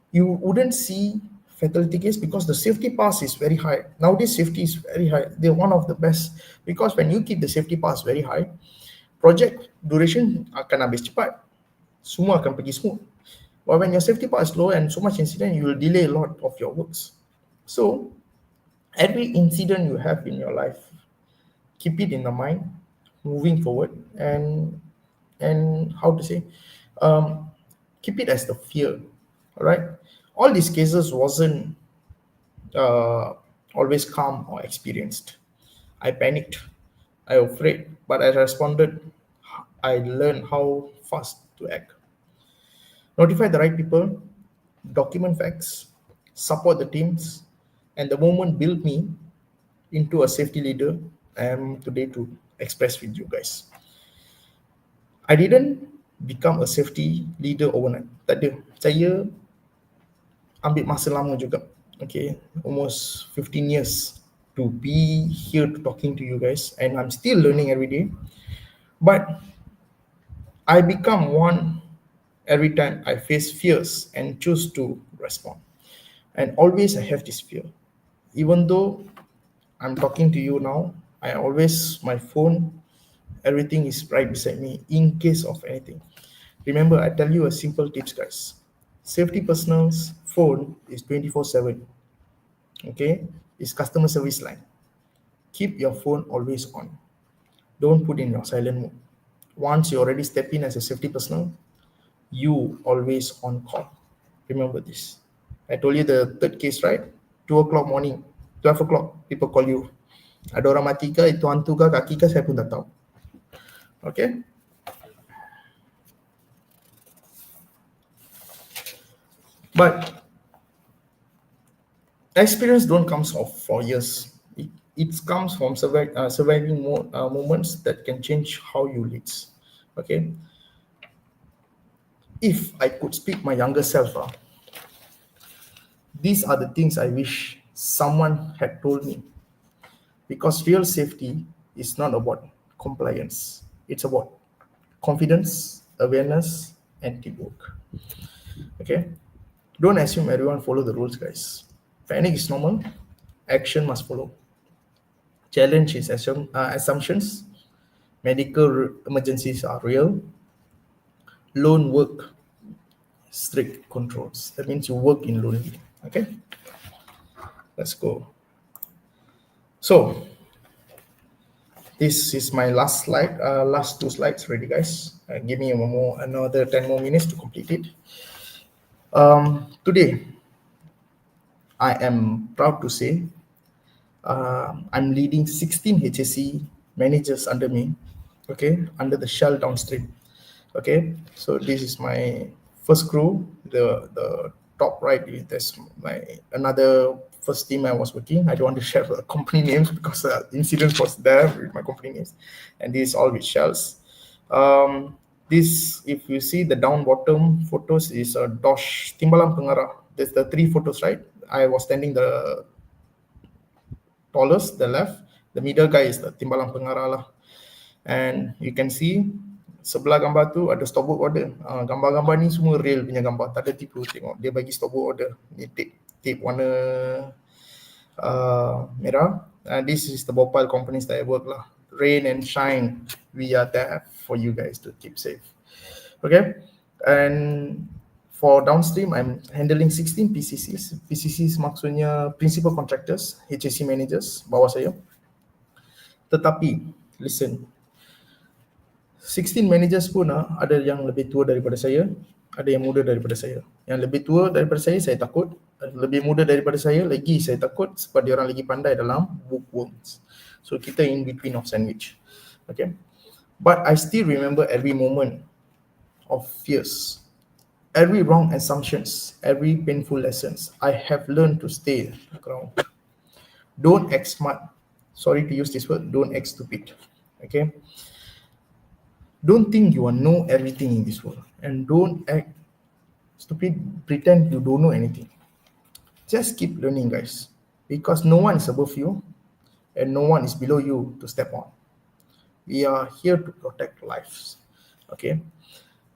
You wouldn't see fatality case because the safety pass is very high. Nowadays, safety is very high. They're one of the best because when you keep the safety pass very high, project duration akan habis cepat. Semua akan pergi smooth. But when your safety part is low and so much incident, you will delay a lot of your works. So every incident you have in your life, keep it in the mind, moving forward, and how to say, um, keep it as the fear. All right. All these cases wasn't uh, always calm or experienced. I panicked, I afraid, but I responded. I learned how fast to act. Notify the right people, document facts, support the teams, and the moment built me into a safety leader I am today to express with you guys. I didn't become a safety leader overnight. Tak ada. Saya ambil masa lama juga. Okay, almost 15 years to be here to talking to you guys, and I'm still learning every day. But I become one every time I face fears and choose to respond. And always I have this fear. Even though I'm talking to you now, I always, my phone, everything is right beside me in case of anything. Remember, I tell you a simple tips, guys. Safety personnel's phone is 24/7. Okay? It's customer service line. Keep your phone always on. Don't put in your silent mode. Once you already step in as a safety personnel, you always on call. Remember this. I told you the third case, right? 2 o'clock morning, 12 o'clock, people call you. Ada orang mati ke, itu hantu ke, kaki ke, saya pun tak tahu. Okay? But experience don't comes off for years. It comes from surviving moments that can change how you lead. Okay? If I could speak my younger self, these are the things I wish someone had told me. Because real safety is not about compliance. It's about confidence, awareness, and teamwork. Okay? Don't assume everyone follow the rules, guys. Panic is normal. Action must follow. Challenge is assumptions. Medical emergencies are real. Lone work, strict controls. That means you work in lonely. Okay? Let's go. So, this is my last slide, last two slides ready, guys. Give me another 10 more minutes to complete it. Today, I am proud to say I'm leading 16 HSC managers under me, okay, under the Shell downstream. Okay, so this is my first crew, the top right, that's my another first team I was working. I don't want to share the company names because incident was there with my company names, and this is all with Shells. This, if you see the down bottom photos, is a Dosh Timbalan Pengarah. There's the three photos, right? I was standing the tallest, the left. The middle guy is the Timbalan Pengarah lah. And you can see sebelah gambar tu ada stop work order. Gambar-gambar ni semua real punya gambar, tak ada tipu. Tengok dia bagi stop work order. Ni tape warna merah. This is the Bhopal companies that I work lah. Rain and shine, we are there for you guys to keep safe. Okay, and for downstream, I'm handling 16 PCCs. PCCs maksudnya principal contractors, HSC managers, bawah saya. Tetapi, listen, 16 managers pun ada yang lebih tua daripada saya, ada yang muda daripada saya. Yang lebih tua daripada saya takut. Lebih muda daripada saya lagi saya takut sebab dia orang lagi pandai dalam bookworms. So kita in between of sandwich. Okay. But I still remember every moment of fears, every wrong assumptions, every painful lessons. I have learned to stay ground. Don't act smart. Sorry to use this word. Don't act stupid. Okay. Don't think you know everything in this world, and don't act stupid, pretend you don't know anything. Just keep learning, guys, because no one is above you and no one is below you to step on. We are here to protect lives. Okay.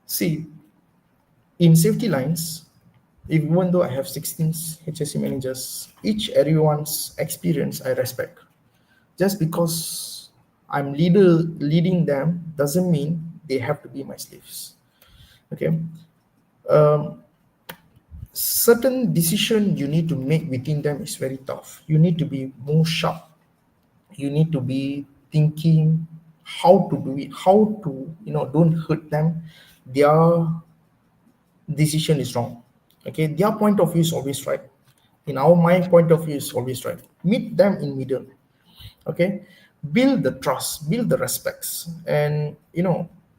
See, in safety lines, even though I have 16 HSC managers, everyone's experience I respect. Just because I'm leading them doesn't mean they have to be my slaves. Okay. certain decision you need to make within them is very tough. You need to be more sharp. You need to be thinking how to do it, how to, don't hurt them. Their decision is wrong. Okay, their point of view is always right. My point of view is always right. Meet them in middle. Okay, build the trust, build the respects, and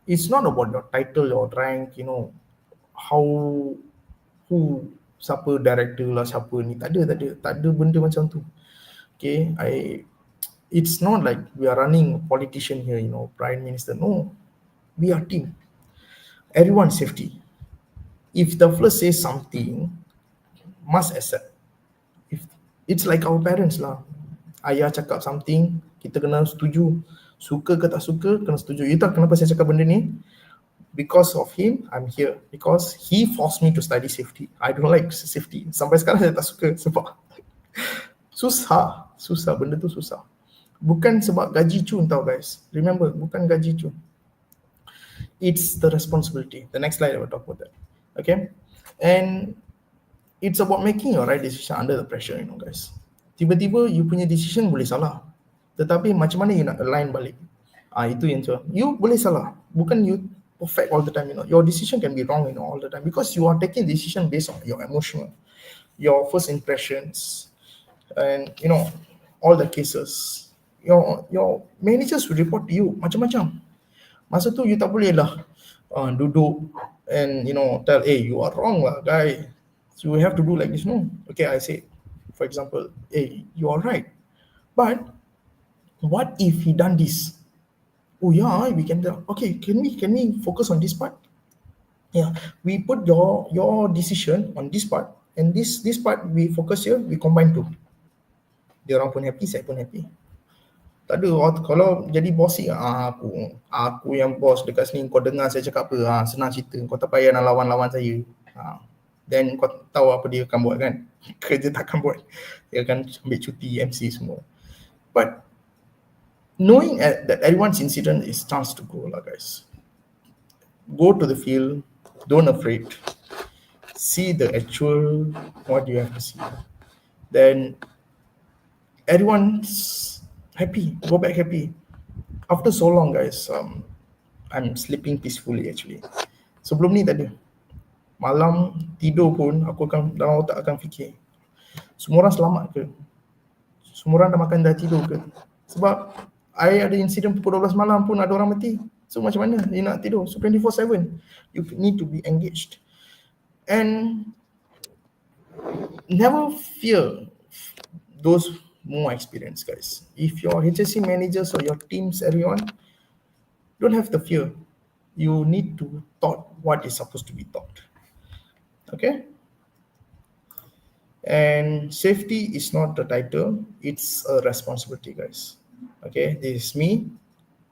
it's not about your title or rank. How who siapa director lah, siapa ni, tak ada benda macam tu. Okay, it's not like we are running a politician here, prime minister. No, we are team. Everyone safety. If the first says something, must accept. If it's like our parents lah, ayah cakap something, kita kena setuju. Suka ke tak suka, kena setuju. You tahu kenapa saya cakap benda ni? Because of him, I'm here. Because he forced me to study safety. I don't like safety. Sampai sekarang saya tak suka sebab susah. Benda tu susah. Bukan sebab gaji cun tau guys. Remember, bukan gaji cun. It's the responsibility. The next slide I will talk about that. Okay? And it's about making your right decision under the pressure, guys. Tiba-tiba you punya decision boleh salah. Tetapi macam mana you nak align balik? Itu yang tu. You boleh salah. Bukan you perfect all the time, Your decision can be wrong, all the time. Because you are taking decision based on your emotional, your first impressions, and, all the cases. Your managers will report to you macam-macam. Masa tu you tak boleh lah duduk and, tell, hey, you are wrong lah, guy. So you have to do like this. No. Okay, I say, for example, hey, you are right. But what if he done this? Oh yeah, we can tell. Okay, can we focus on this part? Yeah, we put your decision on this part, and this part we focus here, we combine two. Dia orang pun happy, saya pun happy. Tak ada, kalau jadi bossy, aku yang boss dekat sini, kau dengar saya cakap apa, senang cerita, kau tak payah nak lawan saya. Then kau tahu apa dia akan buat kan? Kerja takkan buat. Dia akan ambil cuti MC semua. But knowing that everyone's incident is chance to grow lah guys. Go to the field, don't afraid. See the actual what you have to see. Then everyone's happy, go back happy. After so long guys, I'm sleeping peacefully actually. Sebelum ni tak ada. Malam tidur pun aku akan dalam otak akan fikir, semua orang selamat ke? Semua orang dah makan dah tidur ke? Sebab I ada insiden pukul 12 malam pun ada orang mati. So macam mana you nak tidur? So 24/7 you need to be engaged. And never fear those more experienced guys. If your HSC managers or your teams, everyone, don't have the fear. You need to thought what is supposed to be taught. Okay? And safety is not the title, it's a responsibility guys. Okay, this is me,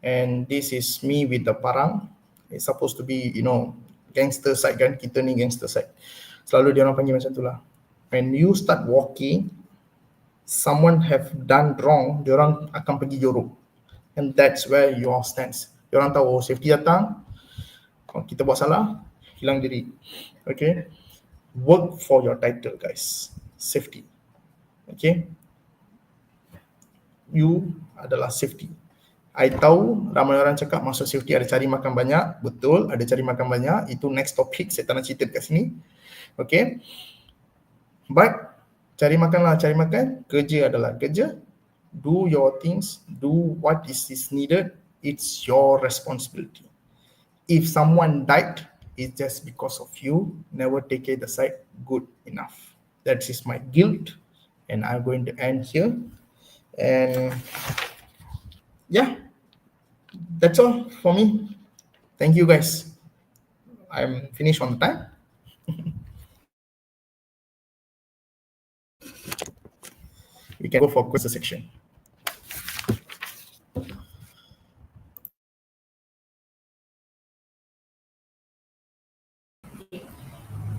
and this is me with the parang. It's supposed to be, gangster side kan, kita ni gangster side. Selalu dia orang panggil macam tu lah. When you start walking, someone have done wrong, dia orang akan pergi jorok. And that's where your stands. Dia orang tahu, safety datang, kalau kita buat salah, hilang diri. Okay, work for your title guys. Safety. Okay, you adalah safety. I tahu ramai orang cakap masuk safety ada cari makan banyak. Betul, ada cari makan banyak. Itu next topic, saya tak nak cerita kat sini. Okay, but cari makan. Kerja adalah kerja. Do your things, do what is needed. It's your responsibility. If someone died, it's just because of you never take it aside good enough. That is my guilt, and I'm going to end here. And yeah, that's all for me. Thank you guys. I'm finished on time. We can go for question section.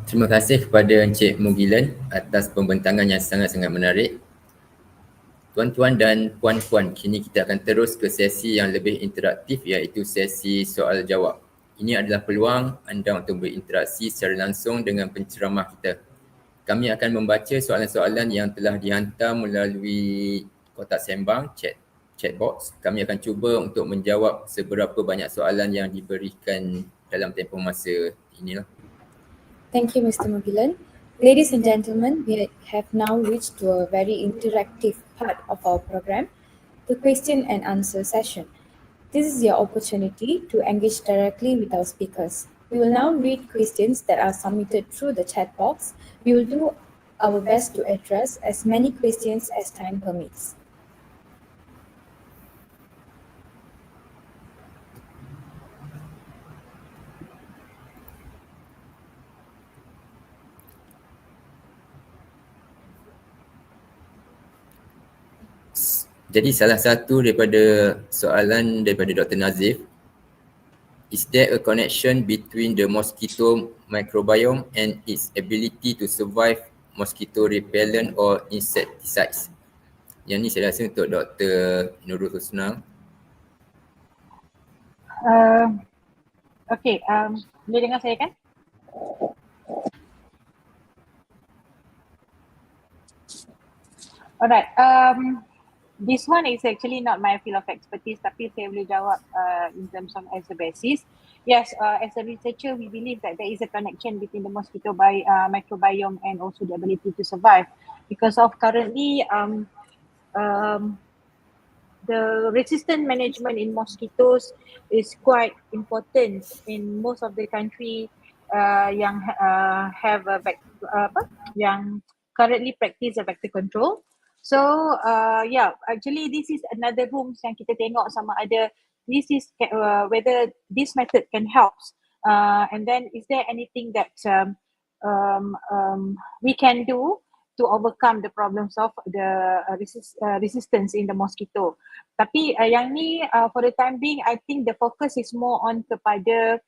Terima kasih kepada Encik Mugilan atas pembentangan yang sangat-sangat menarik. Tuan-tuan dan puan-puan, kini kita akan terus ke sesi yang lebih interaktif, iaitu sesi soal jawab. Ini adalah peluang anda untuk berinteraksi secara langsung dengan penceramah kita. Kami akan membaca soalan-soalan yang telah dihantar melalui kotak sembang, chat box. Kami akan cuba untuk menjawab seberapa banyak soalan yang diberikan dalam tempoh masa inilah. Thank you, Mr. Mugilan. Ladies and gentlemen, we have now reached to a very interactive part of our program, the question and answer session. This is your opportunity to engage directly with our speakers. We will now read questions that are submitted through the chat box. We will do our best to address as many questions as time permits. Jadi salah satu daripada soalan daripada Dr. Nazif, is there a connection between the mosquito microbiome and its ability to survive mosquito repellent or insecticides? Yang ni saya rasa untuk Dr. Nurul Husna. Okay, boleh dengar saya kan? Alright, this one is actually not my field of expertise, tapi saya boleh jawab in terms of as a basis. Yes, as a researcher, we believe that there is a connection between the mosquito microbiome and also the ability to survive, because of currently the resistant management in mosquitoes is quite important in most of the country yang have a yang currently practice a vector control. So yeah, actually this is another room yang kita tengok sama ada this is whether this method can help, and then is there anything that we can do to overcome the problems of the resistance in the mosquito. Tapi yang ni for the time being, I think the focus is more on kepada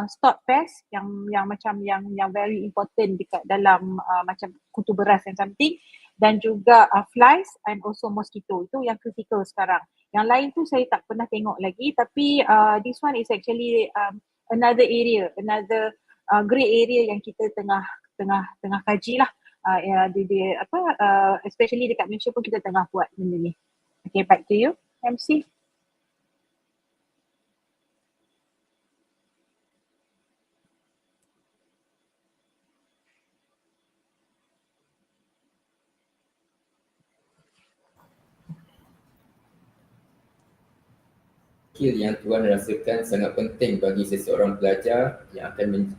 stock pest yang macam yang very important dekat dalam macam kutu beras and something, dan juga flies and also mosquito. Itu yang critical sekarang. Yang lain tu saya tak pernah tengok lagi, tapi this one is actually another area, another grey area yang kita tengah kaji lah. Especially dekat Malaysia pun kita tengah buat benda ni. Okay, back to you, MC. Skill yang tuan rasakan sangat penting bagi seseorang pelajar yang akan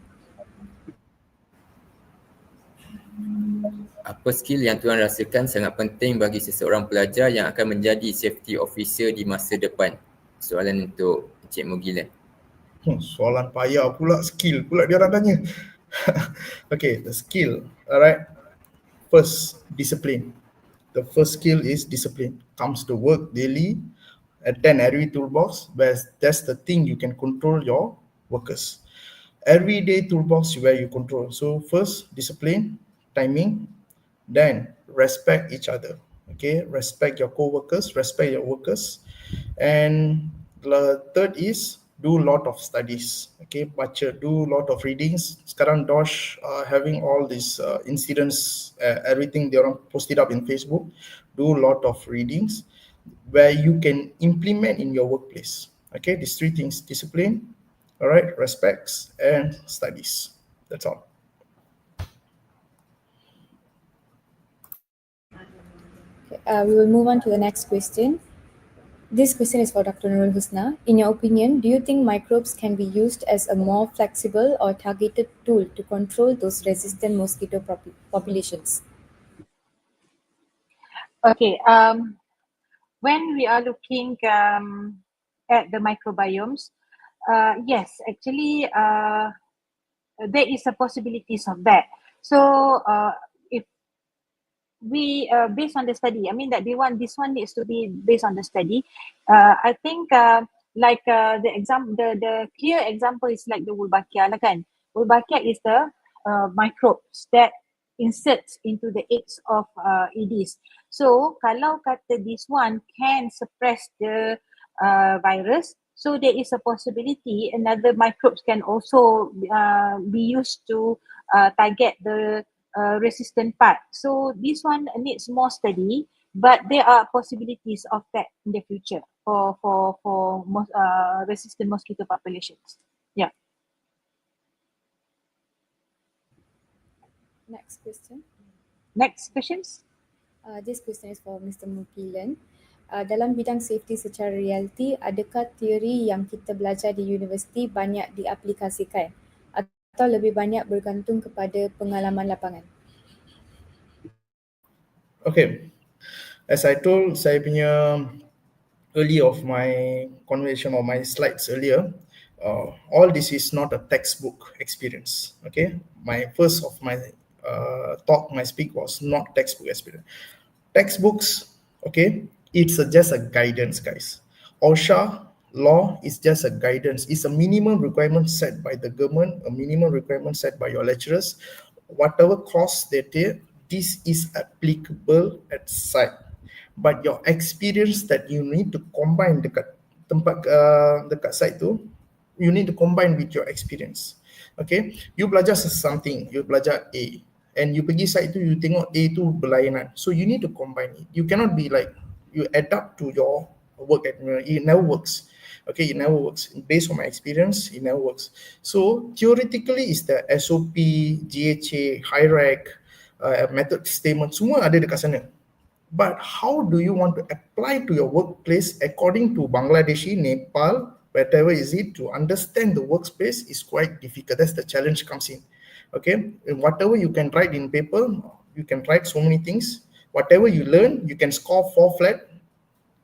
apa skill yang tuan rasakan sangat penting bagi seseorang pelajar yang akan menjadi safety officer di masa depan? Soalan untuk Encik Mugilan. Soalan payah pula, skill pula dia orang tanya. Okay, the skill. Alright. First, discipline. The first skill is discipline. Comes to work daily, attend every toolbox, where that's the thing you can control your workers. Everyday toolbox where you control. So first, discipline, timing, then respect each other. Okay, respect your co-workers, respect your workers. And the third is do a lot of studies. Okay, baca, do a lot of readings. Sekarang Dosh having all these incidents, everything they orang post it up in Facebook. Do a lot of readings where you can implement in your workplace. Okay, these three things: discipline, all right, respects, and studies. That's all. We will move on to the next question. This question is for Dr. Nurul Husna. In your opinion, do you think microbes can be used as a more flexible or targeted tool to control those resistant mosquito populations? Okay, when we are looking at the microbiomes, yes, actually there is a possibilities of that. So if we based on the study, I mean that this one needs to be based on the study. I think like the clear example is like the Wolbachia lah kan. Wolbachia is the microbes that inserts into the eggs of Aedes. So kalau kata this one can suppress the virus, so there is a possibility another microbes can also be used to target the resistant part. So this one needs more study, but there are possibilities of that in the future for resistant mosquito populations. Yeah. Next question. Next questions. This question is for Mr. Mukilan. Dalam bidang safety secara realiti, adakah teori yang kita belajar di universiti banyak diaplikasikan atau lebih banyak bergantung kepada pengalaman lapangan? Okay, as I told saya punya early of my conversation or my slides earlier, all this is not a textbook experience. Okay, my first of my talk, my speak was not textbook experience. Textbooks, okay, it's just a guidance, guys. OSHA law is just a guidance. It's a minimum requirement set by the government, a minimum requirement set by your lecturers. Whatever course they take, this is applicable at site. But your experience that you need to combine dekat tempat dekat site tu, you need to combine with your experience. Okay, you belajar something, you belajar A, and you pergi site tu, you tengok A tu berlainan. So you need to combine it. You cannot be like, you adapt to your work environment. It never works. Okay, it never works. Based on my experience, it never works. So theoretically, is the SOP, GHA, hierarchy, method statement, semua ada dekat sana. But how do you want to apply to your workplace according to Bangladeshi, Nepal, whatever is it, to understand the workspace is quite difficult. That's the challenge comes in. Okay, and whatever you can write in paper, you can write so many things. Whatever you learn, you can score 4 flat.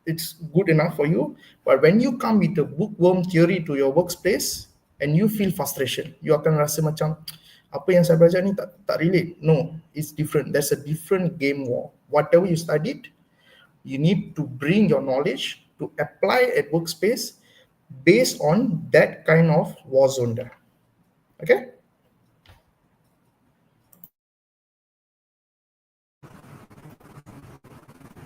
It's good enough for you. But when you come with a bookworm theory to your workplace and you feel frustration, you akan rasa macam apa yang saya belajar ni tak relate. No, it's different. There's a different game war. Whatever you studied, you need to bring your knowledge to apply at workspace based on that kind of war zone there. Okay?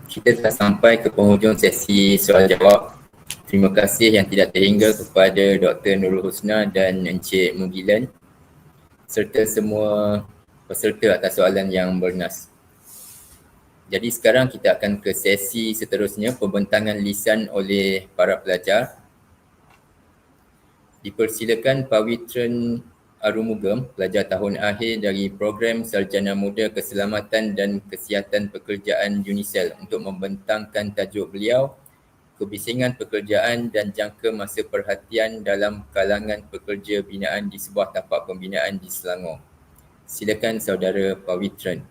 Kita telah sampai ke penghujung sesi soal jawab. Terima kasih yang tidak terhingga kepada Dr. Nurul Husna dan Encik Mugilan serta semua peserta atas soalan yang bernas. Jadi sekarang kita akan ke sesi seterusnya, pembentangan lisan oleh para pelajar. Dipersilakan Pawitran Arumugam, pelajar tahun akhir dari Program Sarjana Muda Keselamatan dan Kesihatan Pekerjaan UNICEL untuk membentangkan tajuk beliau, kebisingan pekerjaan dan jangka masa perhatian dalam kalangan pekerja binaan di sebuah tapak pembinaan di Selangor. Silakan saudara Pawitran.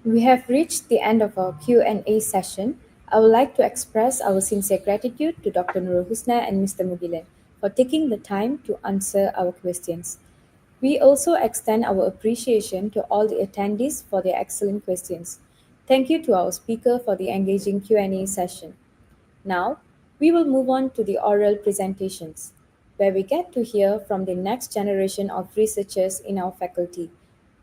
We have reached the end of our Q&A session. I would like to express our sincere gratitude to Dr. Nurul Husna and Mr. Mugilan for taking the time to answer our questions. We also extend our appreciation to all the attendees for their excellent questions. Thank you to our speaker for the engaging Q&A session. Now, we will move on to the oral presentations, where we get to hear from the next generation of researchers in our faculty.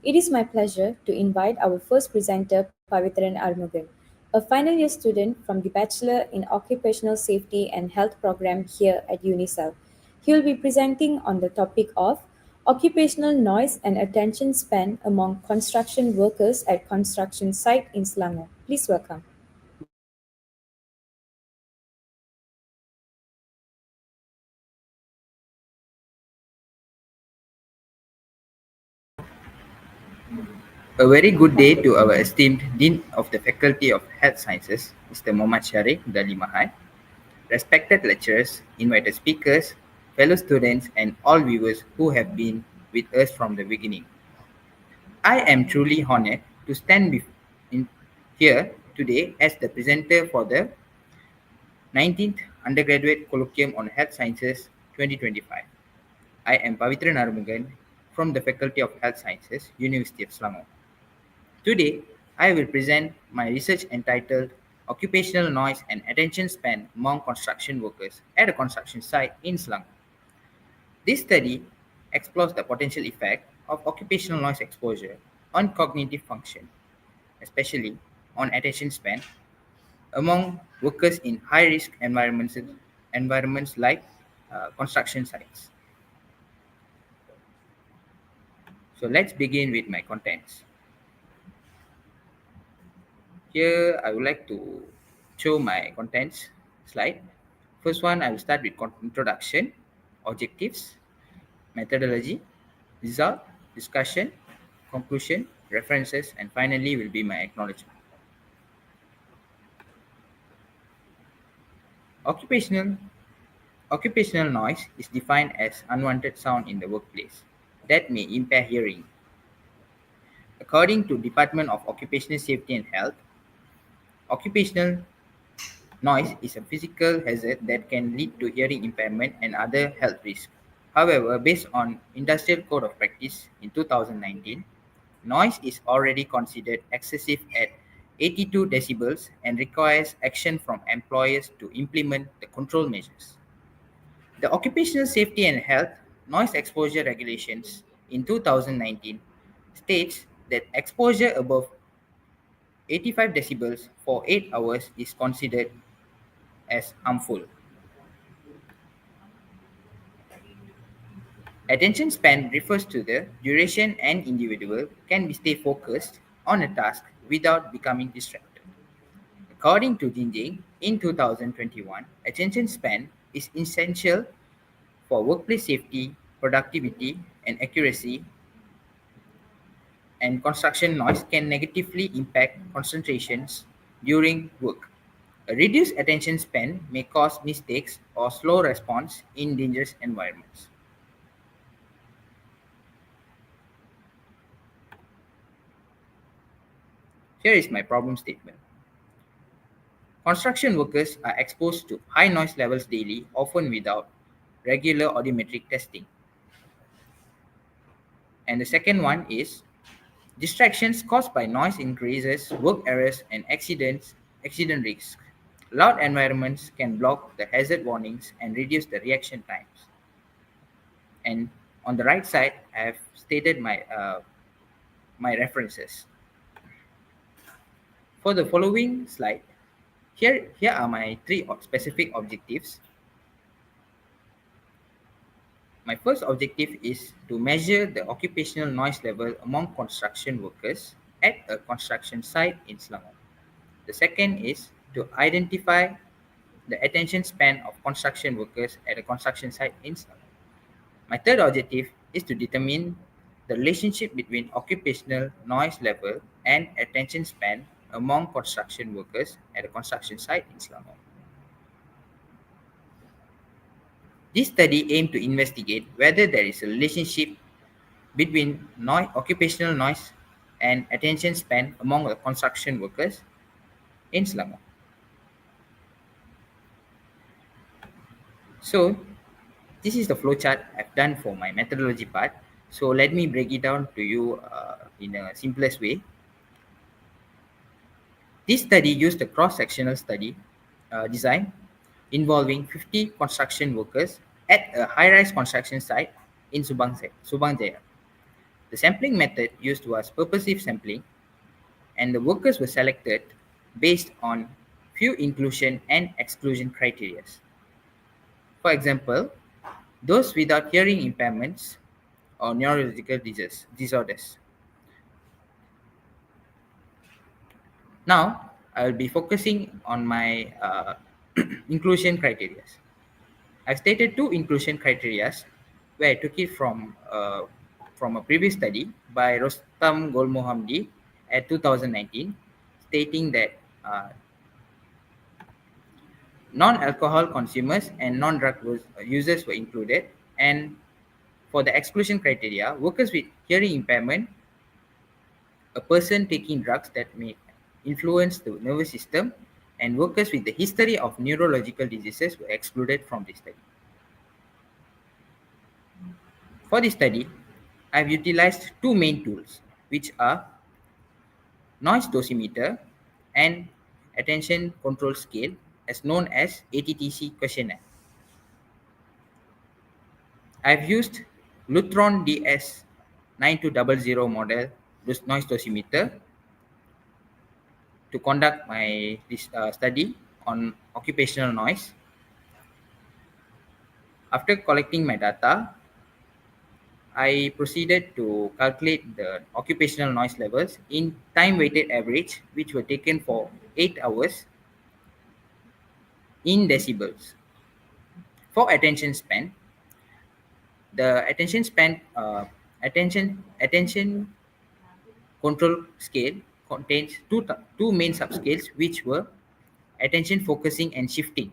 It is my pleasure to invite our first presenter, Pavitran Armugan, a final year student from the Bachelor in Occupational Safety and Health program here at UNICEL. He will be presenting on the topic of occupational noise and attention span among construction workers at construction site in Selangor. Please welcome. A very good day to our esteemed Dean of the Faculty of Health Sciences, Mr. Muhammad Syarif Dali Mahal, respected lecturers, invited speakers, fellow students, and all viewers who have been with us from the beginning. I am truly honored to stand here today as the presenter for the 19th Undergraduate Colloquium on Health Sciences 2025. I am Pavitran Arumugan from the Faculty of Health Sciences, University of Selangor. Today, I will present my research entitled Occupational Noise and Attention Span Among Construction Workers at a Construction Site in Selangor. This study explores the potential effect of occupational noise exposure on cognitive function, especially on attention span, among workers in high-risk environments like construction sites. So let's begin with my contents. Here I would like to show my contents slide. First one, I will start with introduction, objectives, methodology, result, discussion, conclusion, references, and finally will be my acknowledgement. Occupational Occupational noise is defined as unwanted sound in the workplace that may impair hearing. According to Department of Occupational Safety and Health, occupational noise is a physical hazard that can lead to hearing impairment and other health risks. However, based on Industrial Code of Practice in 2019, noise is already considered excessive at 82 decibels and requires action from employers to implement the control measures. The Occupational Safety and Health Noise Exposure Regulations in 2019 states that exposure above 85 decibels for 8 hours is considered as harmful. Attention span refers to the duration an individual can stay focused on a task without becoming distracted. According to Jinjing, in 2021, attention span is essential for workplace safety, productivity, and accuracy, and construction noise can negatively impact concentrations during work. A reduced attention span may cause mistakes or slow response in dangerous environments. Here is my problem statement. Construction workers are exposed to high noise levels daily, often without regular audiometric testing. And the second one is distractions caused by noise increases work errors and accident risks. Loud environments can block the hazard warnings and reduce the reaction times. And on the right side, I have stated my references. For the following slide, here are my three specific objectives. My first objective is to measure the occupational noise level among construction workers at a construction site in Selangor. The second is to identify the attention span of construction workers at a construction site in Selangor. My third objective is to determine the relationship between occupational noise level and attention span among construction workers at a construction site in Selangor. This study aimed to investigate whether there is a relationship between occupational noise and attention span among the construction workers in Selangor. So, this is the flowchart I've done for my methodology part. So, let me break it down to you in a simplest way. This study used a cross-sectional study design involving 50 construction workers at a high-rise construction site in Subang Jaya. The sampling method used was purposive sampling, and the workers were selected based on few inclusion and exclusion criteria. For example, those without hearing impairments or neurological disorders. Now, I will be focusing on my inclusion criteria. I've stated two inclusion criteria where I took it from a previous study by Rostam Golmohamdi at 2019, stating that non-alcohol consumers and non-drug users were included, and for the exclusion criteria, workers with hearing impairment, a person taking drugs that may influence the nervous system, and workers with the history of neurological diseases were excluded from this study. For this study, I've utilized two main tools, which are noise dosimeter and attention control scale, as known as ATTC questionnaire. I've used Lutron DS9200 model noise dosimeter to conduct my study on occupational noise. After collecting my data, I proceeded to calculate the occupational noise levels in time-weighted average, which were taken for 8 hours in decibels. For attention span, the attention control scale contains two main subscales, which were attention focusing and shifting.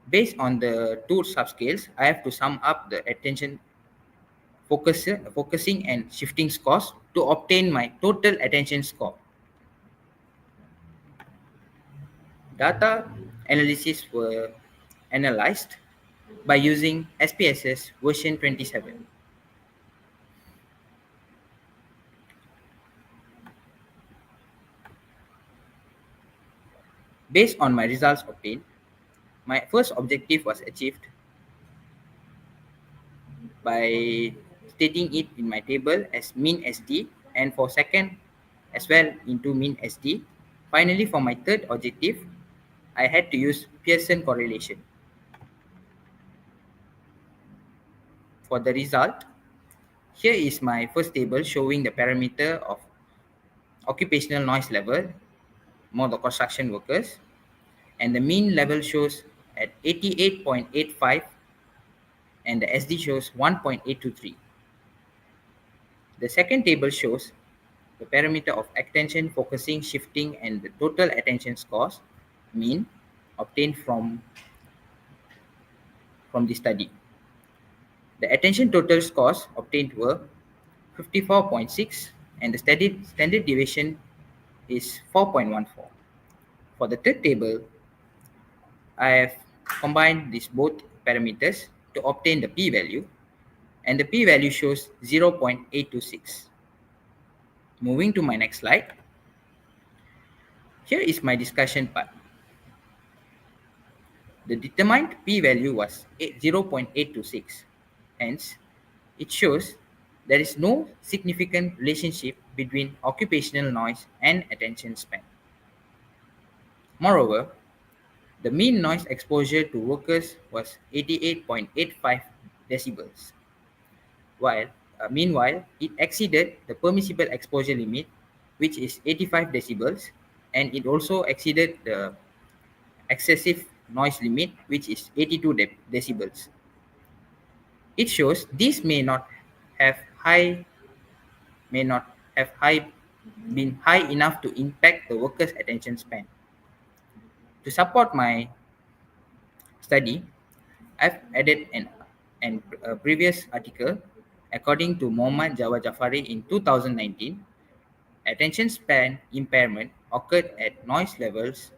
Based on the two subscales, I have to sum up the attention focusing and shifting scores to obtain my total attention score. Data analysis were analyzed by using SPSS version 27. Based on my results obtained, my first objective was achieved by stating it in my table as mean SD, and for second as well into mean SD. Finally, for my third objective, I had to use Pearson correlation. For the result, here is my first table showing the parameter of occupational noise level among the construction workers, and the mean level shows at 88.85 and the SD shows 1.823. The second table shows the parameter of attention focusing, shifting, and the total attention scores mean obtained from the study. The attention total scores obtained were 54.6 and the standard deviation is 4.14. For the third table, I have combined these both parameters to obtain the p-value, and the p-value shows 0.826. Moving to my next slide. Here is my discussion part. The determined p-value was 0.826. Hence, it shows there is no significant relationship between occupational noise and attention span. Moreover, the mean noise exposure to workers was 88.85 decibels. Meanwhile, it exceeded the permissible exposure limit, which is 85 decibels, and it also exceeded the excessive noise limit, which is 82 decibels. It shows this may not have been high enough to impact the worker's attention span. To support my study, I've added a previous article. According to Muhammad Jawad Jafari in 2019, attention span impairment occurred at noise levels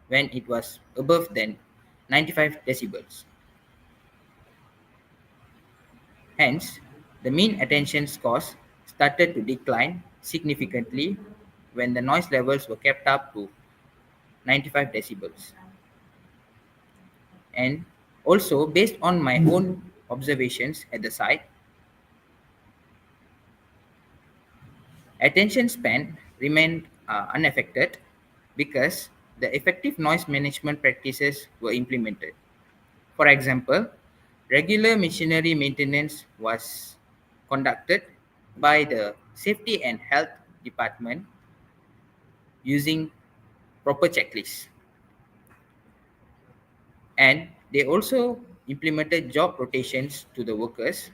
when it was above than 95 decibels. Hence, the mean attention scores started to decline significantly when the noise levels were kept up to 95 decibels. And also, based on my own observations at the site, attention span remained unaffected because the effective noise management practices were implemented. For example, regular machinery maintenance was conducted by the Safety and Health Department using proper checklists. And they also implemented job rotations to the workers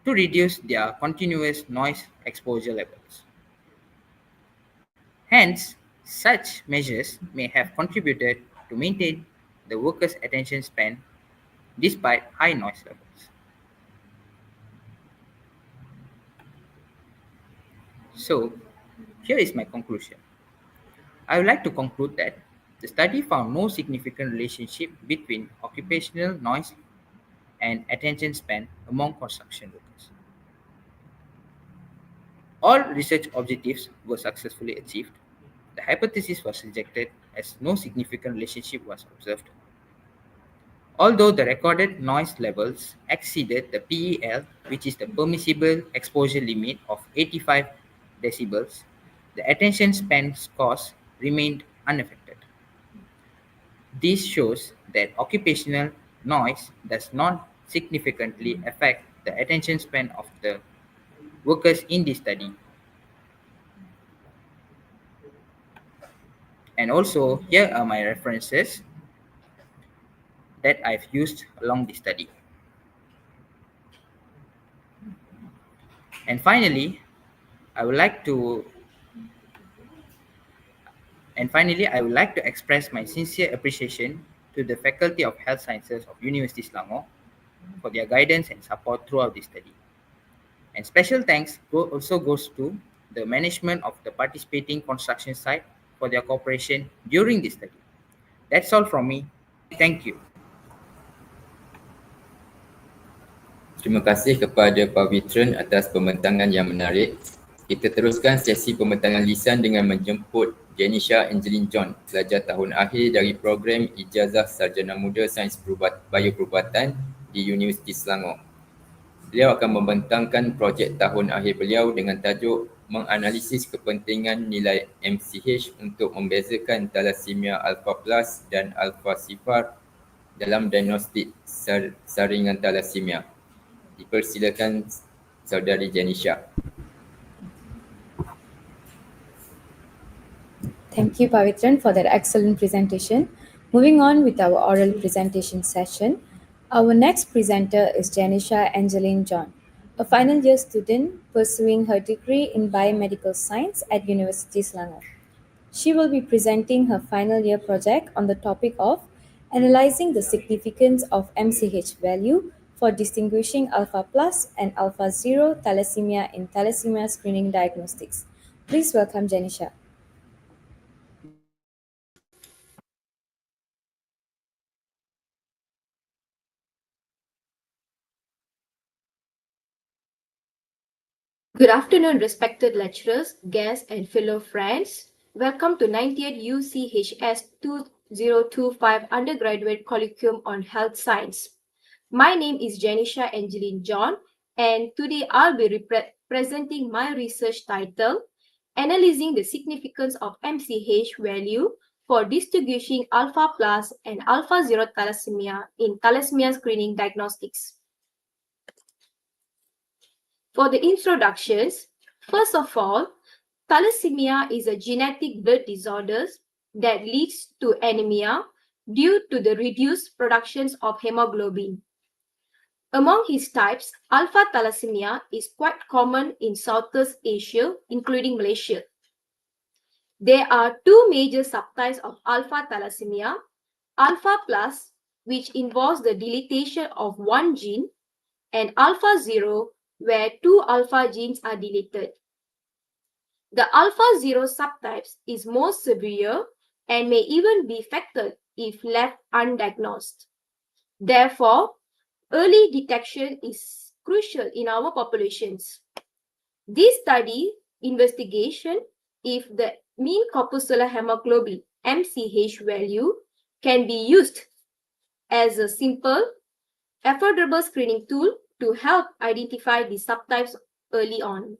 to reduce their continuous noise exposure levels. Hence, such measures may have contributed to maintain the workers' attention span despite high noise levels. So, here is my conclusion. I would like to conclude that the study found no significant relationship between occupational noise and attention span among construction workers. All research objectives were successfully achieved. The hypothesis was rejected as no significant relationship was observed. Although the recorded noise levels exceeded the PEL, which is the permissible exposure limit of 85 decibels, the attention span scores remained unaffected. This shows that occupational noise does not significantly affect the attention span of the workers in this study. And also, here are my references that I've used along the study. And finally, I would like to express my sincere appreciation to the Faculty of Health Sciences of University Selangor for their guidance and support throughout this study. And special thanks also goes to the management of the participating construction site for their cooperation during this study. That's all from me. Thank you. Terima kasih kepada Pak Vitron atas pembentangan yang menarik. Kita teruskan sesi pembentangan lisan dengan menjemput Janisha Angeline John, pelajar tahun akhir dari program Ijazah Sarjana Muda Sains Bioperubatan di Universiti Selangor. Beliau akan membentangkan projek tahun akhir beliau dengan tajuk menganalisis kepentingan nilai MCH untuk membezakan thalassemia alpha plus dan alpha sifar dalam diagnostik saringan thalassemia. Dipersilakan Saudari Janisha. Thank you, Pavitran, for that excellent presentation. Moving on with our oral presentation session, our next presenter is Janisha Angeline John, a final year student pursuing her degree in biomedical science at University Selangor. She will be presenting her final year project on the topic of analyzing the significance of MCH value for distinguishing alpha plus and alpha zero thalassemia in thalassemia screening diagnostics. Please welcome Janisha. Good afternoon, respected lecturers, guests, and fellow friends. Welcome to 90th UCHS 2025 Undergraduate Colloquium on Health Science. My name is Janisha Angeline John, and today I'll be presenting my research title, Analyzing the Significance of MCH Value for Distinguishing Alpha Plus and Alpha Zero Thalassemia in Thalassemia Screening Diagnostics. For the introductions, first of all, thalassemia is a genetic blood disorder that leads to anemia due to the reduced productions of hemoglobin. Among his types, alpha thalassemia is quite common in Southeast Asia, including Malaysia. There are two major subtypes of alpha thalassemia, alpha plus, which involves the deletion of one gene, and alpha zero, where two alpha genes are deleted. The alpha zero subtypes is more severe and may even be fatal if left undiagnosed. Therefore, early detection is crucial in our populations. This study investigation if the mean corpuscular hemoglobin MCH value can be used as a simple, affordable screening tool to help identify the subtypes early on.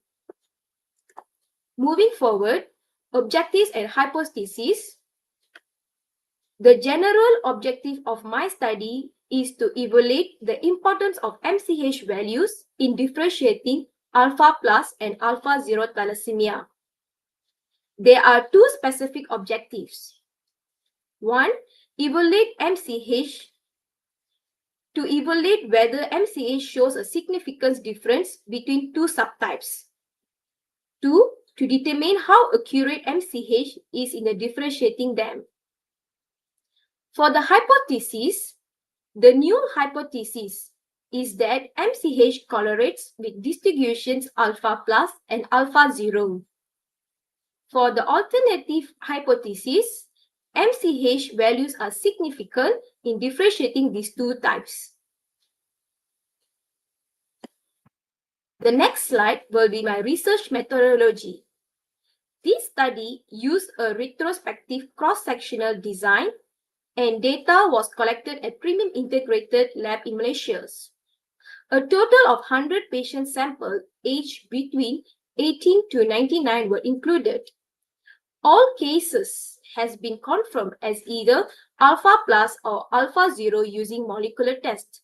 Moving forward, objectives and hypotheses. The general objective of my study is to evaluate the importance of MCH values in differentiating alpha plus and alpha zero thalassemia. There are two specific objectives. One, evaluate MCH to evaluate whether MCH shows a significant difference between two subtypes. Two, to determine how accurate MCH is in differentiating them. For the hypothesis, the new hypothesis is that MCH correlates with distributions alpha plus and alpha zero. For the alternative hypothesis, MCH values are significant in differentiating these two types. The next slide will be my research methodology. This study used a retrospective cross-sectional design and data was collected at Premium Integrated Lab in Malaysia. A total of 100 patient samples aged between 18 to 99 were included. All cases has been confirmed as either alpha plus or alpha zero using molecular test.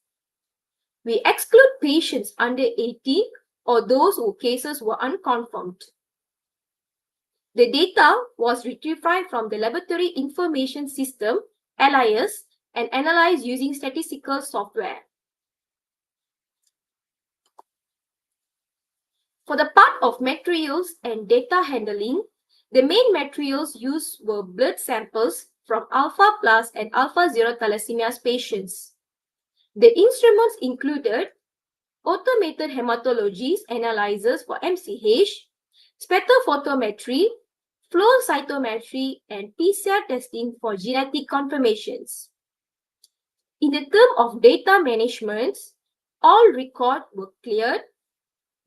We exclude patients under 18 or those whose cases were unconfirmed. The data was retrieved from the Laboratory Information System, LIS, and analyzed using statistical software. For the part of materials and data handling, the main materials used were blood samples from alpha plus and alpha 0 thalassemia patients. The instruments included automated hematology analyzers for MCH, spectrophotometry, flow cytometry, and PCR testing for genetic confirmations. In the term of data management, all records were cleared,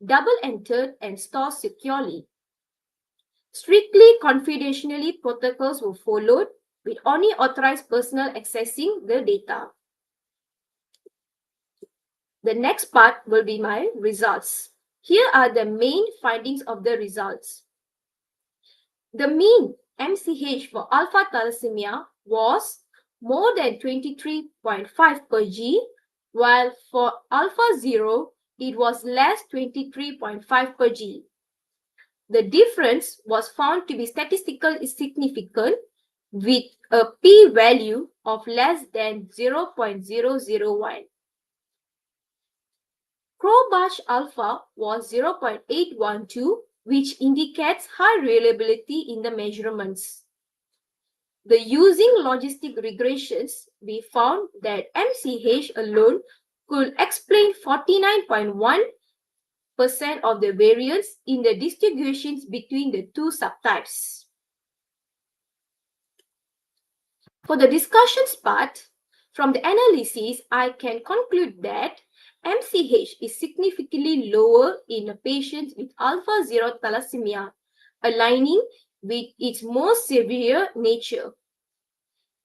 double-entered, and stored securely. Strictly confidentiality protocols were followed, with only authorized personnel accessing the data. The next part will be my results. Here are the main findings of the results. The mean MCH for alpha thalassemia was more than 23.5 per G, while for alpha 0, it was less 23.5 per G. The difference was found to be statistically significant with a p-value of less than 0.001. Crowbatch alpha was 0.812, which indicates high reliability in the measurements. Using logistic regressions, we found that MCH alone could explain 49.1% of the variance in the distributions between the two subtypes. For the discussions part, from the analysis, I can conclude that MCH is significantly lower in patients with alpha 0 thalassemia, aligning with its more severe nature.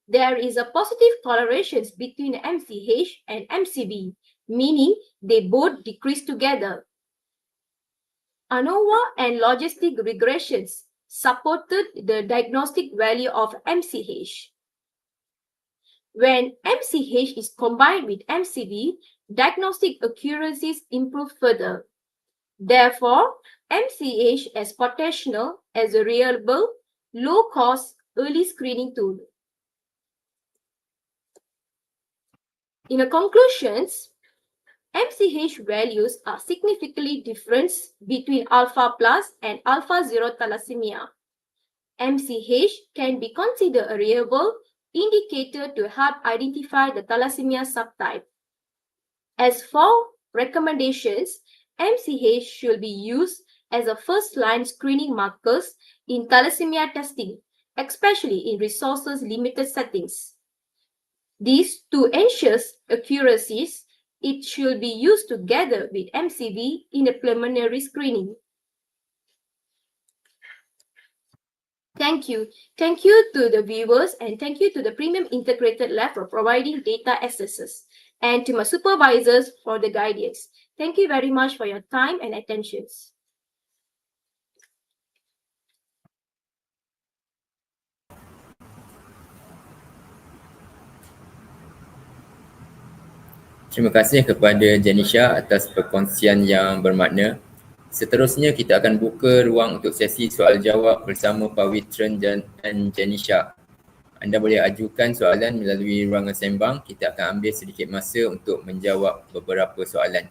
There is a positive correlation between MCH and MCV, meaning they both decrease together. ANOVA and logistic regressions supported the diagnostic value of MCH. When MCH is combined with MCV, diagnostic accuracies improve further. Therefore, MCH has potential as a reliable, low-cost early screening tool. In the conclusions, MCH values are significantly different between alpha plus and alpha 0 thalassemia. MCH can be considered a reliable indicator to help identify the thalassemia subtype. As for recommendations, MCH should be used as a first-line screening markers in thalassemia testing, especially in resources-limited settings. This, to ensure accuracies, it should be used together with MCV in the preliminary screening. Thank you. Thank you to the viewers and thank you to the Premium Integrated Lab for providing data accesses and to my supervisors for the guidance. Thank you very much for your time and attention. Terima kasih kepada Janisha atas perkongsian yang bermakna. Seterusnya kita akan buka ruang untuk sesi soal jawab bersama Pawitran dan Janisha. Anda boleh ajukan soalan melalui ruangan sembang. Kita akan ambil sedikit masa untuk menjawab beberapa soalan.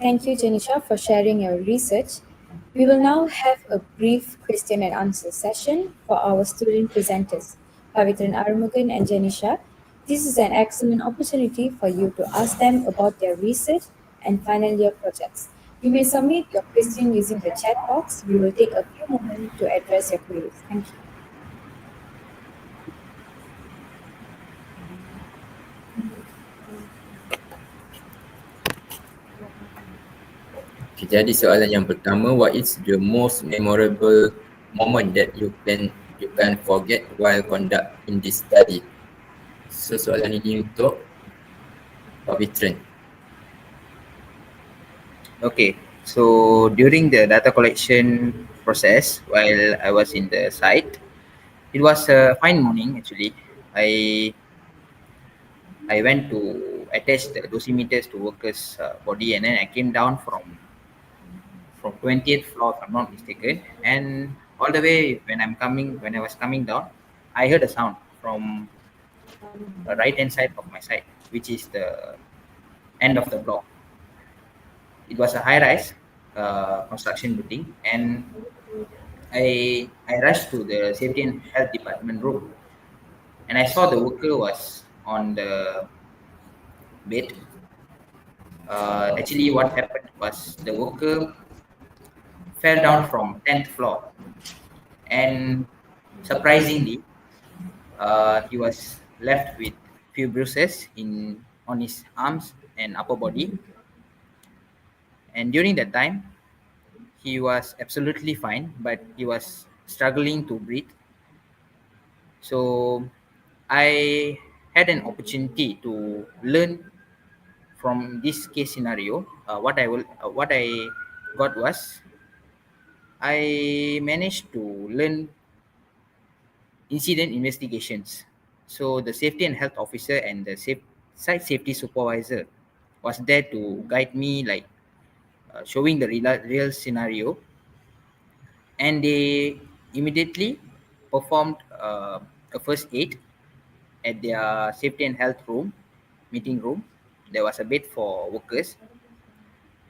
Thank you, Janisha, for sharing your research. We will now have a brief question and answer session for our student presenters, Pavitran Arumugan and Janisha. This is an excellent opportunity for you to ask them about their research and final year projects. You may submit your question using the chat box. We will take a few moments to address your queries. Thank you. Jadi soalan yang pertama, what is the most memorable moment that you can forget while conducting this study? So soalan ini untuk Pavitran. Okay, so during the data collection process while I was in the site, it was a fine morning actually. I I went to attach the dosimeters to workers' body, and then I came down from 20th floor, if I'm not mistaken. And all the way when I was coming down, I heard a sound from the right hand side of my side, which is the end of the block. It was a high rise construction building, and I rushed to the safety and health department room, and I saw the worker was on the bed. Actually, what happened was the worker fell down from 10th floor, and surprisingly, he was left with few bruises on his arms and upper body. And during that time, he was absolutely fine, but he was struggling to breathe. So I had an opportunity to learn from this case scenario. What I got was I managed to learn incident investigations. So the safety and health officer and the site safety supervisor was there to guide me, like showing the real scenario, and they immediately performed a first aid at their safety and health meeting room. There was a bed for workers,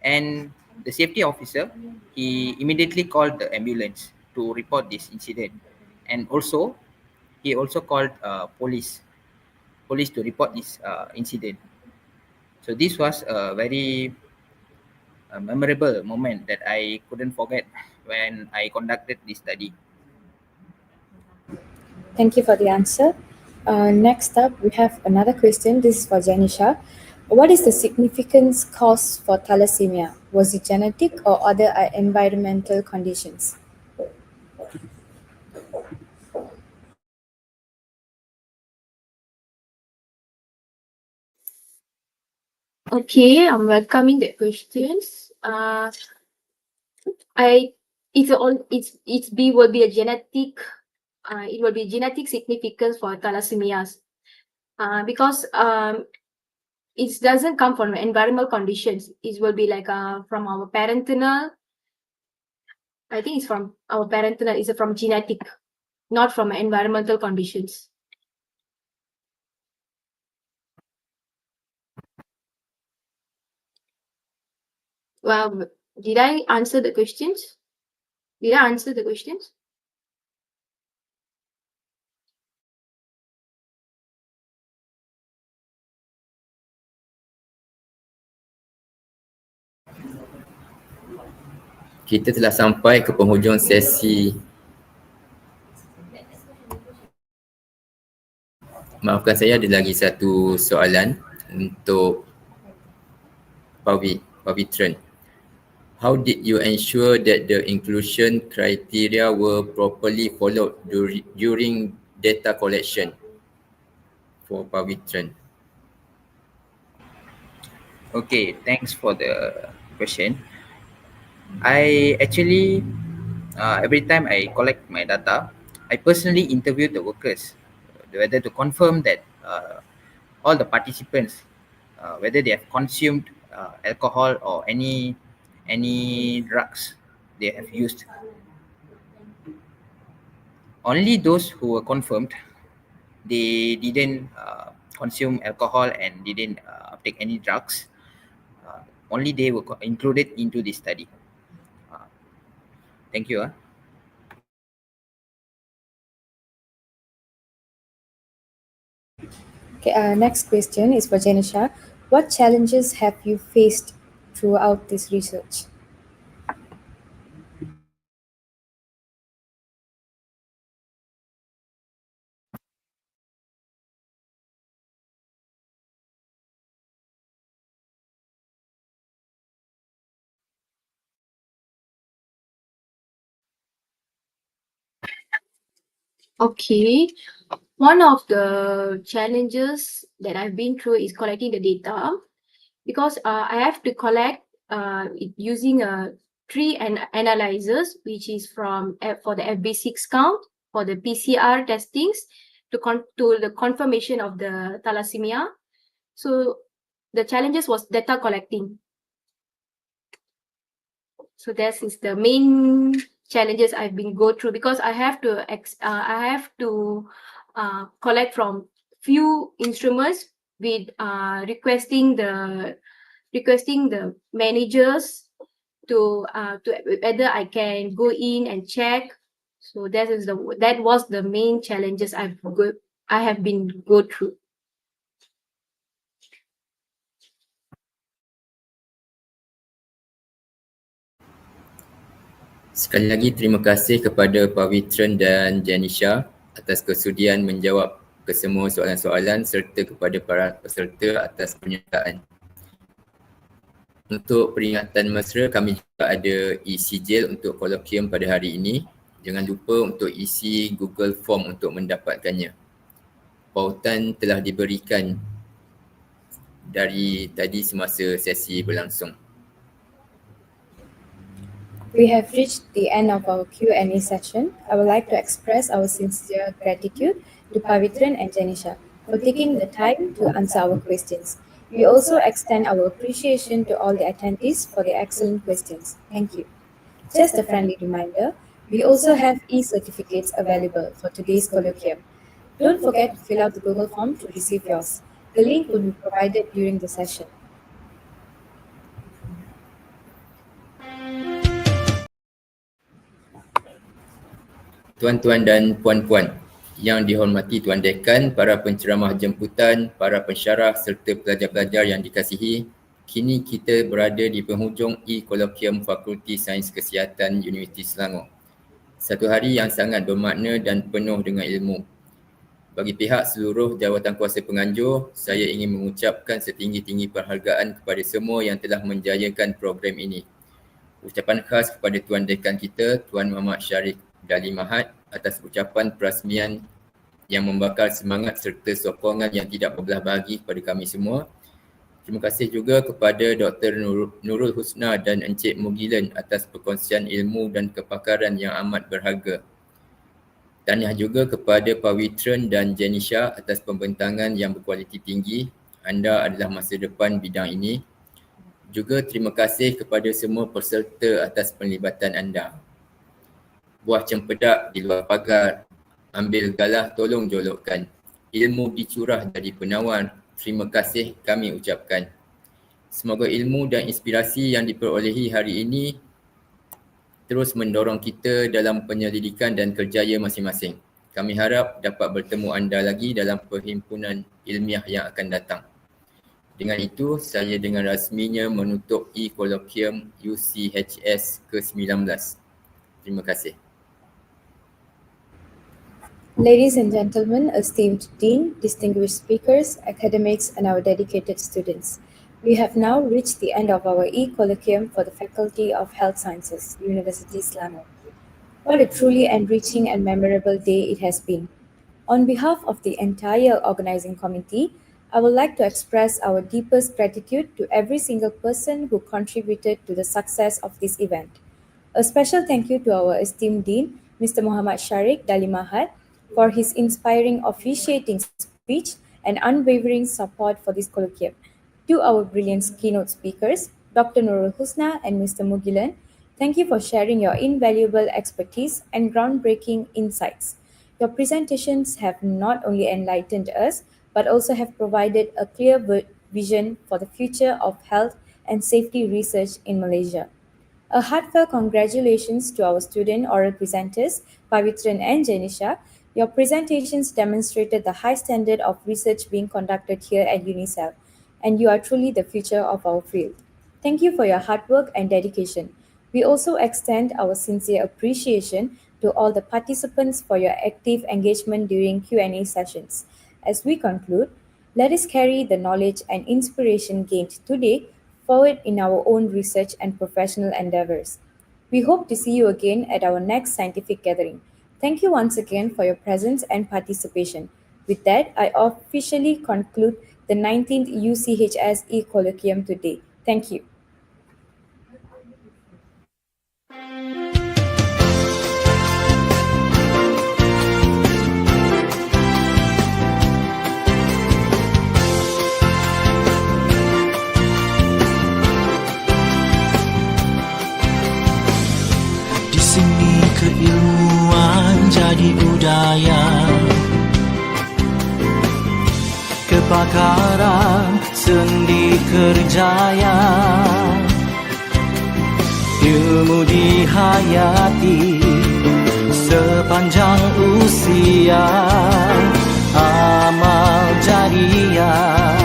and the safety officer, he immediately called the ambulance to report this incident, and also he also called police to report this incident. So this was a very memorable moment that I couldn't forget when I conducted this study. Thank you for the answer. Next up, we have another question. This is for Janisha. What is the significance cause for thalassemia? Was it genetic or other environmental conditions? Okay, I'm welcoming the questions. I it's B will be a genetic. It will be genetic significance for thalassemias. Because it doesn't come from environmental conditions. It will be like from our parental. I think it's from our parental. It's from genetic, not from environmental conditions. Well, did I answer the questions? Did I answer the questions? Kita telah sampai ke penghujung sesi. Maafkan saya, ada lagi satu soalan untuk Pavitran. How did you ensure that the inclusion criteria were properly followed during data collection? For Pavitran. Okay, thanks for the question. I actually, every time I collect my data, I personally interview the workers, whether to confirm that all the participants, whether they have consumed alcohol or any drugs they have used. Only those who were confirmed they didn't consume alcohol and didn't take any drugs, only they were included into this study. Thank you. Okay, next question is for Janisha. What challenges have you faced throughout this research? Okay. One of the challenges that I've been through is collecting the data, because I have to collect using three analyzers, which is for the FB6 count, for the PCR testings, to the confirmation of the thalassemia, So the challenges was data collecting. So that is the main challenges I've been go through, because I have to collect from few instruments with requesting the managers to whether I can go in and check. So that was the main challenges I have been go through. Sekali lagi terima kasih kepada Pavitran dan Janisha atas kesudian menjawab kesemua soalan-soalan serta kepada para peserta atas penyertaan. Untuk peringatan mesra, kami juga ada e-sijil untuk Colloquium pada hari ini. Jangan lupa untuk isi Google Form untuk mendapatkannya. Pautan telah diberikan dari tadi semasa sesi berlangsung. We have reached the end of our Q&A session. I would like to express our sincere gratitude to Pavitran and Janisha for taking the time to answer our questions. We also extend our appreciation to all the attendees for the excellent questions. Thank you. Just a friendly reminder, we also have e-certificates available for today's colloquium. Don't forget to fill out the Google form to receive yours. The link will be provided during the session. Tuan-tuan dan puan-puan, yang dihormati Tuan Dekan, para penceramah jemputan, para pensyarah serta pelajar-pelajar yang dikasihi, kini kita berada di penghujung e-Colloquium Fakulti Sains Kesihatan Universiti Selangor. Satu hari yang sangat bermakna dan penuh dengan ilmu. Bagi pihak seluruh jawatan kuasa penganjur, saya ingin mengucapkan setinggi-tinggi penghargaan kepada semua yang telah menjayakan program ini. Ucapan khas kepada Tuan Dekan kita, Tuan Muhammad Syarif Dali Mahat, atas ucapan perasmian yang membakar semangat serta sokongan yang tidak berbelah bagi kepada kami semua. Terima kasih juga kepada Dr. Nurul Husna dan Encik Mugilan atas perkongsian ilmu dan kepakaran yang amat berharga. Tahniah juga kepada Pavitran dan Janisha atas pembentangan yang berkualiti tinggi. Anda adalah masa depan bidang ini. Juga terima kasih kepada semua peserta atas penlibatan anda. Buah cempedak di luar pagar, ambil galah tolong jolokkan. Ilmu dicurah dari penawar, terima kasih kami ucapkan. Semoga ilmu dan inspirasi yang diperolehi hari ini terus mendorong kita dalam penyelidikan dan kerjaya masing-masing. Kami harap dapat bertemu anda lagi dalam perhimpunan ilmiah yang akan datang. Dengan itu, saya dengan rasminya menutup e-Colloquium UCHS ke-19. Terima kasih. Ladies and gentlemen, esteemed Dean, distinguished speakers, academics, and our dedicated students, we have now reached the end of our e-Colloquium for the Faculty of Health Sciences, University Selangor. What a truly enriching and memorable day it has been. On behalf of the entire organizing committee, I would like to express our deepest gratitude to every single person who contributed to the success of this event. A special thank you to our esteemed Dean, Mr. Muhammad Syarif Dali Mahat, for his inspiring officiating speech and unwavering support for this colloquium. To our brilliant keynote speakers, Dr. Nurul Husna and Mr. Mugilan, thank you for sharing your invaluable expertise and groundbreaking insights. Your presentations have not only enlightened us, but also have provided a clear vision for the future of health and safety research in Malaysia. A heartfelt congratulations to our student oral presenters, Pavitran and Janisha. Your presentations demonstrated the high standard of research being conducted here at UNICEF, and you are truly the future of our field. Thank you for your hard work and dedication. We also extend our sincere appreciation to all the participants for your active engagement during Q&A sessions. As we conclude, let us carry the knowledge and inspiration gained today forward in our own research and professional endeavors. We hope to see you again at our next scientific gathering. Thank you once again for your presence and participation. With that, I officially conclude the 19th UCHS e-Colloquium today. Thank you. menjadi budaya. Kepakaran sendi kerjaya, ilmu dihayati sepanjang usia, amal jariah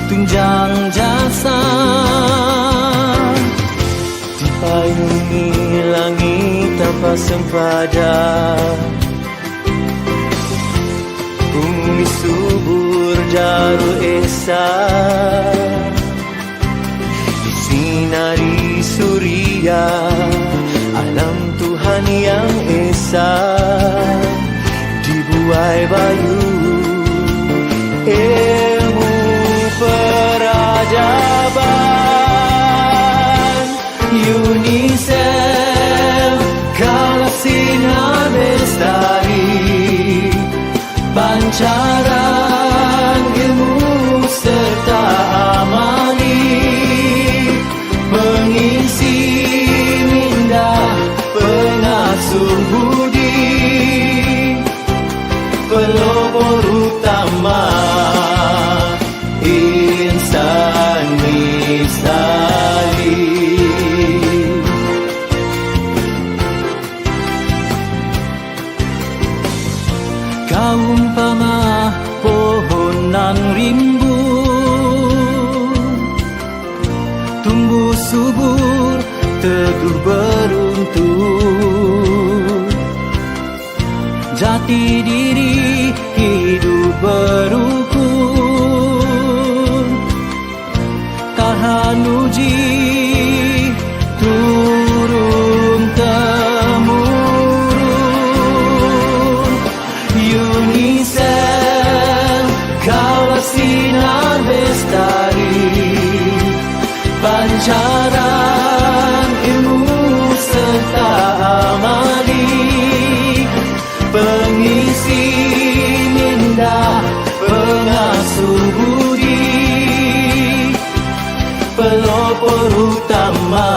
tunjang jasa, dipayungi langit tanpa sempada, bumi subur Darul Ihsan, disinari suria alam Tuhan yang esa, dibuai bayu ilmu peradaban. UNICEF kala sinar bestari, pancaran ilmu serta amali, mengisi minda pengasuh budi, pelopor utama insan misali. Kau umpama pohon nan rimbun, tumbuh subur teguh beruntun, jati diri hidup berukun, tahan uji turun temurun. UNICEF kawal sinar bestari, pancaran ilmu serta amali, pengisi minda pengasuh budi, pelopor utama